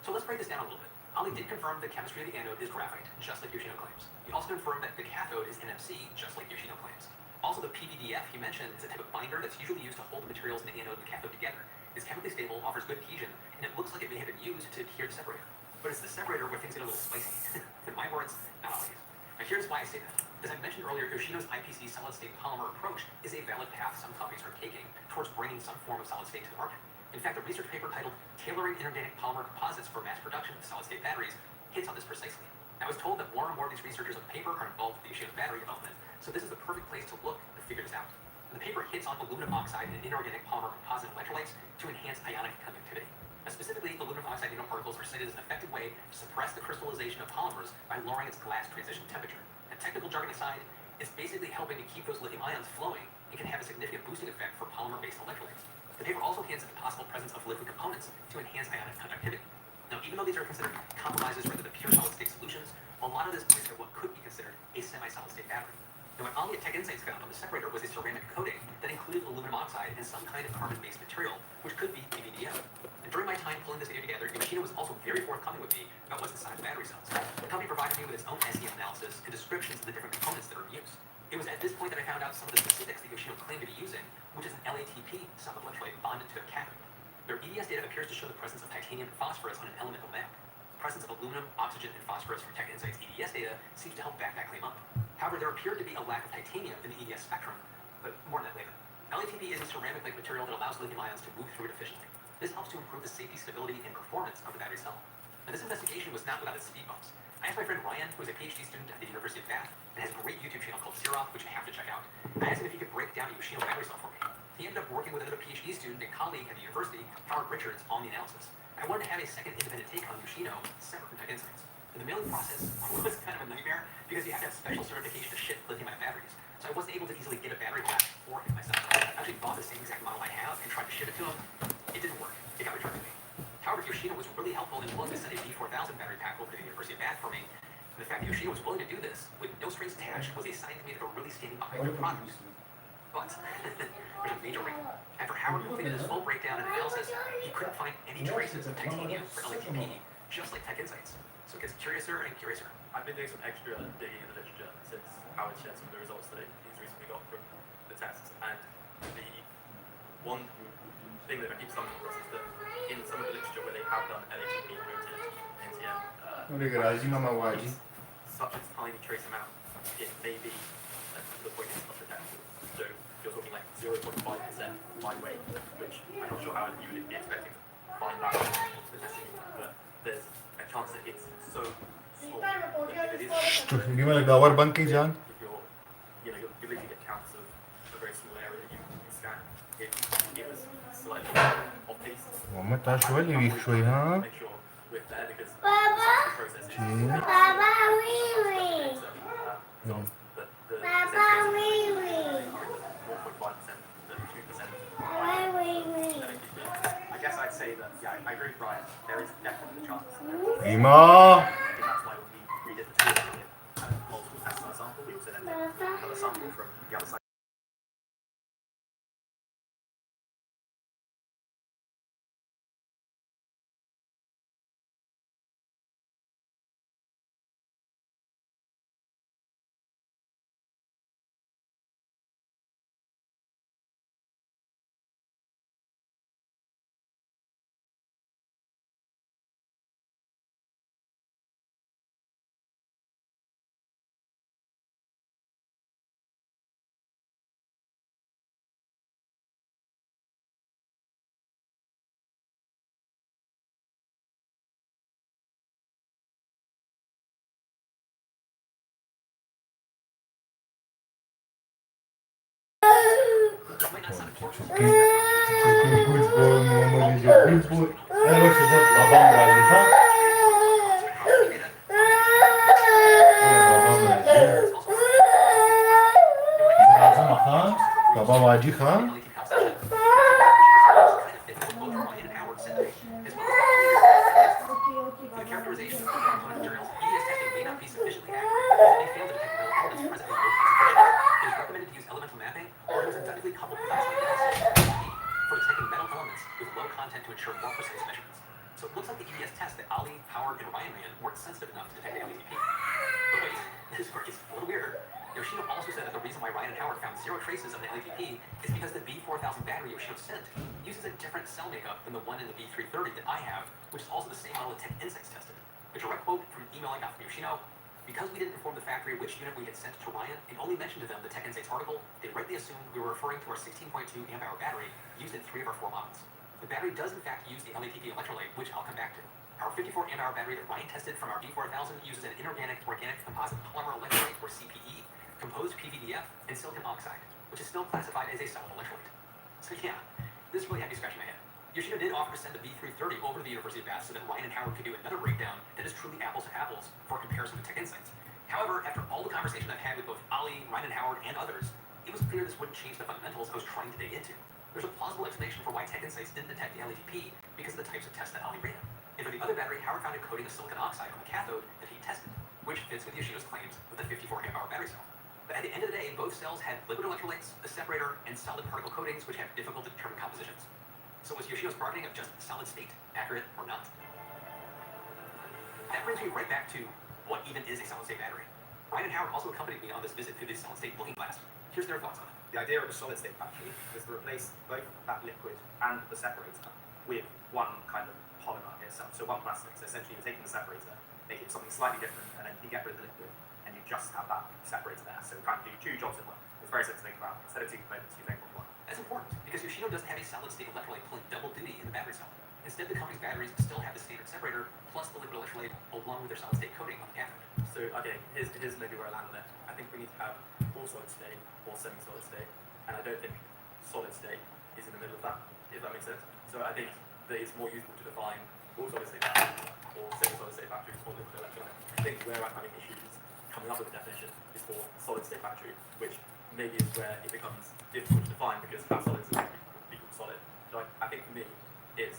Speaker 10: So let's break this down a little bit. Ali did confirm the chemistry of the anode is graphite, just like Yoshino claims. He also confirmed that the cathode is NMC, just like Yoshino claims. Also, the PVDF he mentioned is a type of binder that's usually used to hold the materials in the anode and the cathode together. It's chemically stable, offers good adhesion, and it looks like it may have been used to adhere the separator. But it's the separator where things get a little spicy. In my words, not Ali's. Now here's why I say that. As I mentioned earlier, Yoshino's IPC solid-state polymer approach is a valid path some companies are taking towards bringing some form of solid-state to the market. In fact, a research paper titled Tailoring Inorganic Polymer Composites for Mass Production of Solid-State Batteries hits on this precisely. Now, I was told that more and more of these researchers on the paper are involved with the Yoshino battery development, so this is the perfect place to look to figure this out. And the paper hits on aluminum oxide and inorganic polymer composite electrolytes to enhance ionic conductivity. Now, specifically, aluminum oxide nanoparticles are cited as an effective way to suppress the crystallization of polymers by lowering its glass transition temperature. And technical jargon aside, it's basically helping to keep those lithium ions flowing and can have a significant boosting effect for polymer-based electrolytes. The paper also hints at the possible presence of liquid components to enhance ionic conductivity. Now, even though these are considered compromises rather than pure solid-state solutions, a lot of this points to what could be considered a semi-solid-state battery. Now, what Ali at Tech Insights found on the separator was a ceramic coating that included aluminum oxide and some kind of carbon-based material, which could be PVDF. And during my time pulling this video together, Yoshino was also very forthcoming with me about what's inside the battery cells. The company provided me with its own SEM analysis and descriptions of the different components that are in use. It was at this point that I found out some of the specifics that Yoshino claimed to be using, which is an LATP sub-electrolyte bonded to a cathode. Their EDS data appears to show the presence of titanium and phosphorus on an elemental map. The presence of aluminum, oxygen, and phosphorus from Tech Insights EDS data seems to help back that claim up. However, there appeared to be a lack of titanium in the EDS spectrum, but more on that later. LATP is a ceramic-like material that allows lithium ions to move through it efficiently. This helps to improve the safety, stability, and performance of the battery cell. Now, this investigation was not without its speed bumps. I asked my friend Ryan, who is a PhD student at the University of Bath, and has a great YouTube channel called Xeroth, which you have to check out. I asked him if he could break down Yoshino battery cell for me. He ended up working with another PhD student and colleague at the university, Howard Richards, on the analysis. I wanted to have a second independent take on Yoshino, separate from Tech Insights. And the mailing process was kind of a nightmare because you have to have special certification to ship lithium-ion batteries. So I wasn't able to easily get a battery pack for him myself. I actually bought the same exact model I have and tried to ship it to him. It didn't work. It got returned to me. However, Yoshino was really helpful and willing to send a B4000 battery pack over to the University of Bath for me. And the fact that Yoshino was willing to do this with no strings attached was a sign to me that they're really standing behind their product. But there's a major wrinkle. After Howard completed his full breakdown and analysis, he couldn't find any traces of titanium for LATP, just like Tech Insights. So it gets curiouser and curiouser.
Speaker 16: I've been doing some extra digging in the literature since Howard shared some of the results that he's recently got from the tests, and the one thing that I keep stumbling across is that in some of the literature where they have done LATP rooted NTM, such a tiny trace amount, it may be to the point it's not detectable. So you're talking like 0.5% by weight, which I'm not sure how you would be expecting to find that from the testing, but there's a chance that it's so small that if it is
Speaker 1: Jan?
Speaker 16: you're literally get counts of a very small area that you can scan. It was slightly off piece. Make sure we're there because the process is but the 0.5% to 2%. I guess I'd say that, yeah, I agree with Brian. There is definitely a chance.
Speaker 1: Ima!
Speaker 16: I think that's why we did the tool. Multiple tests on a sample. We also then did another sample from the other side.
Speaker 6: It might not sound important.
Speaker 1: Baba Waji Khan.
Speaker 6: For the characterization of component materials, EDS testing may not be sufficiently accurate, as it may fail to detect metal elements present in low concentration. It is recommended to use elemental mapping or use inductively coupled plasma analysis for detecting metal elements with low content to ensure more precise measurements. So it looks like the EDS test that Ali, Howard, and Ryan ran weren't sensitive enough to detect the LETP. But wait, this part gets a little weirder. Yoshino also said that the reason why Ryan and Howard found zero traces of the LETP is because the B4000 battery Yoshino sent uses a different cell makeup than the one in the B330 that I have, which is also the same model that Tech Insights tested. A direct quote from an email I got from Yoshino: because we didn't inform the factory which unit we had sent to Ryan and only mentioned to them the Tech Insights article, they rightly assumed we were referring to our 16.2 amp hour battery used in 3 of our 4 models. The battery does in fact use the LETP electrolyte, which I'll come back to. Our 54 amp hour battery that Ryan tested from our B4000 uses an inorganic organic composite polymer electrolyte, or CPE, composed PVDF and silicon oxide, which is still classified as a solid electrolyte. So yeah, this really had me scratching my head. Yoshino did offer to send the B330 over to the University of Bath so that Ryan and Howard could do another breakdown that is truly apples to apples for comparison with Tech Insights. However, after all the conversation I've had with both Ali, Ryan and Howard, and others, it was clear this wouldn't change the fundamentals I was trying to dig into. There's a plausible explanation for why Tech Insights didn't detect the LETP because of the types of tests that Ali ran. And for the other battery, Howard found a coating of silicon oxide on the cathode that he tested, which fits with Yoshino's claims with the 54 amp hour battery cell. But at the end of the day, both cells had liquid electrolytes, a separator, and solid particle coatings, which have difficult to determine compositions. So was Yoshino's marketing of just solid state accurate or not? That brings me right back to what even is a solid state battery. Ryan and Howard also accompanied me on this visit to the solid state looking glass. Here's their thoughts on it.
Speaker 17: The idea of a solid state battery is to replace both that liquid and the separator with one kind of polymer itself, so one plastic. So essentially you're taking the separator, making it something slightly different, and then you get rid of the liquid, and you just have that separator there. So you kind of do 2 jobs in one. It's very simple to think about. Instead of 2 components, you think of one.
Speaker 6: That's important because Yoshino doesn't have a solid state electrolyte pulling double duty in the battery cell. Instead, the company's batteries still have the standard separator plus the liquid electrolyte along with their solid state coating on the cathode.
Speaker 16: So okay, here's maybe where I land on it. I think we need to have all solid state or semi-solid state, and I don't think solid state is in the middle of that, if that makes sense. So I think that it's more useful to define all solid state batteries or semi-solid state batteries or liquid electrolyte. I think where I'm having issues coming up with a definition is for solid state battery, which maybe is where it becomes difficult to define because how solid is equal solid. So I think for me it's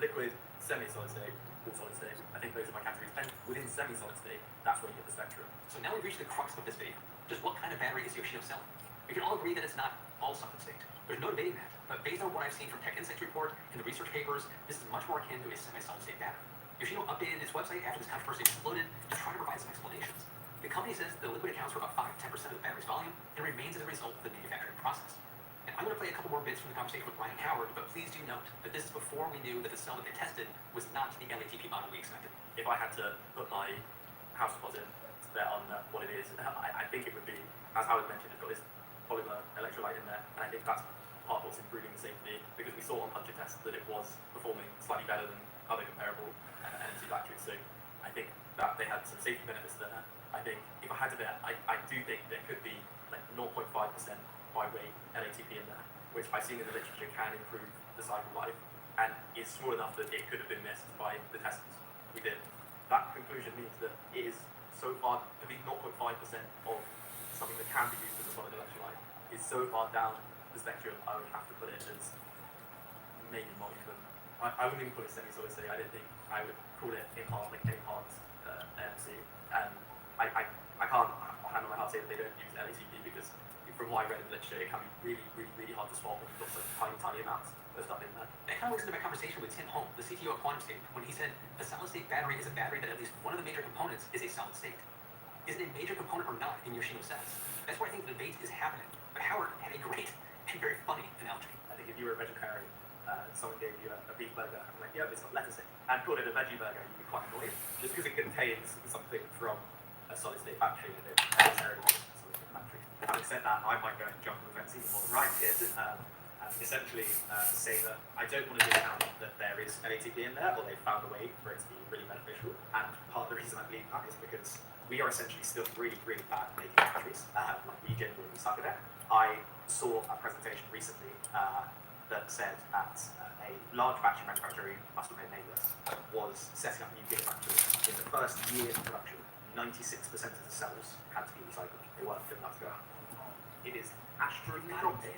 Speaker 16: liquid, semi-solid state, all solid state. I think those are my categories. And within semi-solid state, that's where you get the spectrum.
Speaker 6: So now we've reached the crux of this video. Just what kind of battery is Yoshino selling? We can all agree that it's not all solid state. There's no debating that. But based on what I've seen from Tech Insights report and the research papers, this is much more akin to a semi-solid state battery. Yoshino updated its website after this controversy exploded to try to provide some explanations. The company says the liquid accounts for about 5-10% of the battery's volume and remains as a result of the manufacturing process. And I'm going to play a couple more bits from the conversation with Ryan Howard, but please do note that this is before we knew that the cell that they tested was not the LATP model we expected.
Speaker 16: If I had to put my house deposit bet on what it is, I think it would be, as Howard mentioned, it's got this polymer electrolyte in there, and I think that's part of what's improving the safety, because we saw on puncher tests that it was performing slightly better than other comparable NMC batteries. So I think that they had some safety benefits there. I think if I had to bet, I do think there could be like 0.5% by weight LATP in there, which I've seen in the literature can improve the cycle life, and is small enough that it could have been missed by the testers. We did. That conclusion means that it is so far, to be 0.5% of something that can be used as a solid electrolyte is so far down the spectrum, I would have to put it as maybe not even. I wouldn't even put it semi-solid state. I don't think I would call it enhanced AMC. And I can't hand on my heart say that they don't use LATP, because from what I read in the literature, it can be really hard to swap when you've got such tiny amounts of stuff in there.
Speaker 6: That kind of links into my conversation with Tim Holm, the CTO of Quantum State, when he said a solid state battery is a battery that at least one of the major components is a solid state. Is it a major component or not in Yoshino cells? That's where I think the debate is happening. But Howard had a great and very funny analogy.
Speaker 17: I think if you were a vegetarian, someone gave you a beef burger, and like, yeah, it's got lettuce in it, and called it a veggie burger, you'd be quite annoyed, just because it contains something from a solid state battery that it necessarily is a solid state battery. Having said that, I might go and jump on the fence even more than Ryan did, and essentially say that I don't want to discount that there is LATP in there, or they've found a way for it to be really beneficial. And part of the reason I believe that is because we are essentially still really bad at making batteries. We genuinely suck at it. I saw a presentation recently that said that a large battery manufacturer, who must remain nameless, was setting up new gigafactories. In the first year of production, 96% of the cells had to be recycled. They weren't good enough to go out. It is astronomical.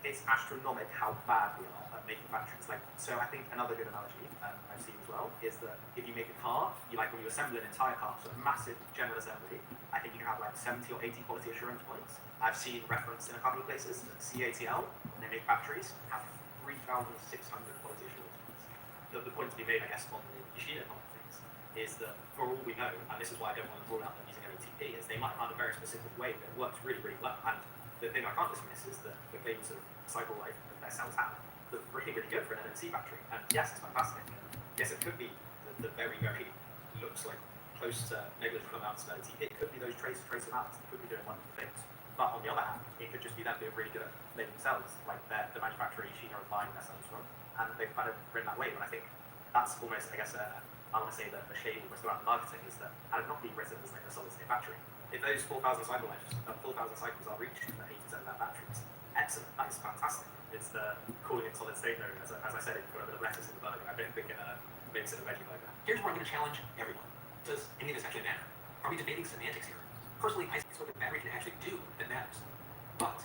Speaker 17: It's astronomical how bad we are at making batteries. Like, so I think another good analogy I've seen as well is that if you make a car, when you assemble an entire car, so a massive general assembly, I think you can have like 70 or 80 quality assurance points. I've seen reference in a couple of places that CATL, when they make batteries, have 3,600 quality assurance points. The point to be made, I guess, on the Yoshino part of things is that for all we know, and this is why I don't want to rule out them using OTP, is they might have a very specific way that works really, really well. And the thing I can't dismiss is that the claims of cycle life that their cells have look really, really good for an NMC battery. And yes, it's fantastic. And yes, it could be the very, very looks like close to negligible amounts of OTP. It could be those trace amounts. It could be doing wonderful things. But on the other hand, it could just be them being really good at making cells, like the manufacturer Yoshino are buying their cells from, and they've kind of written that way. And I think that's almost, I guess, I want to say that the shame almost around the marketing is that had it not been written as like a solid state battery, if those 4,000 cycle lives, 4,000 cycles are reached in 80% of that battery, it's excellent. That is fantastic. It's calling it solid state though, as I said, it's got a bit of lettuce in the burger. I've been thinking maybe it's a veggie burger.
Speaker 10: Here's where I'm going to challenge everyone. Does any of this actually matter? Are we debating semantics here? Personally, I think it's what the battery can actually do that matters. But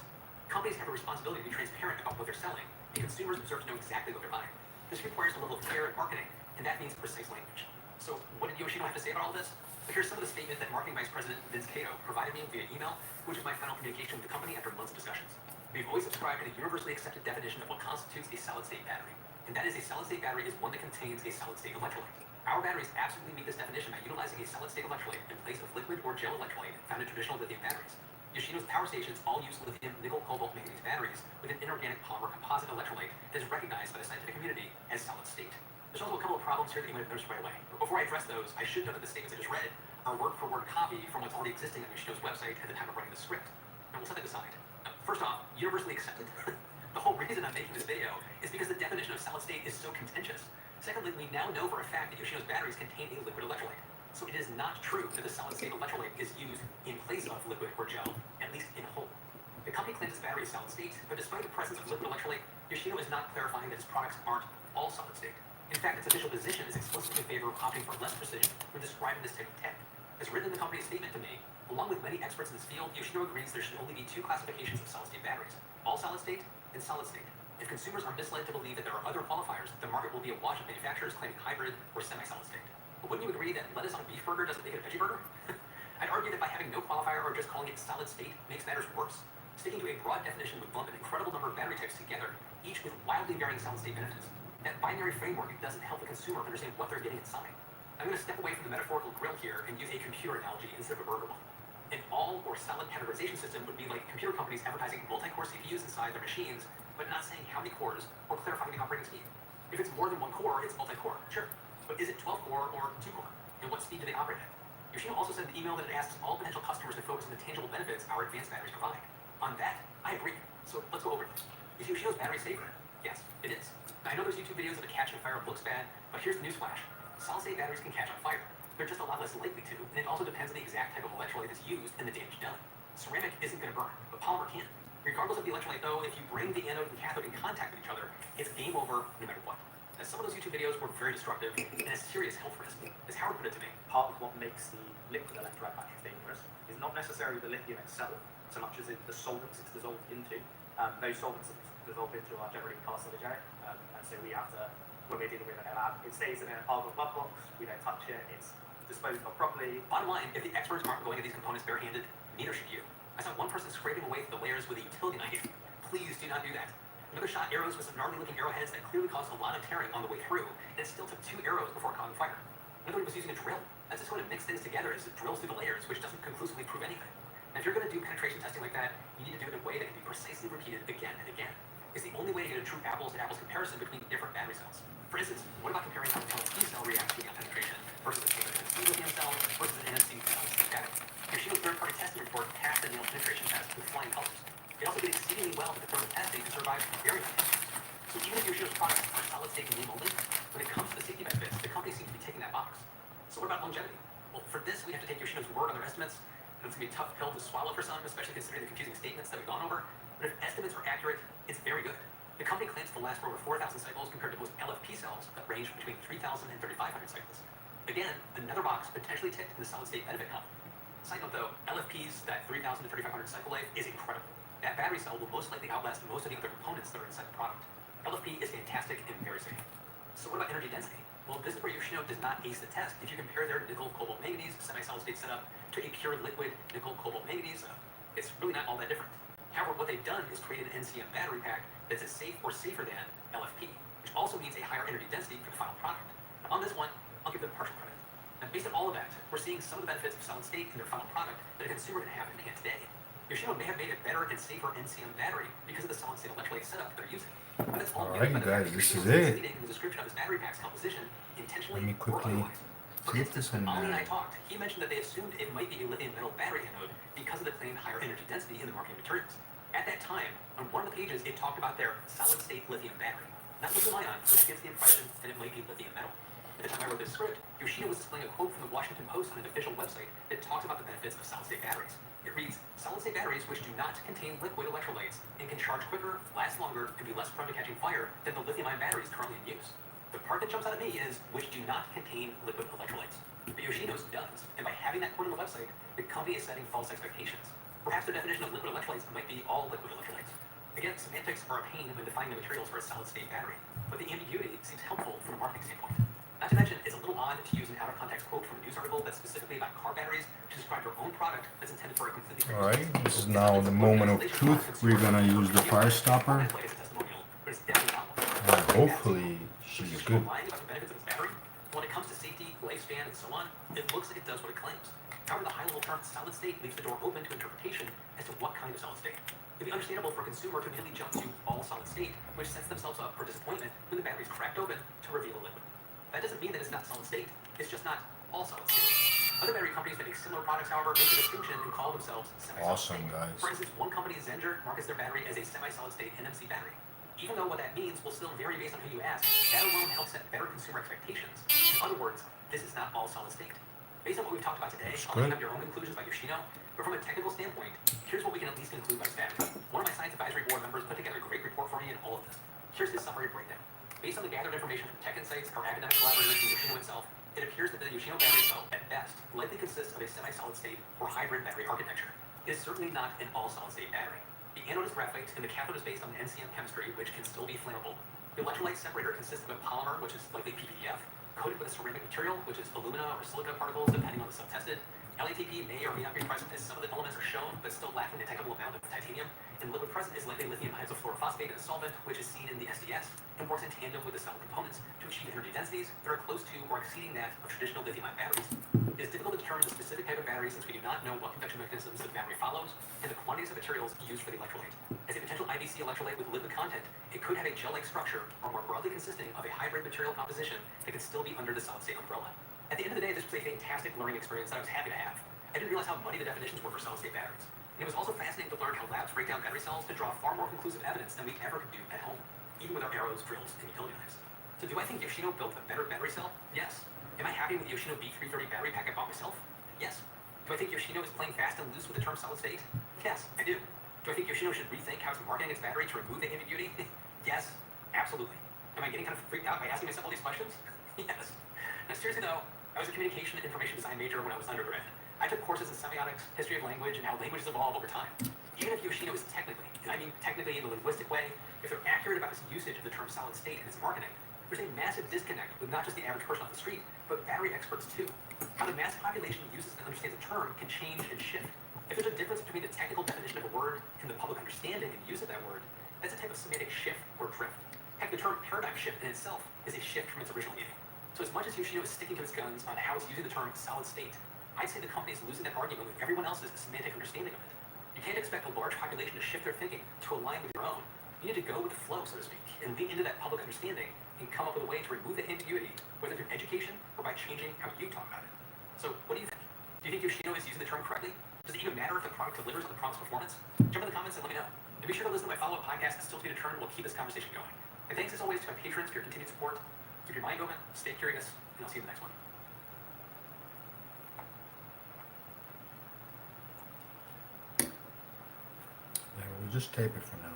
Speaker 10: companies have a responsibility to be transparent about what they're selling, and consumers deserve to know exactly what they're buying. This requires a level of care in marketing, and that means precise language. So what did Yoshino have to say about all this? But here's some of the statement that Marketing Vice President Vince Cato provided me via email, which is my final communication with the company after months of discussions. We've always subscribed to the universally accepted definition of what constitutes a solid-state battery, and that is a solid-state battery is one that contains a solid-state electrolyte. Our batteries absolutely meet this definition by utilizing a solid-state electrolyte in place of liquid or gel electrolyte found in traditional lithium batteries. Yoshino's power stations all use lithium, nickel, cobalt manganese batteries with an inorganic polymer composite electrolyte that is recognized by the scientific community as solid-state. There's also a couple of problems here that you might have noticed right away. But before I address those, I should note that the statements I just read are word-for-word copy from what's already existing on Yoshino's website at the time of writing the script. Now we'll set that aside. First off, universally accepted. The whole reason I'm making this video is because the definition of solid state is so contentious. Secondly, we now know for a fact that Yoshino's batteries contain a liquid electrolyte. So it is not true that the solid state electrolyte is used in place of liquid or gel, at least in whole. The company claims its battery is solid state, but despite the presence of liquid electrolyte, Yoshino is not clarifying that its products aren't all solid state. In fact, its official position is explicitly in favor of opting for less precision when describing this type of tech. As written in the company's statement to me, along with many experts in this field, Yoshino agrees there should only be two classifications of solid-state batteries, all solid-state and solid-state. If consumers are misled to believe that there are other qualifiers, the market will be awash of manufacturers claiming hybrid or semi-solid-state. But wouldn't you agree that lettuce on a beef burger doesn't make it a veggie burger? I'd argue that by having no qualifier or just calling it solid-state makes matters worse. Sticking to a broad definition would lump an incredible number of battery types together, each with wildly varying solid-state benefits. That binary framework doesn't help the consumer understand what they're getting inside. I'm going to step away from the metaphorical grill here and use a computer analogy instead of a burger one. An all or solid categorization system would be like computer companies advertising multi-core CPUs inside their machines, but not saying how many cores or clarifying the operating speed. If it's more than one core, it's multi-core, sure. But is it 12-core or 2-core? And what speed do they operate at? Yoshino also said in the email that it asks all potential customers to focus on the tangible benefits our advanced batteries provide. On that, I agree. So let's go over this. Is Yoshino's battery safer? Yes, it is. Now, I know those YouTube videos of it catching fire looks bad, but here's the newsflash. Solid-state batteries can catch on fire. They're just a lot less likely to, and it also depends on the exact type of electrolyte that's used and the damage done. Ceramic isn't going to burn, but polymer can. Regardless of the electrolyte, though, if you bring the anode and cathode in contact with each other, it's game over no matter what. Now, some of those YouTube videos were very destructive and a serious health risk. As Howard put it to me,
Speaker 17: Part of what makes the liquid electrolyte batteries dangerous is not necessarily the lithium itself, so much as the solvents it's dissolved into. Those solvents that it's dissolved into are generally carcinogenic, and so we have to, when we're dealing with it in a lab, it stays in a Argos glove box, we don't touch it, it's disposed of properly.
Speaker 10: Bottom line, if the experts aren't going at these components barehanded, neither should you. I saw one person scraping away from the layers with a utility knife. Please do not do that. Another shot arrows with some gnarly-looking arrowheads that clearly caused a lot of tearing on the way through, and it still took 2 arrows before causing fire. Another was using a drill. That's just going to mix things together as it drills through the layers, which doesn't conclusively prove anything. And if you're going to do penetration testing like that, you need to do it in a way that can be precisely repeated again and again. It's the only way to get a true apples-to-apples comparison between different battery cells. For instance, what about comparing how an LFP cell reacts to neon penetration versus a standard NMC lithium cell versus an NMC battery? Yoshino's third-party testing report passed the neon penetration test with flying colors. It also did exceedingly well with the thermal testing to survive very high temperatures. So even if Yoshino's products are solid-state in name only, when it comes to the safety benefits, the company seems to be ticking that box. So what about longevity? Well, for this, we have to take Yoshino's word on their estimates
Speaker 6: and it's going to be a tough pill to swallow for some, especially considering the confusing statements that we've gone over. But if estimates are accurate, it's very good. The company claims to last for over 4,000 cycles compared to most LFP cells that range between 3,000 and 3,500 cycles. Again, another box potentially ticked in the solid-state benefit column. Side note though, LFP's that 3,000 to 3,500 cycle life is incredible. That battery cell will most likely outlast most of the other components that are inside the product. LFP is fantastic and very safe. So what about energy density? Well, this is where Yoshino does not ace the test if you compare their nickel cobalt manganese semi-solid state setup to a pure liquid nickel cobalt manganese setup. It's really not all that different. However, what they've done is create an NCM battery pack that's as safe or safer than LFP, which also means a higher energy density for the final product. Now, on this one, I'll give them partial credit. Now, based on all of that, we're seeing some of the benefits of solid state in their final product that a consumer can have in hand today. Yoshino may have made a better and safer NCM battery because of the solid state electrolyte setup they're using. But that's all
Speaker 1: Alright, you guys, this is it.
Speaker 6: in the description of his battery pack's composition, intentionally
Speaker 1: Let me quickly
Speaker 6: or otherwise. For
Speaker 1: clip
Speaker 6: instance,
Speaker 1: this in
Speaker 6: when Ali and I
Speaker 1: there.
Speaker 6: talked, he mentioned that they assumed it might be a lithium metal battery anode because of the claimed higher energy density in the marketing materials. At that time, on one of the pages, it talked about their solid-state lithium battery, not lithium-ion, which gives the impression that it might be lithium metal. At the time I wrote this script, Yoshino was displaying a quote from the Washington Post on an official website that talks about the benefits of solid-state batteries. It reads, solid-state batteries which do not contain liquid electrolytes and can charge quicker, last longer, and be less prone to catching fire than the lithium-ion batteries currently in use. The part that jumps out at me is, which do not contain liquid electrolytes. But Yoshino's does, and by having that quote on the website, the company is setting false expectations. Perhaps the definition of liquid electrolytes might be all liquid electrolytes. Again, semantics are a pain when defining the materials for a solid-state battery, but the ambiguity seems helpful from a marketing standpoint. Not to mention, it's a little odd to use an out-of-context quote from a news article that's specifically about car batteries to describe your own product that's intended for a completely different
Speaker 1: Alright, this is now the moment of truth. We're gonna use the fire stopper. And hopefully she's good.
Speaker 6: Lying about the benefits of its battery, when it comes to safety, lifespan, and so on, it looks like it does what it claims. However, the high-level term solid state leaves the door open to interpretation as to what kind of solid state. It'd be understandable for a consumer to immediately jump to all solid state, which sets themselves up for disappointment when the battery is cracked open to reveal a liquid. That doesn't mean that it's not solid state, it's just not all solid state. Other battery companies that make similar products, however, make the distinction and call themselves semi-solid
Speaker 1: Awesome,
Speaker 6: state.
Speaker 1: guys.
Speaker 6: For instance, one company, Zenger, markets their battery as a semi-solid state NMC battery. Even though what that means will still vary based on who you ask, that alone helps set better consumer expectations. In other words, this is not all solid state. Based on what we've talked about today, I'll let you have your own conclusions by Yoshino, but from a technical standpoint, here's what we can at least conclude by this battery. One of my science advisory board members put together a great report for me in all of this. Here's his summary breakdown. Based on the gathered information from tech insights, our academic collaborators, and Yoshino itself, it appears that the Yoshino battery cell, at best, likely consists of a semi-solid state or hybrid battery architecture. It is certainly not an all-solid state battery. The anode is graphite, and the cathode is based on NCM chemistry, which can still be flammable. The electrolyte separator consists of a polymer, which is likely PVDF, coated with a ceramic material, which is alumina or silica particles, depending on the sub-tested. LATP may or may not be present as some of the elements are shown, but still lacking a detectable amount of titanium. And liquid present is likely lithium isofluorophosphate in a solvent, which is seen in the SDS, and works in tandem with the cell components to achieve energy densities that are close to or exceeding that of traditional lithium-ion batteries. It is difficult to determine the specific type of battery since we do not know what conduction mechanisms the battery follows and the quantities of materials used for the electrolyte. As a potential IBC electrolyte with liquid content, it could have a gel-like structure or more broadly consisting of a hybrid material composition that could still be under the solid-state umbrella. At the end of the day, this was a fantastic learning experience that I was happy to have. I didn't realize how muddy the definitions were for solid-state batteries. And it was also fascinating to learn how labs break down battery cells to draw far more conclusive evidence than we ever could do at home, even with our arrows, drills, and utility knives. So do I think Yoshino built a better battery cell? Yes. Am I happy with the Yoshino B330 battery pack I bought myself? Yes. Do I think Yoshino is playing fast and loose with the term solid state? Yes, I do. Do I think Yoshino should rethink how it's marketing its battery to remove the ambiguity? Yes, absolutely. Am I getting kind of freaked out by asking myself all these questions? Yes. Now seriously though, I was a communication and information design major when I was undergrad. I took courses in semiotics, history of language, and how languages evolve over time. Even if Yoshino is technically, and I mean technically in the linguistic way, if they're accurate about its usage of the term solid state in its marketing, there's a massive disconnect with not just the average person off the street, but battery experts too. How the mass population uses and understands a term can change and shift. If there's a difference between the technical definition of a word and the public understanding and use of that word, that's a type of semantic shift or drift. Heck, the term paradigm shift in itself is a shift from its original meaning. So as much as Yoshino is sticking to its guns on how it's using the term solid state, I'd say the company is losing that argument with everyone else's semantic understanding of it. You can't expect a large population to shift their thinking to align with your own. You need to go with the flow, so to speak, and lean into that public understanding and come up with a way to remove the ambiguity, whether through education or by changing how you talk about it. So what do you think? Do you think Yoshino is using the term correctly? Does it even matter if the product delivers on the promised performance? Jump in the comments and let me know. And be sure to listen to my follow-up podcast, Still to be Determined. We'll keep this conversation going. And thanks as always to my patrons for your continued support. Keep your mind open, stay curious, and I'll see you in the next one.
Speaker 1: We'll just tape it for now.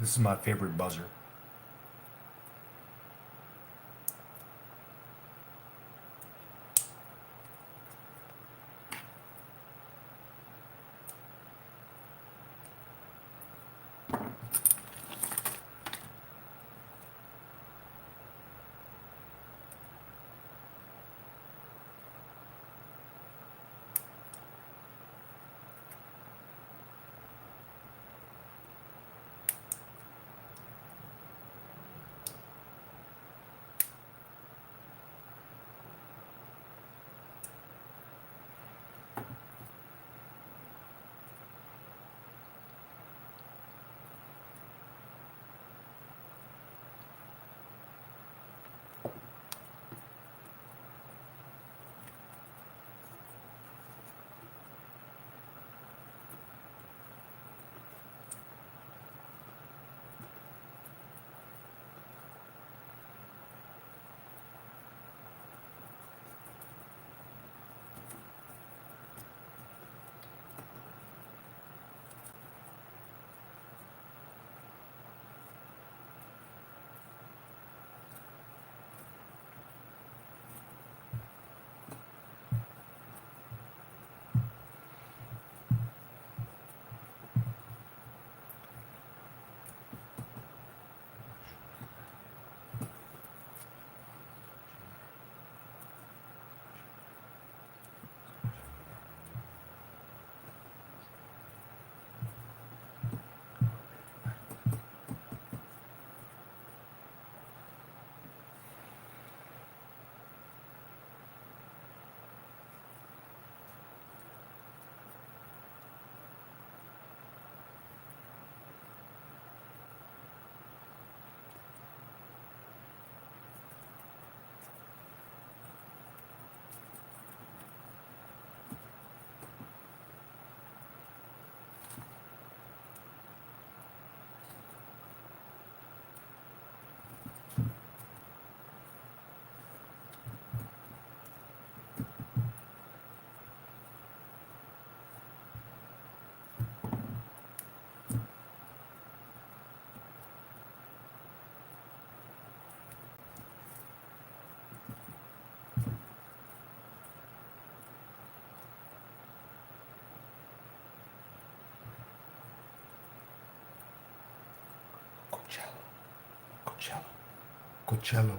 Speaker 1: This is my favorite buzzer. Coachella. Coachella. Coachella.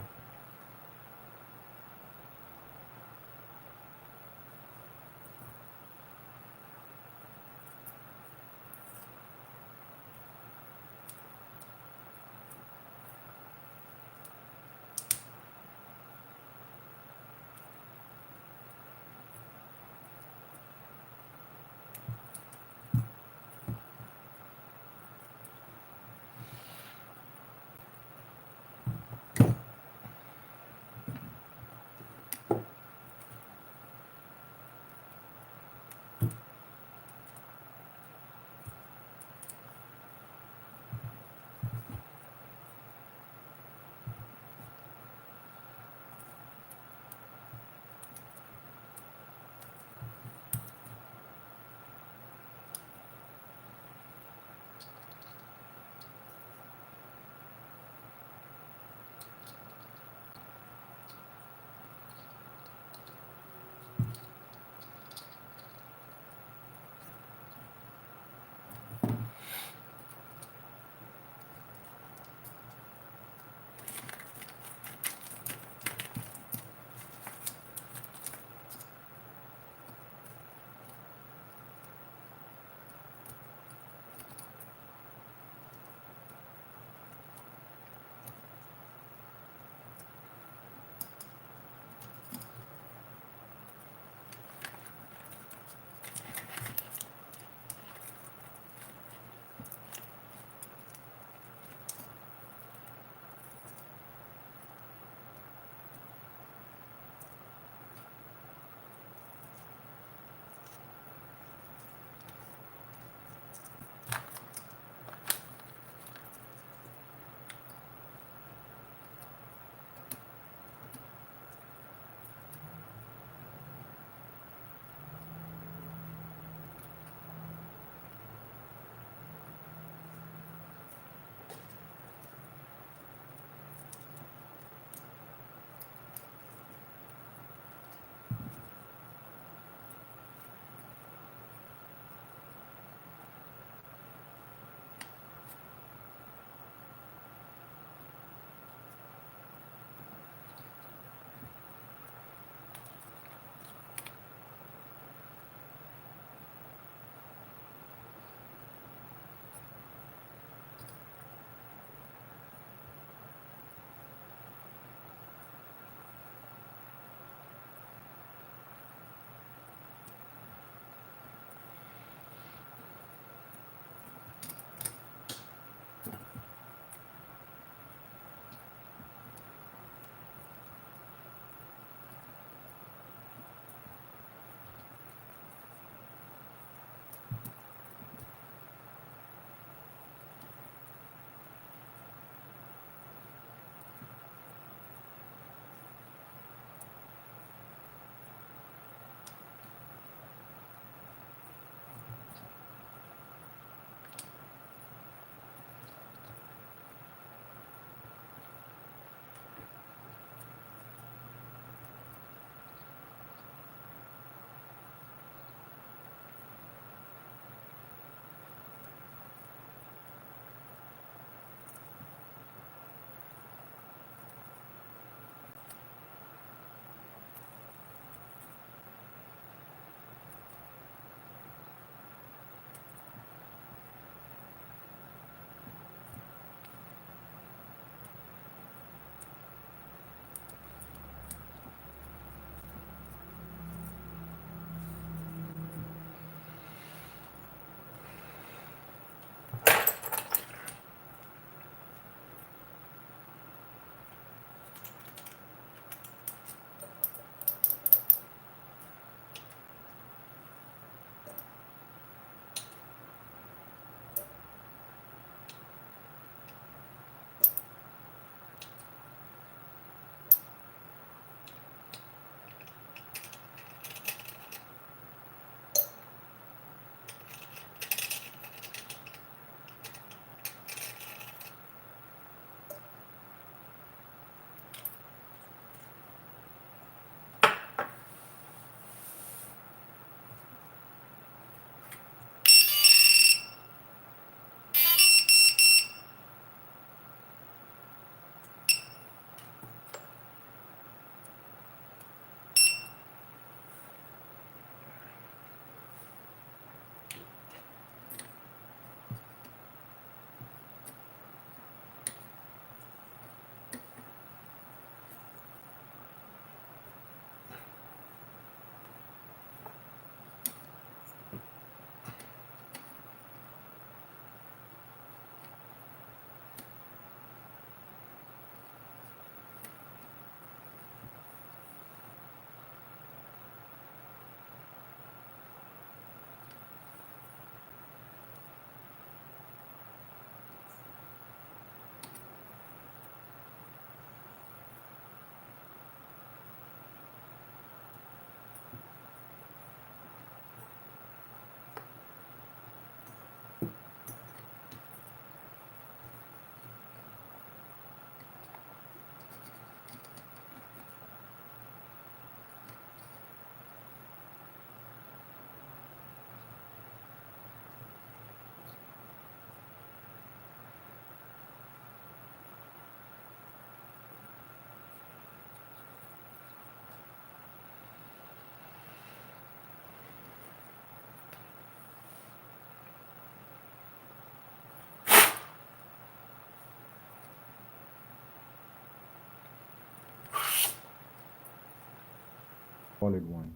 Speaker 1: solid one.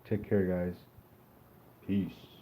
Speaker 1: Take care, guys. Peace.